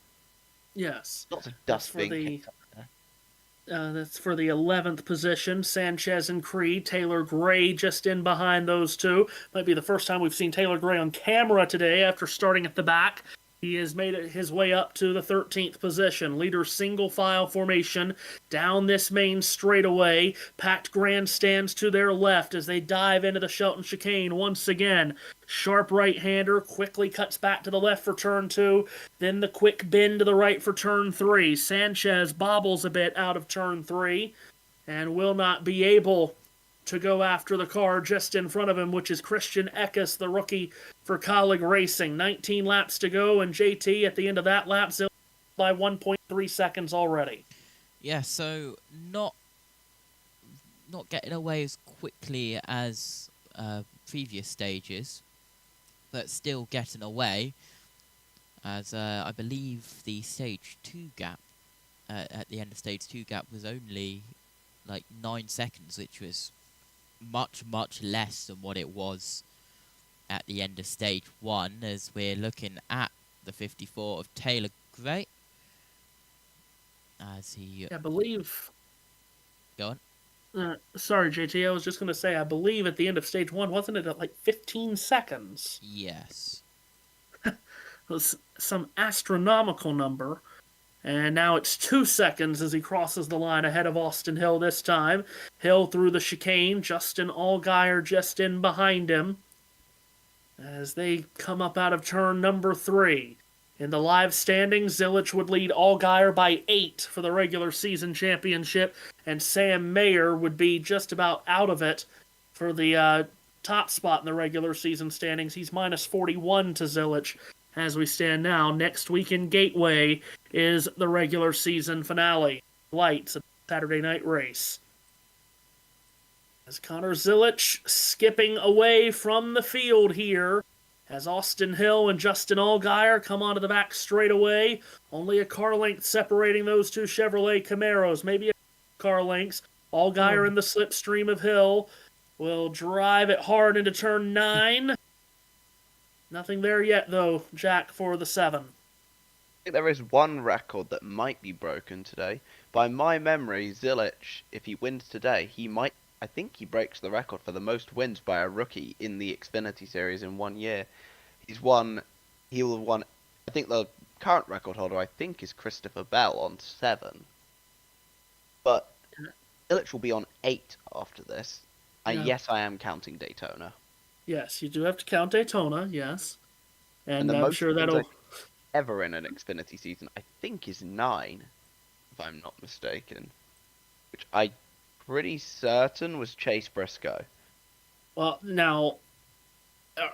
Yes. Lots of dust being kicked up there. That's for the 11th position. Sanchez and Creed. Taylor Gray just in behind those two. Might be the first time we've seen Taylor Gray on camera today after starting at the back. He has made his way up to the 13th position. Leader single file formation down this main straightaway. Packed grandstands to their left as they dive into the Shelton chicane once again. Sharp right-hander quickly cuts back to the left for turn 2. Then the quick bend to the right for turn 3. Sanchez bobbles a bit out of turn 3 and will not be able to go after the car just in front of him, which is Christian Eckes, the rookie for Colleague Racing. 19 laps to go, and JT at the end of that lap, Zillich by 1.3 seconds already. Yeah, so not getting away as quickly as previous stages, but still getting away, as I believe the stage 2 gap, at the end of stage 2 gap, was only like 9 seconds, which was much, much less than what it was at the end of stage 1, as we're looking at the 54 of Taylor Gray. As he... I believe... Go on. Sorry, JT, I was just going to say, I believe at the end of stage 1, wasn't it at like 15 seconds? Yes. It was some astronomical number. And now it's 2 seconds as he crosses the line ahead of Austin Hill this time. Hill through the chicane, Justin Allgaier just in behind him, as they come up out of turn number 3. In the live standings, Zillich would lead Allgaier by 8 for the regular season championship, and Sam Mayer would be just about out of it for the top spot in the regular season standings. He's minus 41 to Zillich as we stand now. Next week in Gateway is the regular season finale. Lights, a Saturday night race. As Connor Zillich skipping away from the field here, as Austin Hill and Justin Allgaier come onto the back straightaway. Only a car length separating those two Chevrolet Camaros. Maybe a car lengths. Allgaier in the slipstream of Hill will drive it hard into turn 9. Nothing there yet, though, Jack, for the 7. I think there is one record that might be broken today. By my memory, Zillich, if he wins today, I think he breaks the record for the most wins by a rookie in the Xfinity series in 1 year. He will have won, I think the current record holder, is Christopher Bell on 7. But Zillich will be on 8 after this. And yes, I am counting Daytona. Yes, you do have to count Daytona, yes. And the I'm most sure wins that'll... ever in an Xfinity season, I think, is 9, if I'm not mistaken. Which I'm pretty certain was Chase Briscoe. Well, now,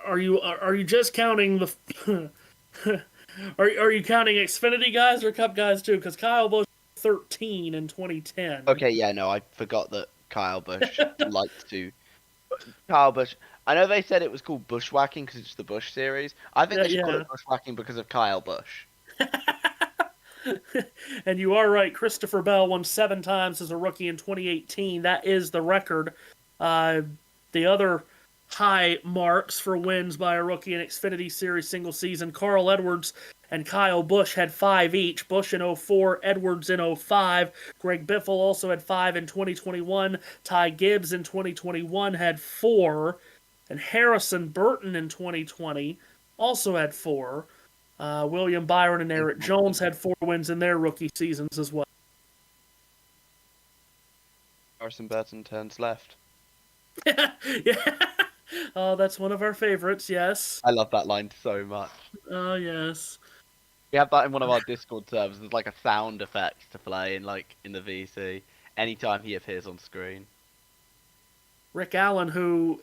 are you just counting the... are you counting Xfinity guys or Cup guys too? Because Kyle Busch 13 in 2010. Okay, yeah, no, I forgot that Kyle Busch liked to... Kyle Busch... I know they said it was called bushwhacking because it's the Busch series. I think they should call it bushwhacking because of Kyle Busch. And you are right, Christopher Bell won 7 times as a rookie in 2018. That is the record. The other high marks for wins by a rookie in Xfinity Series single season, Carl Edwards and Kyle Busch had 5 each. Busch in 04, Edwards in 05. Greg Biffle also had 5 in 2021. Ty Gibbs in 2021 had 4. And Harrison Burton in 2020 also had 4. William Byron and Eric Jones had 4 wins in their rookie seasons as well. Harrison Burton turns left. Yeah. Oh, that's one of our favorites, yes. I love that line so much. Oh, yes. We have that in one of our Discord servers. There's like a sound effect to play in the VC anytime he appears on screen. Rick Allen, who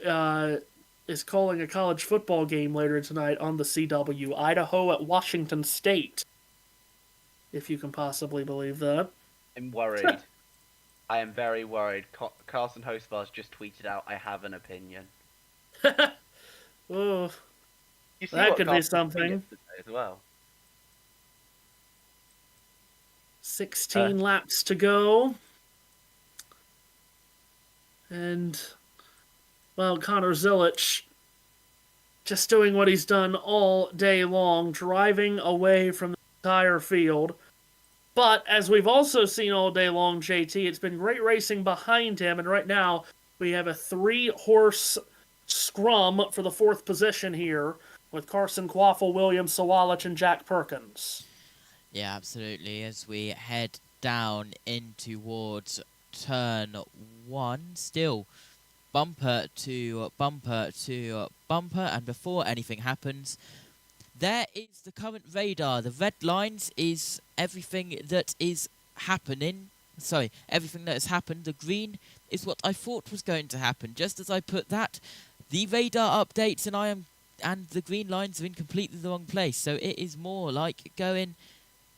is calling a college football game later tonight on the CW, Idaho at Washington State, if you can possibly believe that. I'm worried. I am very worried. Carson Hostbars just tweeted out, "I have an opinion." Oh, that could be something. As well. 16 laps to go. And, well, Connor Zillich just doing what he's done all day long, driving away from the entire field. But, as we've also seen all day long, JT, it's been great racing behind him, and right now we have a 3-horse scrum for the 4th position here, with Carson Quaffle, William Sawalich, and Jack Perkins. Yeah, absolutely. As we head down in towards turn 1, still bumper to bumper to bumper, and before anything happens, there is the current radar. The red lines is everything that is happening everything that has happened. The green is what I thought was going to happen. Just as I put that, the radar updates and the green lines are in completely the wrong place. So it is more like going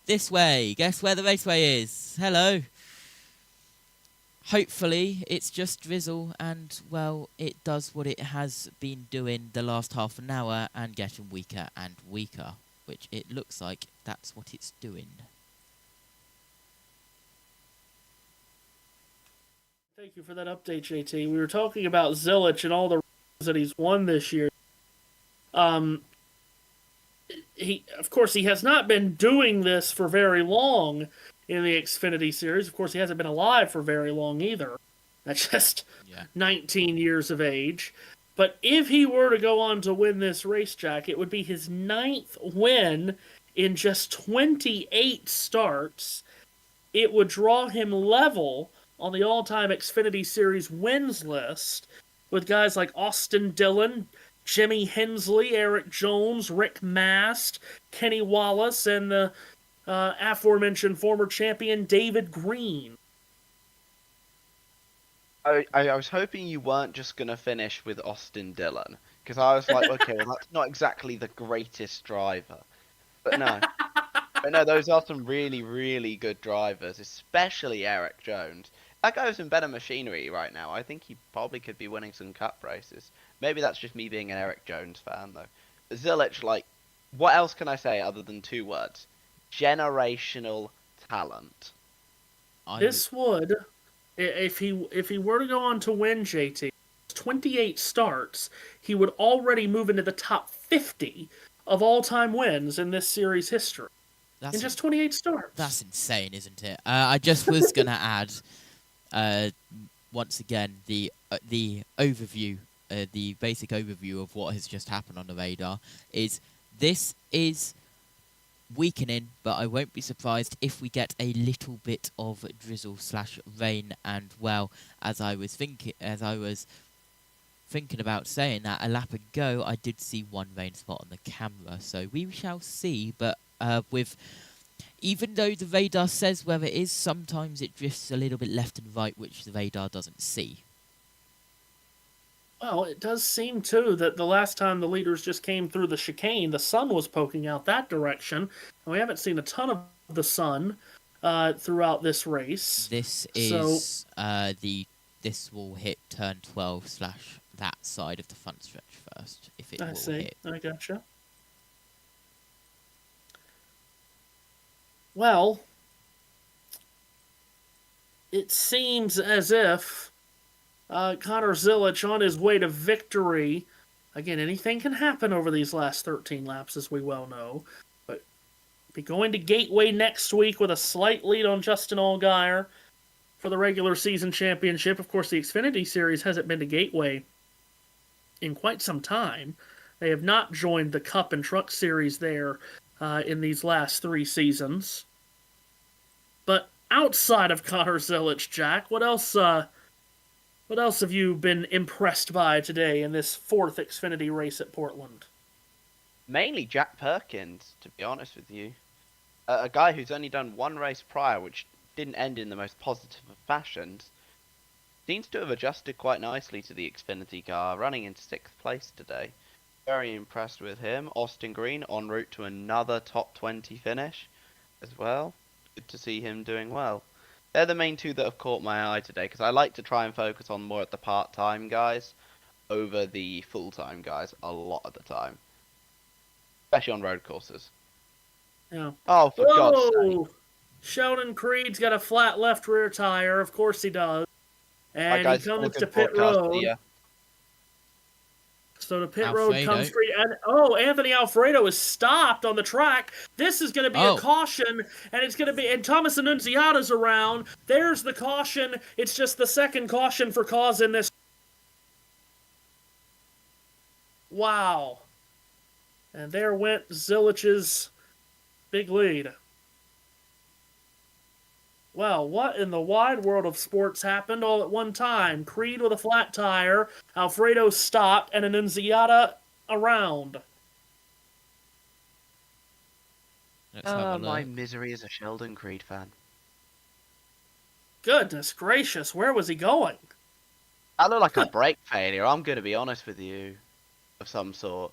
this way. Guess where the raceway is? Hello. Hopefully it's just drizzle and, well, it does what it has been doing the last half an hour and getting weaker and weaker, which it looks like that's what it's doing. Thank you for that update, JT. We were talking about Zilich and all the races that he's won this year. Of course, he has not been doing this for very long in the Xfinity series. Of course, he hasn't been alive for very long either. That's just 19 years of age. But if he were to go on to win this race, Jack, it would be his 9th win in just 28 starts. It would draw him level on the all-time Xfinity Series wins list with guys like Austin Dillon, Jimmy Hensley, Eric Jones, Rick Mast, Kenny Wallace, and the aforementioned former champion David Green. I was hoping you weren't just going to finish with Austin Dillon, because I was like, okay, well, that's not exactly the greatest driver. But no. Those are some really, really good drivers, especially Eric Jones. That guy was in better machinery right now. I think he probably could be winning some cup races. Maybe that's just me being an Eric Jones fan, though. Zilich, like, what else can I say other than 2 words? Generational talent. This would, if he were to go on to win, JT, 28 starts, he would already move into the top 50 of all-time wins in this series history. In just 28 starts. That's insane, isn't it? I just was going to add, once again, the overview, the basic overview of what has just happened on the radar is this is weakening, but I won't be surprised if we get a little bit of drizzle/rain. And, well, as I was thinking about saying that a lap ago, I did see one rain spot on the camera, so we shall see. But even though the radar says where it is, sometimes it drifts a little bit left and right, which the radar doesn't see. Well, it does seem, too, that the last time the leaders just came through the chicane, the sun was poking out that direction, and we haven't seen a ton of the sun throughout this race. This is this will hit turn 12 / that side of the front stretch first, if it will hit. I gotcha. Well, it seems as if Connor Zilich on his way to victory. Again, anything can happen over these last 13 laps, as we well know. But be going to Gateway next week with a slight lead on Justin Allgaier for the regular season championship. Of course, the Xfinity Series hasn't been to Gateway in quite some time. They have not joined the Cup and Truck Series there in these last 3 seasons. But outside of Connor Zilich, Jack, what else have you been impressed by today in this 4th Xfinity race at Portland? Mainly Jack Perkins, to be honest with you. A guy who's only done 1 race prior, which didn't end in the most positive of fashions, seems to have adjusted quite nicely to the Xfinity car, running in 6th place today. Very impressed with him. Austin Green en route to another top 20 finish as well. Good to see him doing well. They're the main 2 that have caught my eye today, because I like to try and focus on more of the part-time guys over the full-time guys a lot of the time. Especially on road courses. Yeah. Oh, for God's sake. Sheldon Creed's got a flat left rear tire. Of course he does. And he comes to pit road. So the pit road comes free. And, Anthony Alfredo is stopped on the track. This is going to be a caution. And it's going to be... And Thomas Annunziata's around. There's the caution. It's just the second caution for cause in this. Wow. And there went Zilich's big lead. Well, what in the wide world of sports happened all at one time? Creed with a flat tire, Alfredo stopped, and Annunziata around. My misery as a Sheldon Creed fan. Goodness gracious, where was he going? That looked like a brake failure, I'm going to be honest with you, of some sort.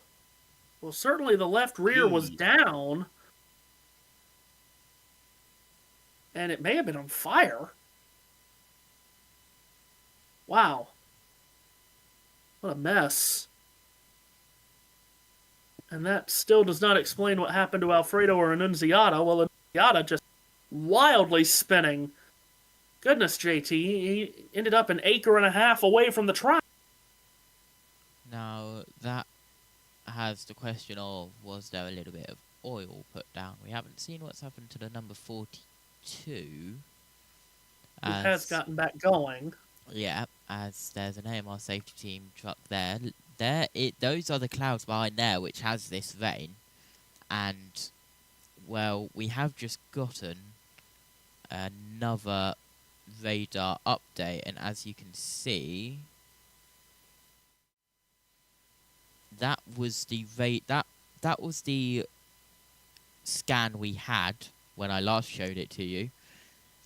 Well, certainly the left rear was Jeez. down. And it may have been on fire. Wow. What a mess. And that still does not explain what happened to Alfredo or Annunziata. Well, Annunziata just wildly spinning. Goodness, JT, he ended up 1.5 acres away from the track. Now, that has the question of, was there a little bit of oil put down? We haven't seen what's happened to the number 42. It has gotten back going. Yeah, as there's an AMR safety team truck there. Those are the clouds behind there, which has this rain. And, well, we have just gotten another radar update, and as you can see, that was the that was the scan we had when I last showed it to you.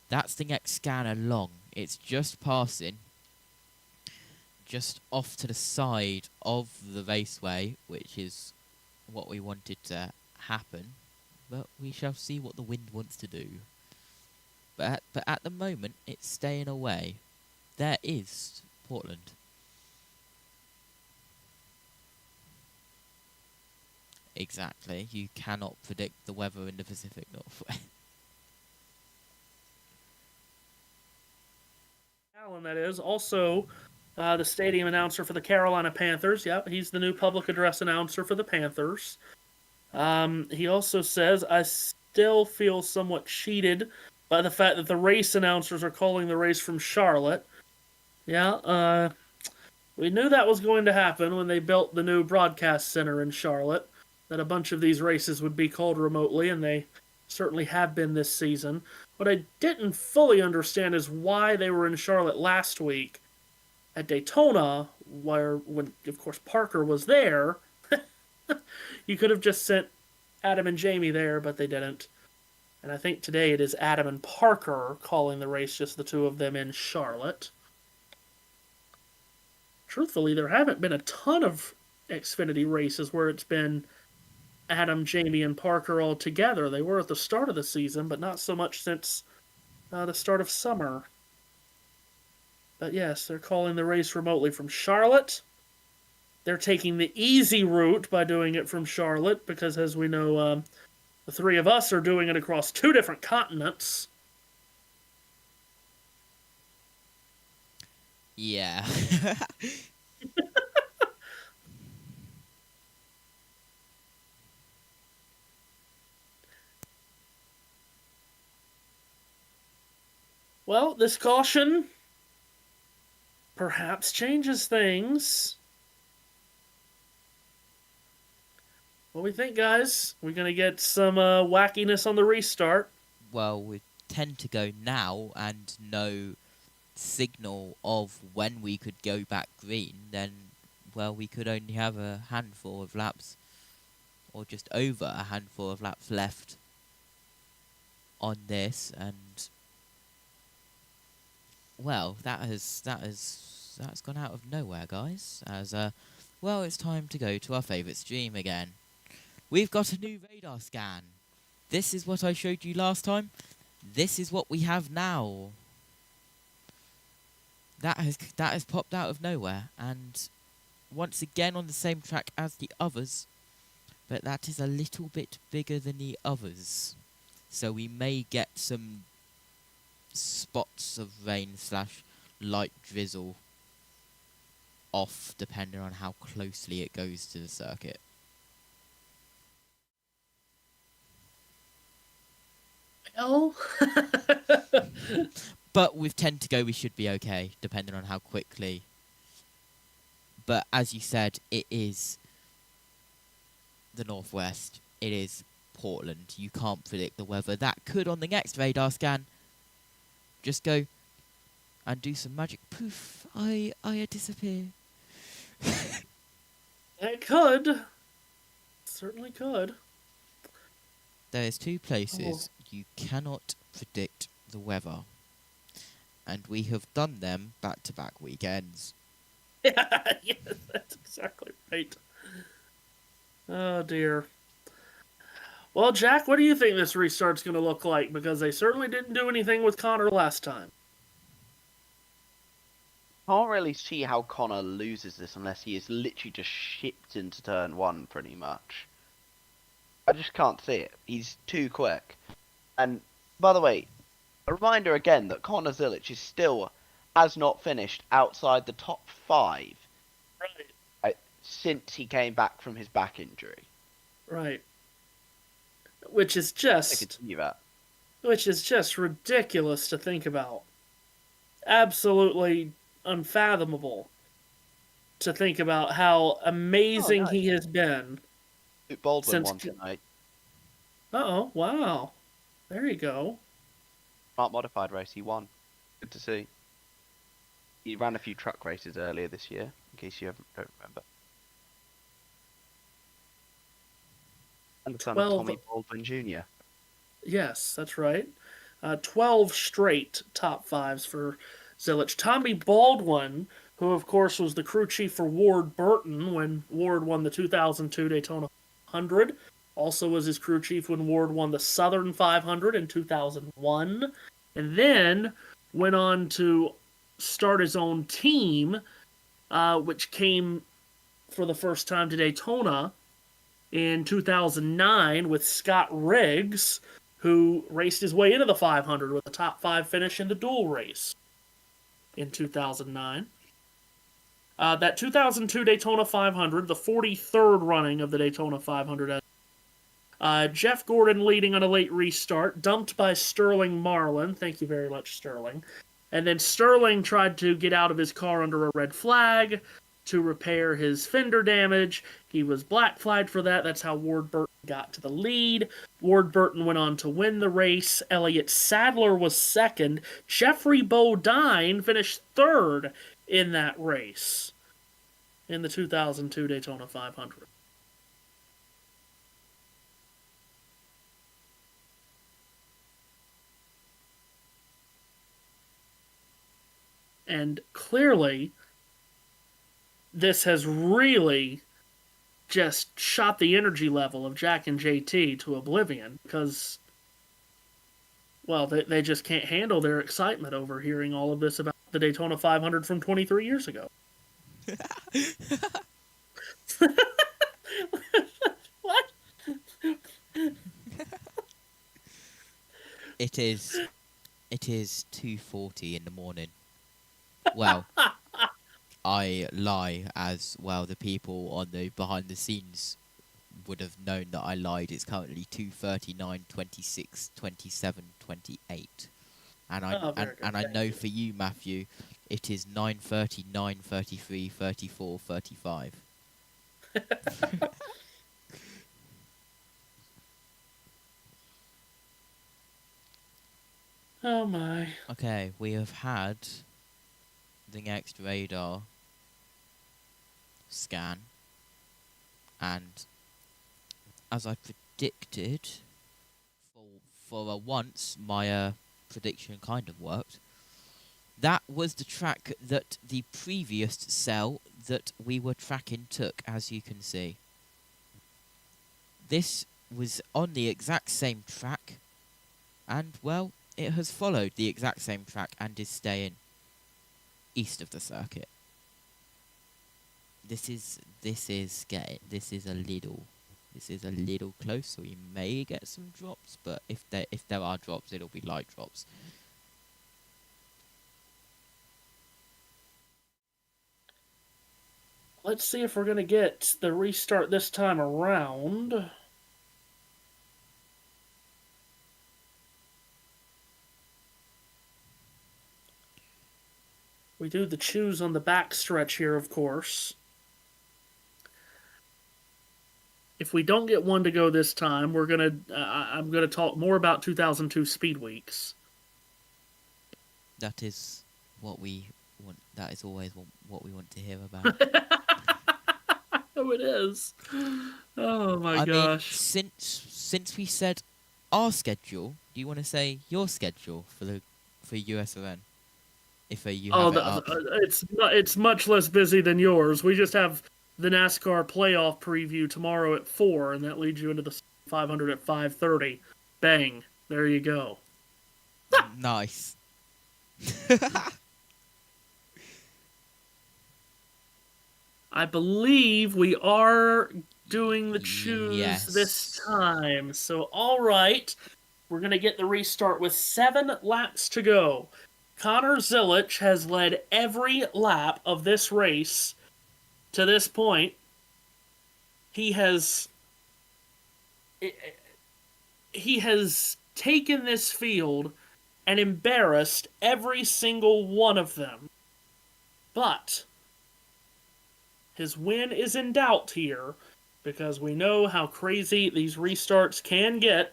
That's the next scan along. It's just passing, just off to the side of the raceway, which is what we wanted to happen. But we shall see what the wind wants to do. But at the moment, it's staying away. There is Portland. Exactly. You cannot predict the weather in the Pacific Northwest. Allen, that is. Also, the stadium announcer for the Carolina Panthers. Yep, he's the new public address announcer for the Panthers. He also says, I still feel somewhat cheated by the fact that the race announcers are calling the race from Charlotte. Yeah, we knew that was going to happen when they built the new broadcast center in Charlotte, that a bunch of these races would be called remotely, and they certainly have been this season. What I didn't fully understand is why they were in Charlotte last week at Daytona, when, of course, Parker was there. You could have just sent Adam and Jamie there, but they didn't. And I think today it is Adam and Parker calling the race, just the two of them in Charlotte. Truthfully, there haven't been a ton of Xfinity races where it's been Adam, Jamie, and Parker all together. They were at the start of the season, but not so much since the start of summer. But yes, they're calling the race remotely from Charlotte. They're taking the easy route by doing it from Charlotte, because as we know, the three of us are doing it across 2 different continents. Yeah. Well, this caution perhaps changes things. What do we think, guys? We're going to get some wackiness on the restart. Well, we tend to go now and no signal of when we could go back green, then, well, we could only have a handful of laps, or just over a handful of laps left on this, and, well, that's gone out of nowhere, guys, as, well, it's time to go to our favourite stream again. We've got a new radar scan. This is what I showed you last time. This is what we have now. That has popped out of nowhere, and once again on the same track as the others, but that is a little bit bigger than the others. So we may get some spots of rain / light drizzle off, depending on how closely it goes to the circuit. Oh. But with 10 to go, we should be okay, depending on how quickly. But as you said, it is the Northwest. It is Portland. You can't predict the weather. That could, on the next radar scan, just go and do some magic. Poof, I disappear. It could. Certainly could. There's 2 places you cannot predict the weather. and we have done them back-to-back weekends. Yeah, yes, that's exactly right. Oh, dear. Well, Jack, what do you think this restart's going to look like? Because they certainly didn't do anything with Connor last time. Can't really see how Connor loses this unless he is literally just shipped into turn 1, pretty much. I just can't see it. He's too quick. And, by the way, a reminder again that Connor Zilic has not finished outside the top 5 since he came back from his back injury. Right. Which is I just could see that. which is just ridiculous to think about. Absolutely unfathomable to think about how amazing nice. he has been. Luke Baldwin Since- won tonight. Uh-oh, wow. There you go. Smart modified race, he won. Good to see. He ran a few truck races earlier this year, in case you don't remember. And the son of 12 Tommy Baldwin Jr. Yes, that's right. 12 straight top 5s for Zilic. Tommy Baldwin, who of course was the crew chief for Ward Burton when Ward won the 2002 Daytona 100, also was his crew chief when Ward won the Southern 500 in 2001, and then went on to start his own team, which came for the first time to Daytona in 2009 with Scott Riggs, who raced his way into the 500 with a top 5 finish in the dual race in 2009. That 2002 Daytona 500, the 43rd running of the Daytona 500. Jeff Gordon leading on a late restart, dumped by Sterling Marlin. Thank you very much, Sterling. And then Sterling tried to get out of his car under a red flag to repair his fender damage. He was black flagged for that. That's how Ward Burton got to the lead. Ward Burton went on to win the race. Elliott Sadler was second. Jeffrey Bodine finished third in that race in the 2002 Daytona 500. And clearly, this has really just shot the energy level of Jack and JT to oblivion because, well, they just can't handle their excitement over hearing all of this about the Daytona 500 from 23 years ago. What? It is 2:40 in the morning. Well, I lie, as well the people on the behind the scenes would have known that I lied. It's currently 2:39, 26, 27, 28. And I know for you, Matthew, it is 9:30, 9:33, 34, 35. Oh my. Okay, we have had the next radar scan, and as I predicted, for once my prediction kind of worked. That was the track that the previous cell that we were tracking took, as you can see. This was on the exact same track, and well, it has followed the exact same track and is staying east of the circuit. This is a little close, so we may get some drops, but if there are drops, it'll be light drops. Let's see if we're going to get the restart this time around. We do the choose on the back stretch here, of course. If we don't get one to go this time, I'm gonna talk more about 2002 Speed Weeks. That is what we want. That is always what we want to hear about. Oh, it is. Oh my I gosh. mean, since we said our schedule, do you want to say your schedule for USRN? if you have it up. It's much less busy than yours. We just have the NASCAR playoff preview tomorrow at 4, and that leads you into the 500 at 5:30. Bang! There you go. Nice. I believe we are doing the choose Yes. this time. So, all right, we're going to get the restart with 7 laps to go. Connor Zilich has led every lap of this race to this point. He has taken this field and embarrassed every single one of them. But his win is in doubt here, because we know how crazy these restarts can get.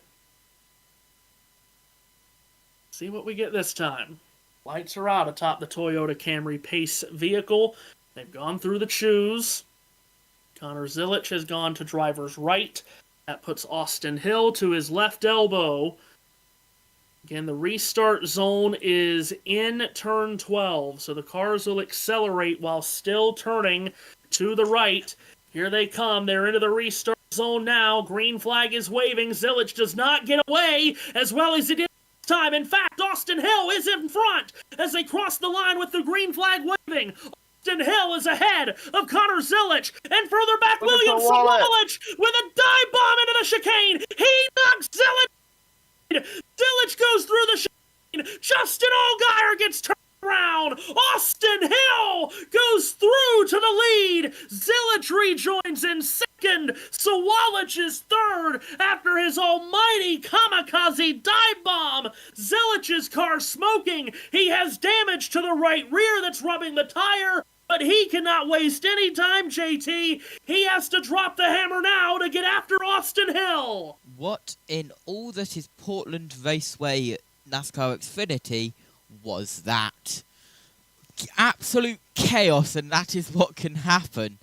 See what we get this time. Lights are out atop the Toyota Camry Pace vehicle. They've gone through the choose. Connor Zilich has gone to driver's right. That puts Austin Hill to his left elbow. Again, the restart zone is in turn 12, so the cars will accelerate while still turning to the right. Here they come. They're into the restart zone now. Green flag is waving. Zilich does not get away as well as he did this time. In fact, Austin Hill is in front as they cross the line with the green flag waving. Austin Hill is ahead of Connor Zilich, and further back, William Sawalich with a dive bomb into the chicane. He knocks Zilich. Zilich goes through the chicane. Justin Allgaier gets turned around. Austin Hill goes through to the lead. Zilich rejoins in second. Sawalich is third after his almighty kamikaze dive bomb. Zilich's car smoking. He has damage to the right rear that's rubbing the tire. But he cannot waste any time, JT. He has to drop the hammer now to get after Austin Hill. What in all that is Portland Raceway NASCAR Xfinity was that? Absolute chaos, and that is what can happen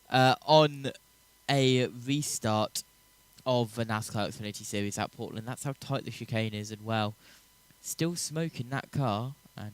on a restart of the NASCAR Xfinity Series at Portland. That's how tight the chicane is, and well, still smoking that car, and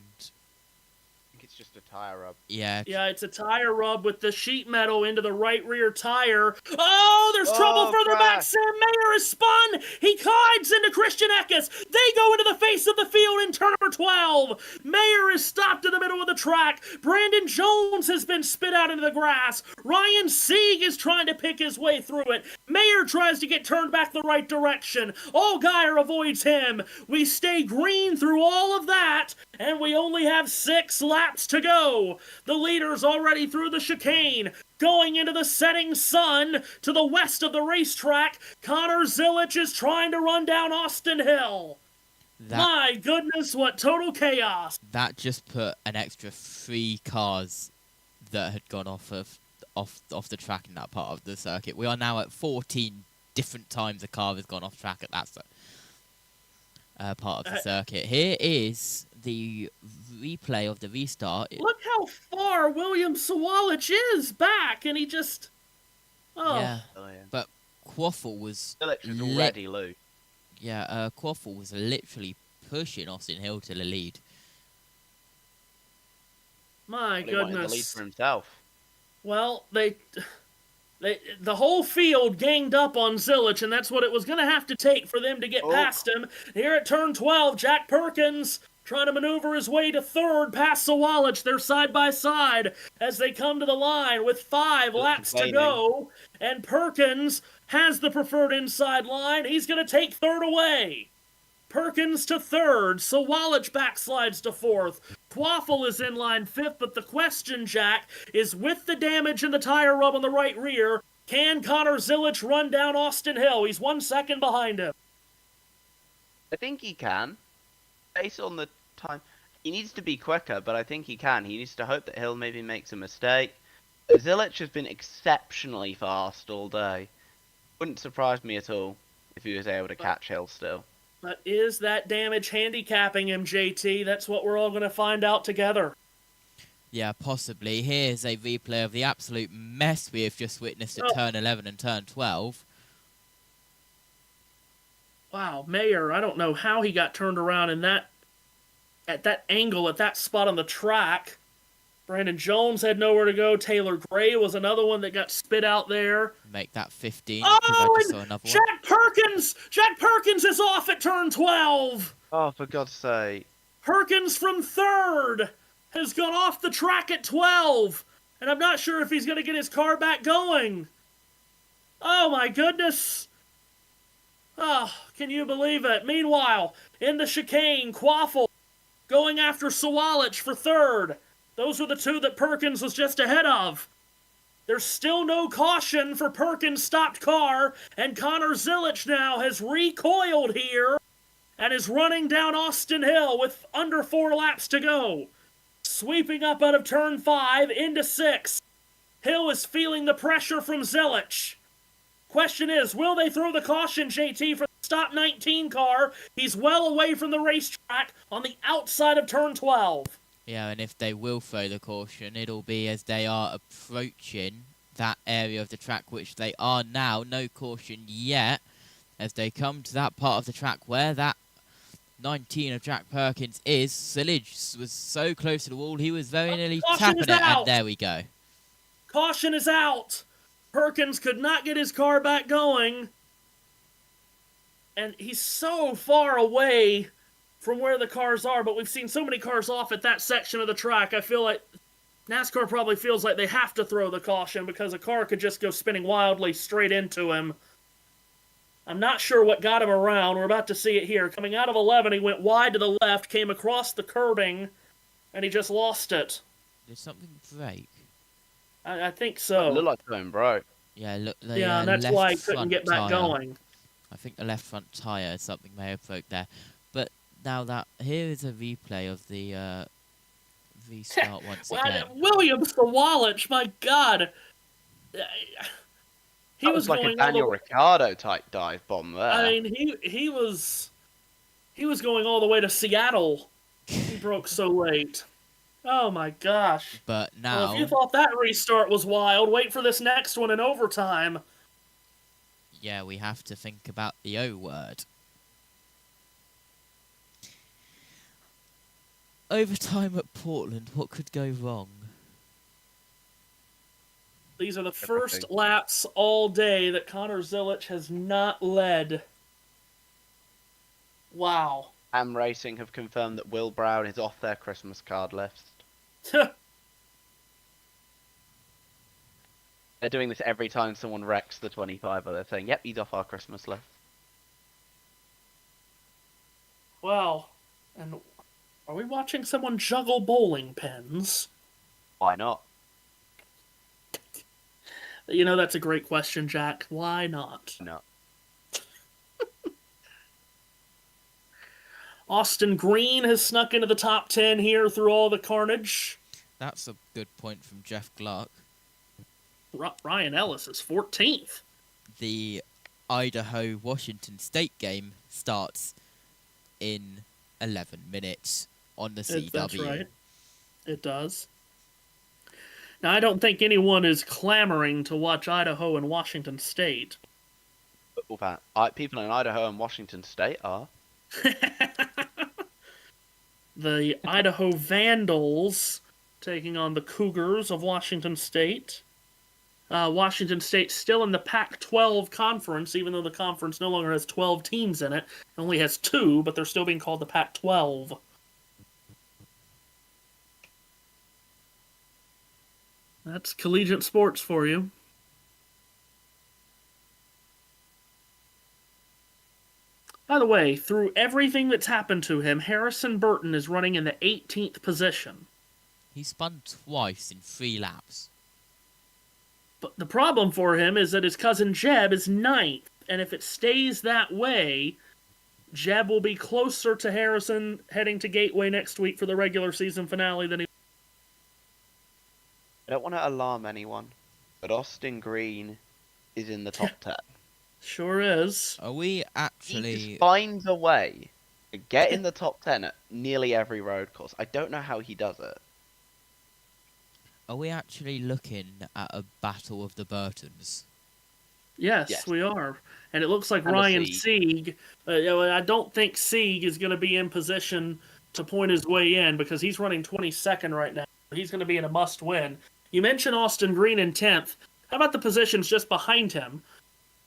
It's just a tire rub. yeah, it's a tire rub with the sheet metal into the right rear tire. Oh, there's trouble further back. Sam Mayer is spun. He collides into Christian Eckes. They go into the face of the field in turn number 12. Mayer is stopped in the middle of the track. Brandon Jones has been spit out into the grass. Ryan Sieg is trying to pick his way through it. Mayer tries to get turned back the right direction. Allgaier avoids him. We stay green through all of that, and we only have 6 laps to go. The leader's already through the chicane. Going into the setting sun to the west of the racetrack, Connor Zilich is trying to run down Austin Hill. My goodness, what total chaos. that just put an extra 3 cars that had gone off the track in that part of the circuit. We are now at 14 different times a car has gone off track at that part of the circuit. Here is the replay of the restart. Look how far William Sawalich is back, and he just... Yeah, but Quaffle was... Zilich is already loose. Yeah, Quaffle was literally pushing Austin Hill to the lead. My He wanted the lead goodness. for himself. Well, the whole field ganged up on Zilich, and that's what it was going to have to take for them to get past him. Here at turn 12, Jack Perkins trying to maneuver his way to third past Sawalich. They're side by side as they come to the line with 5 laps to go. And Perkins has the preferred inside line. He's going to take third away. Perkins to third. Sawalich backslides to fourth. Quaffle is in line 5th, but the question, Jack, is with the damage in the tire rub on the right rear, can Connor Zilich run down Austin Hill? He's 1 second behind him. I think he can. Based on the time, he needs to be quicker, but I think he can. He needs to hope that Hill maybe makes a mistake. Zilich has been exceptionally fast all day. Wouldn't surprise me at all if he was able to catch Hill still. But is that damage handicapping him, JT? That's what we're all going to find out together. Yeah, possibly. Here's a replay of the absolute mess we have just witnessed at turn 11 and turn 12. Wow, Mayer, I don't know how he got turned around in that at that angle, at that spot on the track. Brandon Jones had nowhere to go. Taylor Gray was another one that got spit out there. Make that 15, because I just saw another one. Jack Perkins is off at turn 12. Oh, for God's sake. Perkins from third has gone off the track at 12. And I'm not sure if he's going to get his car back going. Oh, my goodness. Oh, can you believe it? Meanwhile, in the chicane, Quaffle going after Sawalich for third. Those were the two that Perkins was just ahead of. There's still no caution for Perkins' stopped car, and Connor Zilich now has recoiled here and is running down Austin Hill with under 4 laps to go. Sweeping up out of turn 5 into 6. Hill is feeling the pressure from Zilich. Question is, will they throw the caution, JT, for the stop 19 car? He's well away from the racetrack on the outside of turn 12. Yeah, and if they will throw the caution, it'll be as they are approaching that area of the track, which they are now. No caution yet, as they come to that part of the track where that 19 of Jack Perkins is. Zilich was so close to the wall, he was very nearly tapping it, and there we go. Caution is out. Perkins could not get his car back going. And he's so far away from where the cars are, but we've seen so many cars off at that section of the track. I feel like NASCAR probably feels like they have to throw the caution because a car could just go spinning wildly straight into him. I'm not sure what got him around. We're about to see it here. Coming out of 11, he went wide to the left, came across the curbing, and he just lost it. Did something break? I think so. It looked like something broke. Yeah, look. Yeah, and that's why he couldn't get back going. I think the left front tyre, something may have broke there. But now that, here is a replay of the restart once again. William Sawalich, my God. He was like a Daniel Ricciardo type dive bomb there. I mean, he was going all the way to Seattle. He broke so late. Oh my gosh. But now, well, if you thought that restart was wild, wait for this next one in overtime. Yeah, we have to think about the O word. Overtime at Portland, what could go wrong? These are the first laps all day that Connor Zilich has not led. Wow. Am Racing have confirmed that Will Brown is off their Christmas card list. They're doing this every time someone wrecks the 25, they're saying, yep, he's off our Christmas list. Wow. And are we watching someone juggle bowling pins? Why not? You know, that's a great question, Jack. Why not? No. Austin Green has snuck into the top 10 here through all the carnage. That's a good point from Jeff Clark. Ryan Ellis is 14th. The Idaho-Washington State game starts in 11 minutes on the CW. That's right. It does. Now, I don't think anyone is clamoring to watch Idaho and Washington State. Football fan. People in Idaho and Washington State are. The Idaho Vandals taking on the Cougars of Washington State. Washington State still in the Pac-12 conference, even though the conference no longer has 12 teams in it. It only has 2, but they're still being called the Pac-12. That's collegiate sports for you. By the way, through everything that's happened to him, Harrison Burton is running in the 18th position. He spun twice in 3 laps. But the problem for him is that his cousin Jeb is 9th, and if it stays that way, Jeb will be closer to Harrison heading to Gateway next week for the regular season finale than he... I don't want to alarm anyone, but Austin Green is in the top 10. Sure is. Are we actually... He just finds a way to get in the top 10 at nearly every road course. I don't know how he does it. Are we actually looking at a battle of the Burtons? Yes, we are. And it looks like Ryan Sieg... I don't think Sieg is going to be in position to point his way in because he's running 22nd right now. He's going to be in a must-win. You mentioned Austin Green in 10th. How about the positions just behind him?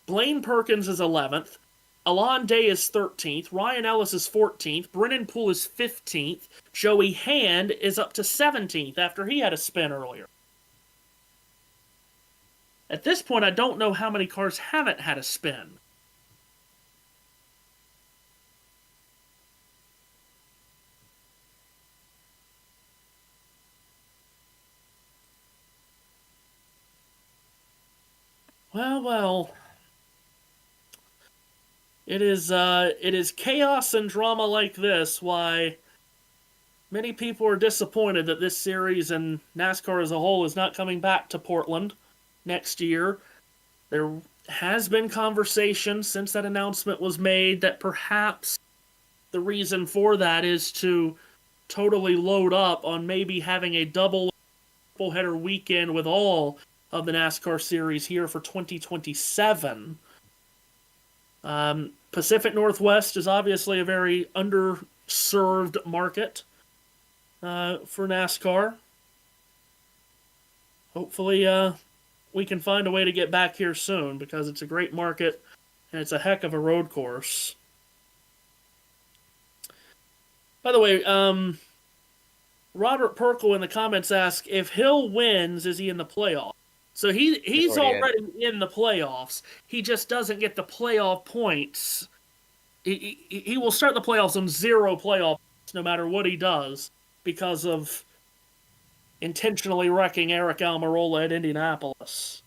Blaine Perkins is 11th. Alon Day is 13th. Ryan Ellis is 14th. Brennan Poole is 15th. Joey Hand is up to 17th after he had a spin earlier. At this point, I don't know how many cars haven't had a spin. Well. It is chaos and drama like this why many people are disappointed that this series and NASCAR as a whole is not coming back to Portland next year. There has been conversation since that announcement was made that perhaps the reason for that is to totally load up on maybe having a double-header weekend with all of the NASCAR series here for 2027. Pacific Northwest is obviously a very underserved market for NASCAR. Hopefully, we can find a way to get back here soon because it's a great market and it's a heck of a road course. By the way, Robert Perkle in the comments asked, if Hill wins, is he in the playoff? So he's already in the playoffs. He just doesn't get the playoff points. He will start the playoffs on 0 playoff points no matter what he does because of intentionally wrecking Eric Almirola at Indianapolis.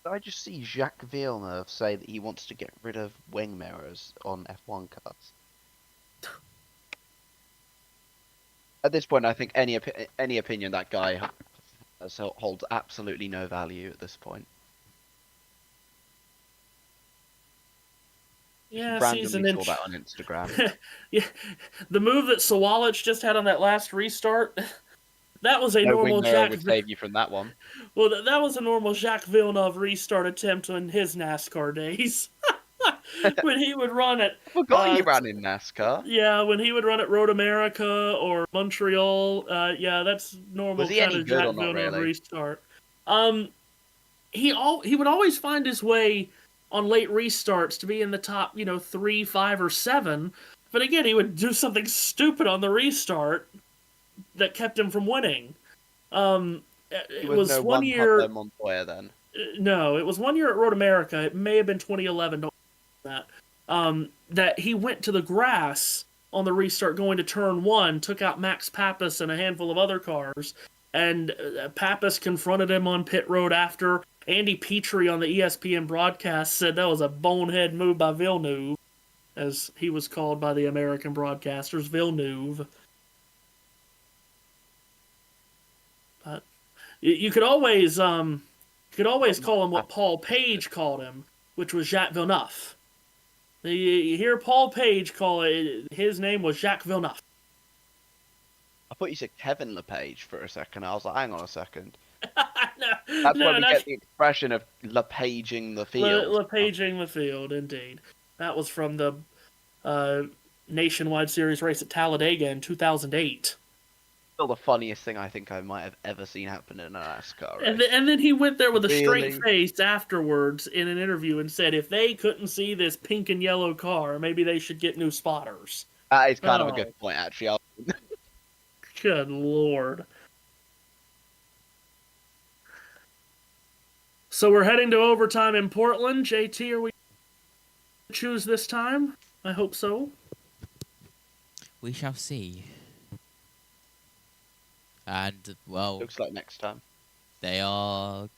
I just see Jacques Villeneuve say that he wants to get rid of wing mirrors on F1 cars. At this point, I think any opinion that guy holds absolutely no value at this point. Yeah, randomly saw that on Instagram. Yeah, the move that Sawalich just had on that last restart, that was a normal Jacques. Would save you from that one. Well, that was a normal Jacques Villeneuve restart attempt in his NASCAR days. When he would run it. I forgot he ran in NASCAR. Yeah, when he would run at Road America or Montreal. Yeah, that's normal. Was he any good or not really? Restart. He would always find his way on late restarts to be in the top, 3, 5, or 7. But again, he would do something stupid on the restart that kept him from winning. It was one year. Montoya then. No, it was 1 year at Road America. It may have been 2011. Don't that he went to the grass on the restart going to turn 1, took out Max Pappas and a handful of other cars, and Pappas confronted him on pit road after. Andy Petrie on the ESPN broadcast said that was a bonehead move by Villeneuve, as he was called by the American broadcasters, Villeneuve. But you could always call him what Paul Page called him, which was Jacques Villeneuve. You hear Paul Page call it, his name was Jacques Villeneuve. I thought you said Kevin LePage for a second. I was like, hang on a second. No, That's why we get the expression of LePaging the field. LePaging the field, indeed. That was from the Nationwide Series race at Talladega in 2008. Still the funniest thing I think I might have ever seen happen in a NASCAR race. And then he went there with a straight face afterwards in an interview and said if they couldn't see this pink and yellow car, maybe they should get new spotters. That is kind of a good point, actually. Good Lord. So we're heading to overtime in Portland. JT, are we choose this time? I hope so. We shall see. And, well... Looks like next time. They are...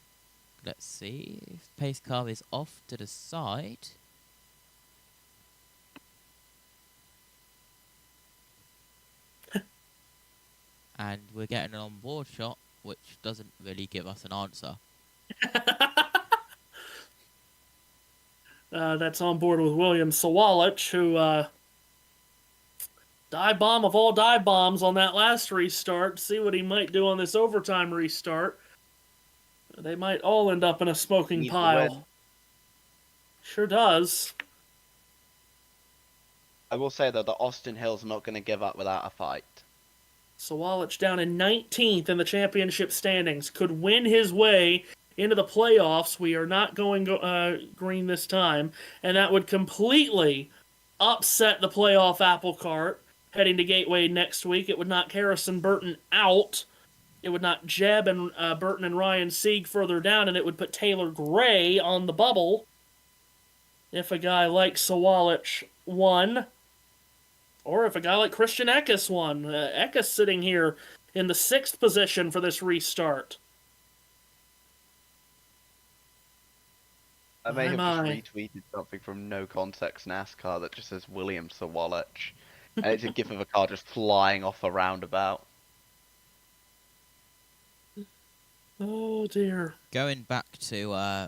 Let's see. Pace car is off to the side. And we're getting an onboard shot, which doesn't really give us an answer. That's on board with William Sawalich, who dive bomb of all dive bombs on that last restart. See what he might do on this overtime restart. They might all end up in a smoking pile. Sure does. I will say, though, that Austin Hill's not going to give up without a fight. Sawalich down in 19th in the championship standings. Could win his way into the playoffs. We are not going green this time. And that would completely upset the playoff apple cart heading to Gateway next week. It would knock Harrison Burton out. It would knock Jeb and Burton and Ryan Sieg further down, and it would put Taylor Gray on the bubble if a guy like Sawalich won, or if a guy like Christian Eckes won. Eckes sitting here in the 6th position for this restart. I may have just retweeted something from No Context NASCAR that just says William Sawalich, and it's a gif of a car just flying off a roundabout. Oh dear. Going back to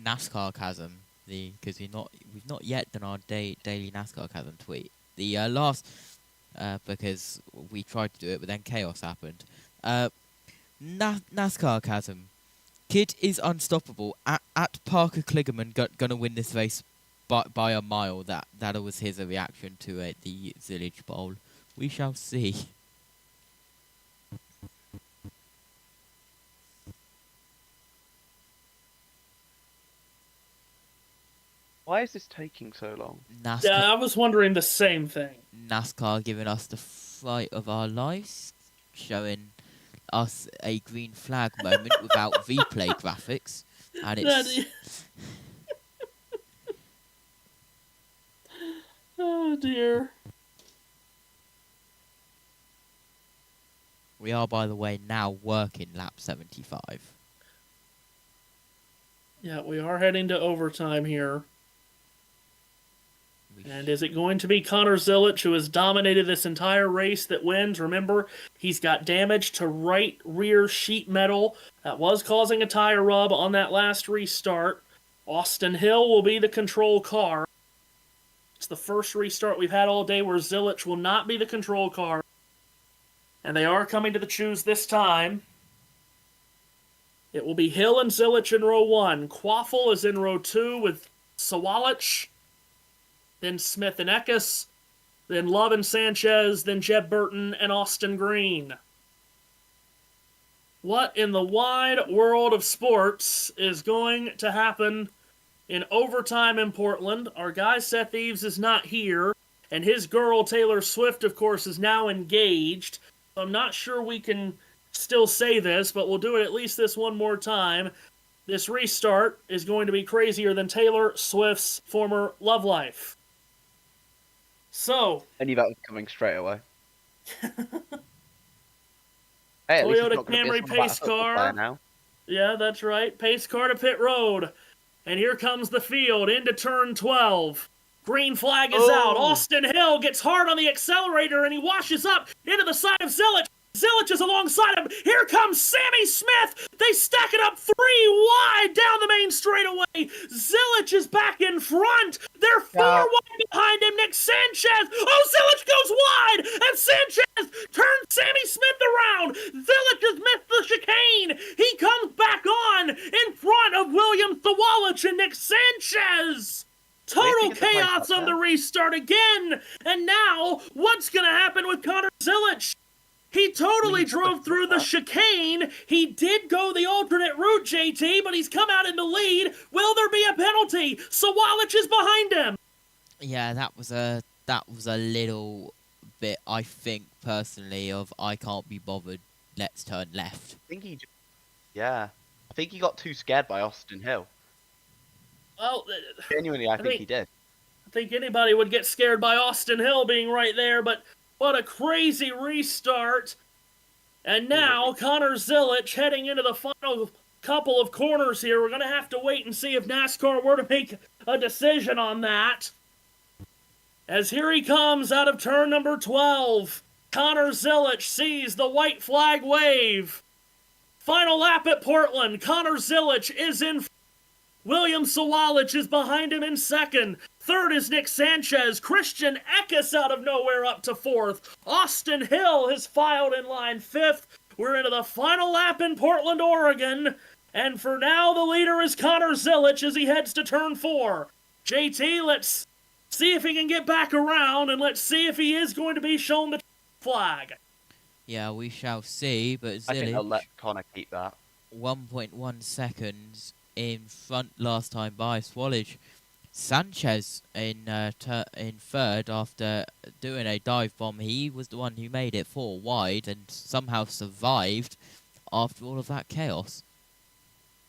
NASCAR Chasm, because we've not yet done our daily NASCAR Chasm tweet. The last, because we tried to do it, but then chaos happened. NASCAR Chasm. Kid is unstoppable. At Parker Kligerman gonna win this race by a mile. That was his reaction to the Zillage Bowl. We shall see. Why is this taking so long? NASCAR, Yeah, I was wondering the same thing. NASCAR giving us the fright of our lives, showing us a green flag moment without replay graphics, and it's oh dear. We are, by the way, now working lap 75. Yeah, we are heading to overtime here. And is it going to be Connor Zilic, who has dominated this entire race, that wins? Remember, he's got damage to right rear sheet metal. That was causing a tire rub on that last restart. Austin Hill will be the control car. It's the first restart we've had all day where Zilic will not be the control car. And they are coming to the choose this time. It will be Hill and Zilic in row 1. Quaffle is in row 2 with Sawalich. Then Smith and Eckes, then Love and Sanchez, then Jeb Burton and Austin Green. What in the wide world of sports is going to happen in overtime in Portland? Our guy Seth Eves is not here, and his girl Taylor Swift, of course, is now engaged. I'm not sure we can still say this, but we'll do it at least this one more time. This restart is going to be crazier than Taylor Swift's former love life. So, I knew that was coming straight away. Hey, at least it's Toyota not gonna be a Camry song about a pace football car. player now. Yeah, that's right. Pace car to pit road. And here comes the field into turn 12. Green flag is out. Austin Hill gets hard on the accelerator and he washes up into the side of Zilic. Zilic is alongside him. Here comes Sammy Smith. They stack it up 3 wide down the main straightaway. Zilic is back in front. They're 4 wide behind him. Nick Sanchez. Oh, Zilic goes wide. And Sanchez turns Sammy Smith around. Zilic has missed the chicane. He comes back on in front of William Sawalich and Nick Sanchez. Total chaos on the restart again. And now, what's going to happen with Connor Zilic? He totally drove through the chicane. He did go the alternate route, JT, but he's come out in the lead. Will there be a penalty? Sawalich is behind him. Yeah, that was a little bit, I think, personally, of I can't be bothered, let's turn left. I think he got too scared by Austin Hill. Well, Genuinely, I think he did. I think anybody would get scared by Austin Hill being right there, but what a crazy restart. And now, Connor Zilic heading into the final couple of corners here. We're going to have to wait and see if NASCAR were to make a decision on that. As here he comes out of turn number 12. Connor Zilic sees the white flag wave. Final lap at Portland. Connor Zilic is in. William Sawalich is behind him in second. Third is Nick Sanchez. Christian Eckes out of nowhere up to fourth. Austin Hill has filed in line fifth. We're into the final lap in Portland, Oregon. And for now, the leader is Connor Zilic as he heads to turn 4. JT, let's see if he can get back around, and let's see if he is going to be shown the flag. Yeah, we shall see, but I think they'll Zilic, let Connor keep that. 1.1 seconds in front last time by Swallage. Sanchez in third after doing a dive bomb. He was the one who made it 4 wide and somehow survived after all of that chaos.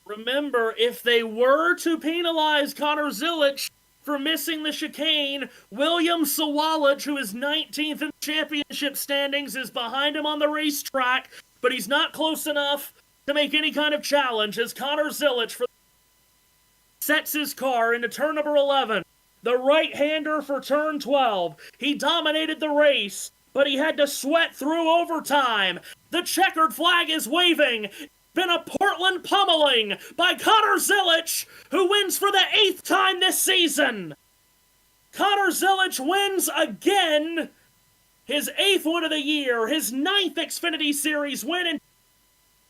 Remember, if they were to penalize Connor Zilic for missing the chicane, William Sawalich, who is 19th in the championship standings, is behind him on the racetrack, but he's not close enough to make any kind of challenge as Connor Zilic sets his car into turn number 11. The right-hander for turn 12. He dominated the race, but he had to sweat through overtime. The checkered flag is waving. Been a Portland pummeling by Connor Zilic, who wins for the 8th time this season. Connor Zilic wins again. His 8th win of the year, his 9th Xfinity Series win in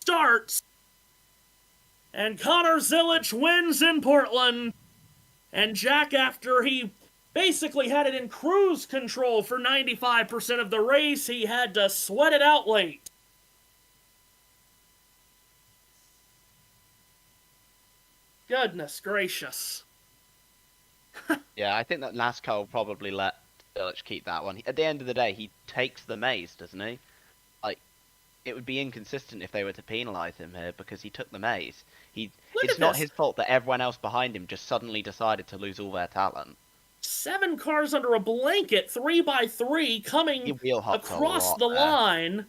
starts. And Connor Zilic wins in Portland. And Jack, after he basically had it in cruise control for 95% of the race, he had to sweat it out late. Goodness gracious. Yeah, I think that NASCAR will probably let Zilic keep that one. At the end of the day, he takes the maze, doesn't he? Like, it would be inconsistent if they were to penalise him here because he took the maze. It's not his fault that everyone else behind him just suddenly decided to lose all their talent. 7 cars under a blanket, 3x3, coming across the line.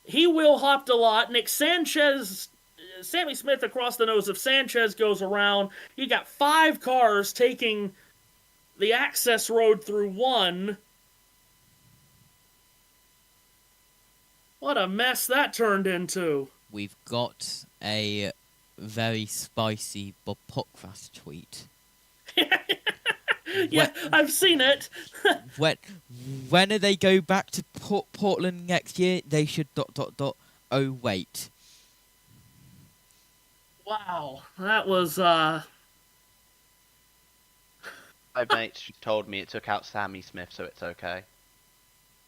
He wheel hopped a lot. Nick Sanchez, Sammy Smith across the nose of Sanchez goes around. You got 5 cars taking the access road through one. What a mess that turned into. We've got a very spicy Bob Pockfast tweet. Yeah, I've seen it. when they go back to Portland next year, they should ... Oh, wait. Wow, that was, My mates told me it took out Sammy Smith, so it's okay.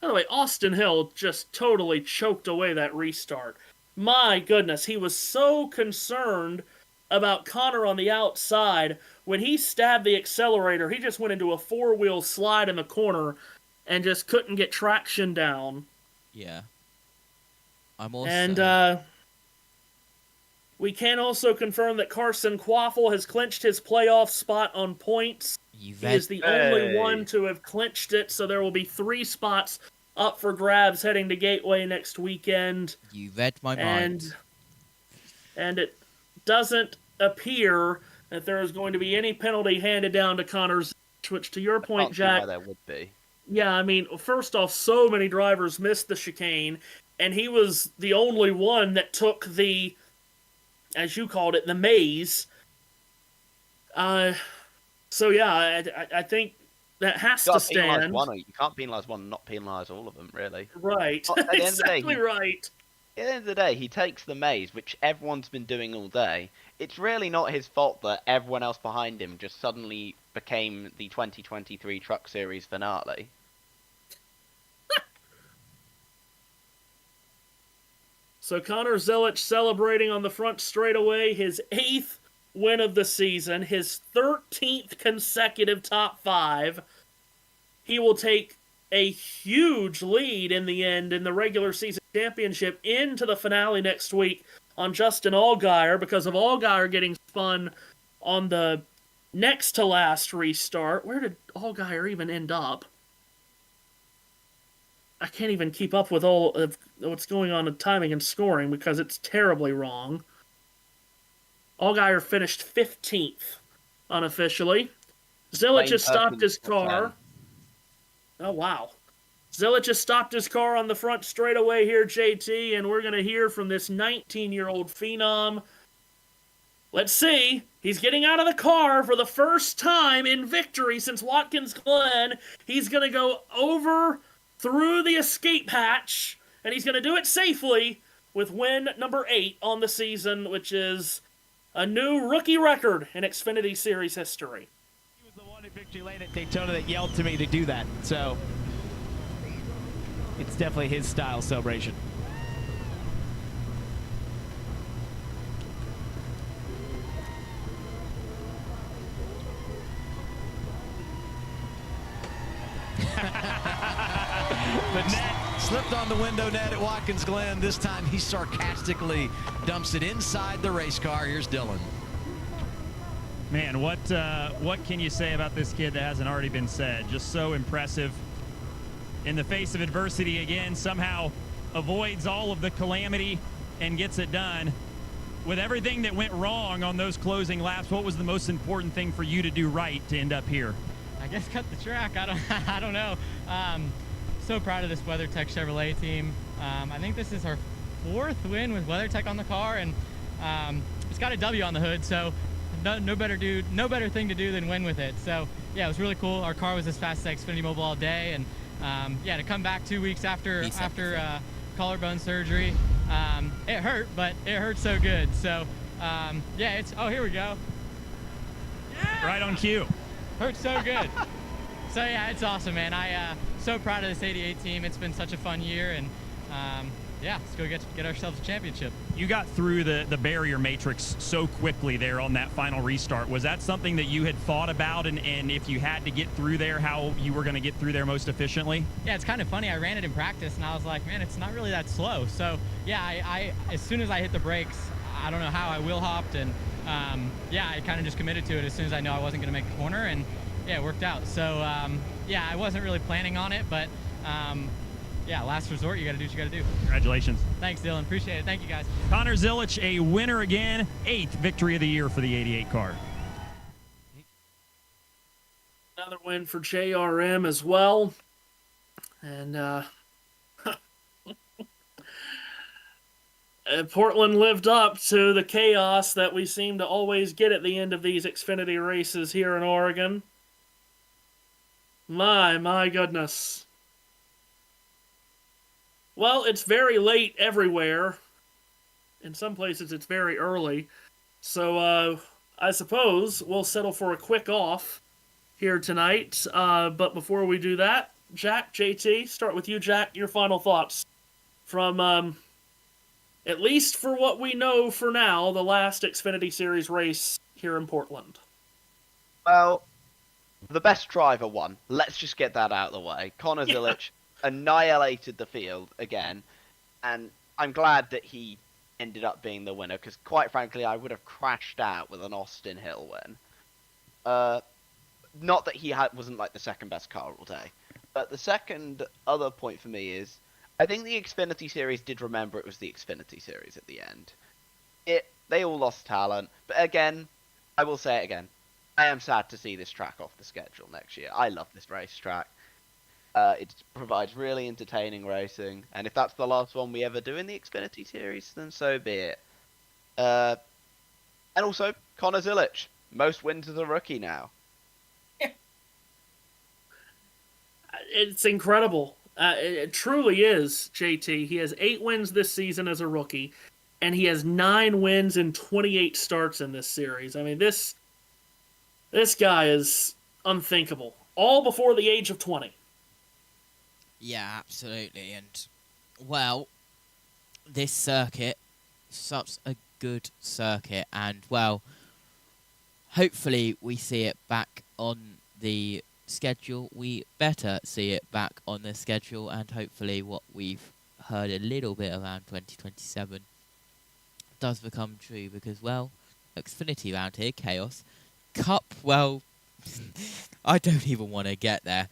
By the way, Austin Hill just totally choked away that restart. My goodness, he was so concerned about Connor on the outside. When he stabbed the accelerator, he just went into a 4-wheel slide in the corner and just couldn't get traction down. Yeah. I'm also... And, we can also confirm that Carson Quaffle has clinched his playoff spot on points. He is the only one to have clinched it, so there will be 3 spots up for grabs heading to Gateway next weekend. You read my mind. And it doesn't appear that there is going to be any penalty handed down to Connor Zilic, which, to your point, Jack... I can't see why there would be. Yeah, I mean, first off, so many drivers missed the chicane, and he was the only one that took the, as you called it, the maze. So yeah, I think that has to stand. You can't penalise one and not penalise all of them, really. Right. Exactly right. At the end of the day, he takes the maze, which everyone's been doing all day. It's really not his fault that everyone else behind him just suddenly became the 2023 Truck Series finale. So Connor Zilic celebrating on the front straightaway his 8th win of the season, his 13th consecutive top 5. He will take a huge lead in the end in the regular season championship into the finale next week on Justin Allgaier because of Allgaier getting spun on the next to last restart. Where did Allgaier even end up? I can't even keep up with all of what's going on in timing and scoring because it's terribly wrong. Allgaier finished 15th unofficially. Zilic just stopped his car. Oh, wow. Zilic just stopped his car on the front straightaway here, JT, and we're going to hear from this 19-year-old phenom. Let's see. He's getting out of the car for the first time in victory since Watkins Glen. He's going to go over through the escape hatch, and he's going to do it safely with win number 8 on the season, which is a new rookie record in Xfinity Series history. He was the one at Victory Lane at Daytona that yelled to me to do that. So it's definitely his style celebration. But net slipped on the window net at Watkins Glen. This time he sarcastically dumps it inside the race car. Here's Dylan. Man, what can you say about this kid that hasn't already been said? Just so impressive. In the face of adversity again, somehow avoids all of the calamity and gets it done. With everything that went wrong on those closing laps, what was the most important thing for you to do right to end up here? I guess cut the track. I don't know. So proud of this WeatherTech Chevrolet team. I think this is our 4th win with WeatherTech on the car, and it's got a W on the hood, so no better thing to do than win with it. So yeah, it was really cool. Our car was as fast as Xfinity Mobile all day, and yeah, to come back 2 weeks after collarbone surgery, it hurt, but it hurt so good. So yeah, here we go. Yeah! Right on cue. Hurt so good. So yeah, it's awesome, man. So proud of this 88 team. It's been such a fun year, and yeah, let's go get ourselves a championship. You got through the barrier matrix so quickly there on that final restart. Was that something that you had thought about, and if you had to get through there, how you were going to get through there most efficiently? Yeah, it's kind of funny. I ran it in practice, and I was like, man, it's not really that slow. So yeah, I as soon as I hit the brakes, I don't know how I wheel hopped, and yeah, I kind of just committed to it as soon as I know I wasn't going to make the corner, and yeah, it worked out. So yeah, I wasn't really planning on it, but yeah, last resort, you got to do what you got to do. Congratulations. Thanks, Dylan. Appreciate it. Thank you, guys. Connor Zilich, a winner again, 8th victory of the year for the 88 car. Another win for JRM as well. And Portland lived up to the chaos that we seem to always get at the end of these Xfinity races here in Oregon. My goodness. Well, it's very late everywhere. In some places, it's very early. So, I suppose we'll settle for a quick off here tonight. But before we do that, Jack, JT, start with you, Jack. Your final thoughts from, at least for what we know for now, the last Xfinity Series race here in Portland. Well, the best driver won. Let's just get that out of the way. Connor Zilich annihilated the field again, and I'm glad that he ended up being the winner, because quite frankly, I would have crashed out with an Austin Hill win. Not that he wasn't like the second best car all day, but the second other point for me is, I think the Xfinity Series did remember it was the Xfinity Series at the end. They all lost talent, but again, I will say it again, I am sad to see this track off the schedule next year. I love this racetrack. It provides really entertaining racing, and if that's the last one we ever do in the Xfinity Series, then so be it. And also, Connor Zilich, most wins as a rookie now. It's incredible. It truly is, JT. He has 8 wins this season as a rookie, and he has 9 wins in 28 starts in this series. I mean, this guy is unthinkable. All before the age of 20. Yeah, absolutely. And, well, this circuit, such a good circuit. And, well, hopefully we see it back on the schedule. We better see it back on the schedule. And hopefully what we've heard a little bit around 2027 does become true. Because, well, Xfinity around here, chaos. Cup, well, I don't even want to get there.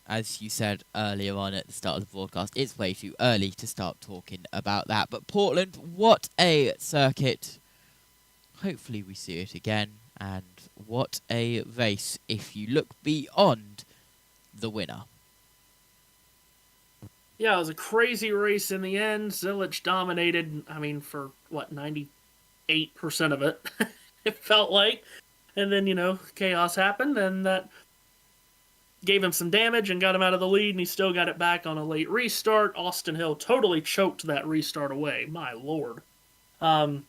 As you said earlier on at the start of the broadcast, it's way too early to start talking about that. But Portland, what a circuit. Hopefully we see it again. And what a race if you look beyond the winner. Yeah, it was a crazy race in the end. Zilich dominated, I mean, for, 98% of it, it felt like. And then, chaos happened, and that gave him some damage and got him out of the lead, and he still got it back on a late restart. Austin Hill totally choked that restart away. My lord. And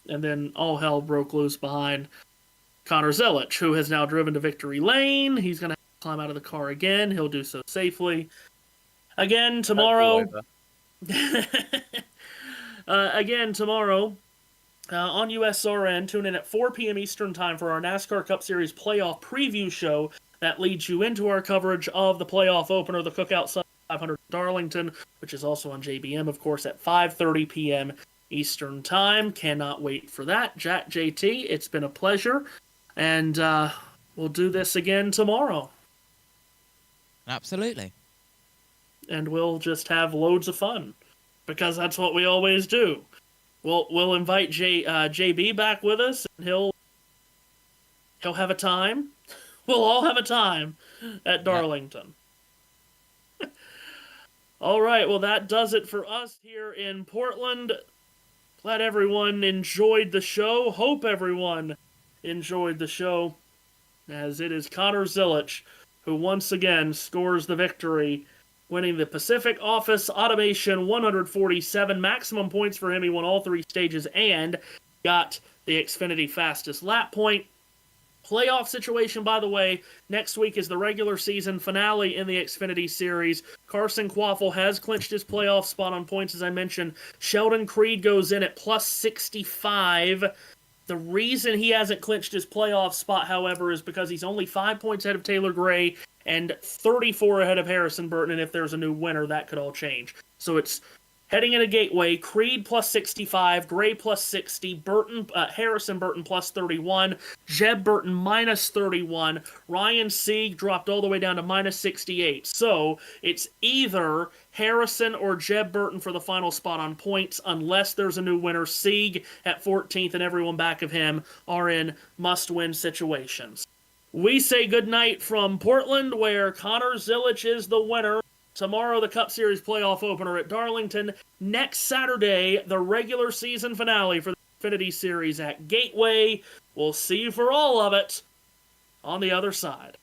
then all hell broke loose behind Connor Zelich, who has now driven to victory lane. He's going to climb out of the car again. He'll do so safely. Again, tomorrow... again, tomorrow, on USRN, tune in at 4 p.m. Eastern Time for our NASCAR Cup Series playoff preview show that leads you into our coverage of the playoff opener, the Cookout 500 Darlington, which is also on JBM, of course, at 5:30 p.m. Eastern Time. Cannot wait for that. Jack JT, it's been a pleasure, and we'll do this again tomorrow. Absolutely. And we'll just have loads of fun, because that's what we always do. We'll invite JB back with us, and he'll have a time. We'll all have a time at Darlington. Yep. All right, well, that does it for us here in Portland. Glad everyone enjoyed the show. Hope everyone enjoyed the show, as it is Connor Zelich who once again scores the victory, winning the Pacific Office Automation 147. Maximum points for him. He won all 3 stages and got the Xfinity fastest lap point. Playoff situation, by the way, next week is the regular season finale in the Xfinity Series. Carson Quaffle has clinched his playoff spot on points, as I mentioned. Sheldon Creed goes in at plus 65. The reason he hasn't clinched his playoff spot, however, is because he's only 5 points ahead of Taylor Gray and 34 ahead of Harrison Burton, and if there's a new winner, that could all change. So it's heading into Gateway, Creed plus 65, Gray plus 60, Harrison Burton plus 31, Jeb Burton minus 31, Ryan Sieg dropped all the way down to minus 68. So it's either Harrison or Jeb Burton for the final spot on points, unless there's a new winner. Sieg at 14th and everyone back of him are in must-win situations. We say goodnight from Portland, where Connor Zelich is the winner. Tomorrow, the Cup Series playoff opener at Darlington. Next Saturday, the regular season finale for the Xfinity Series at Gateway. We'll see you for all of it on the other side.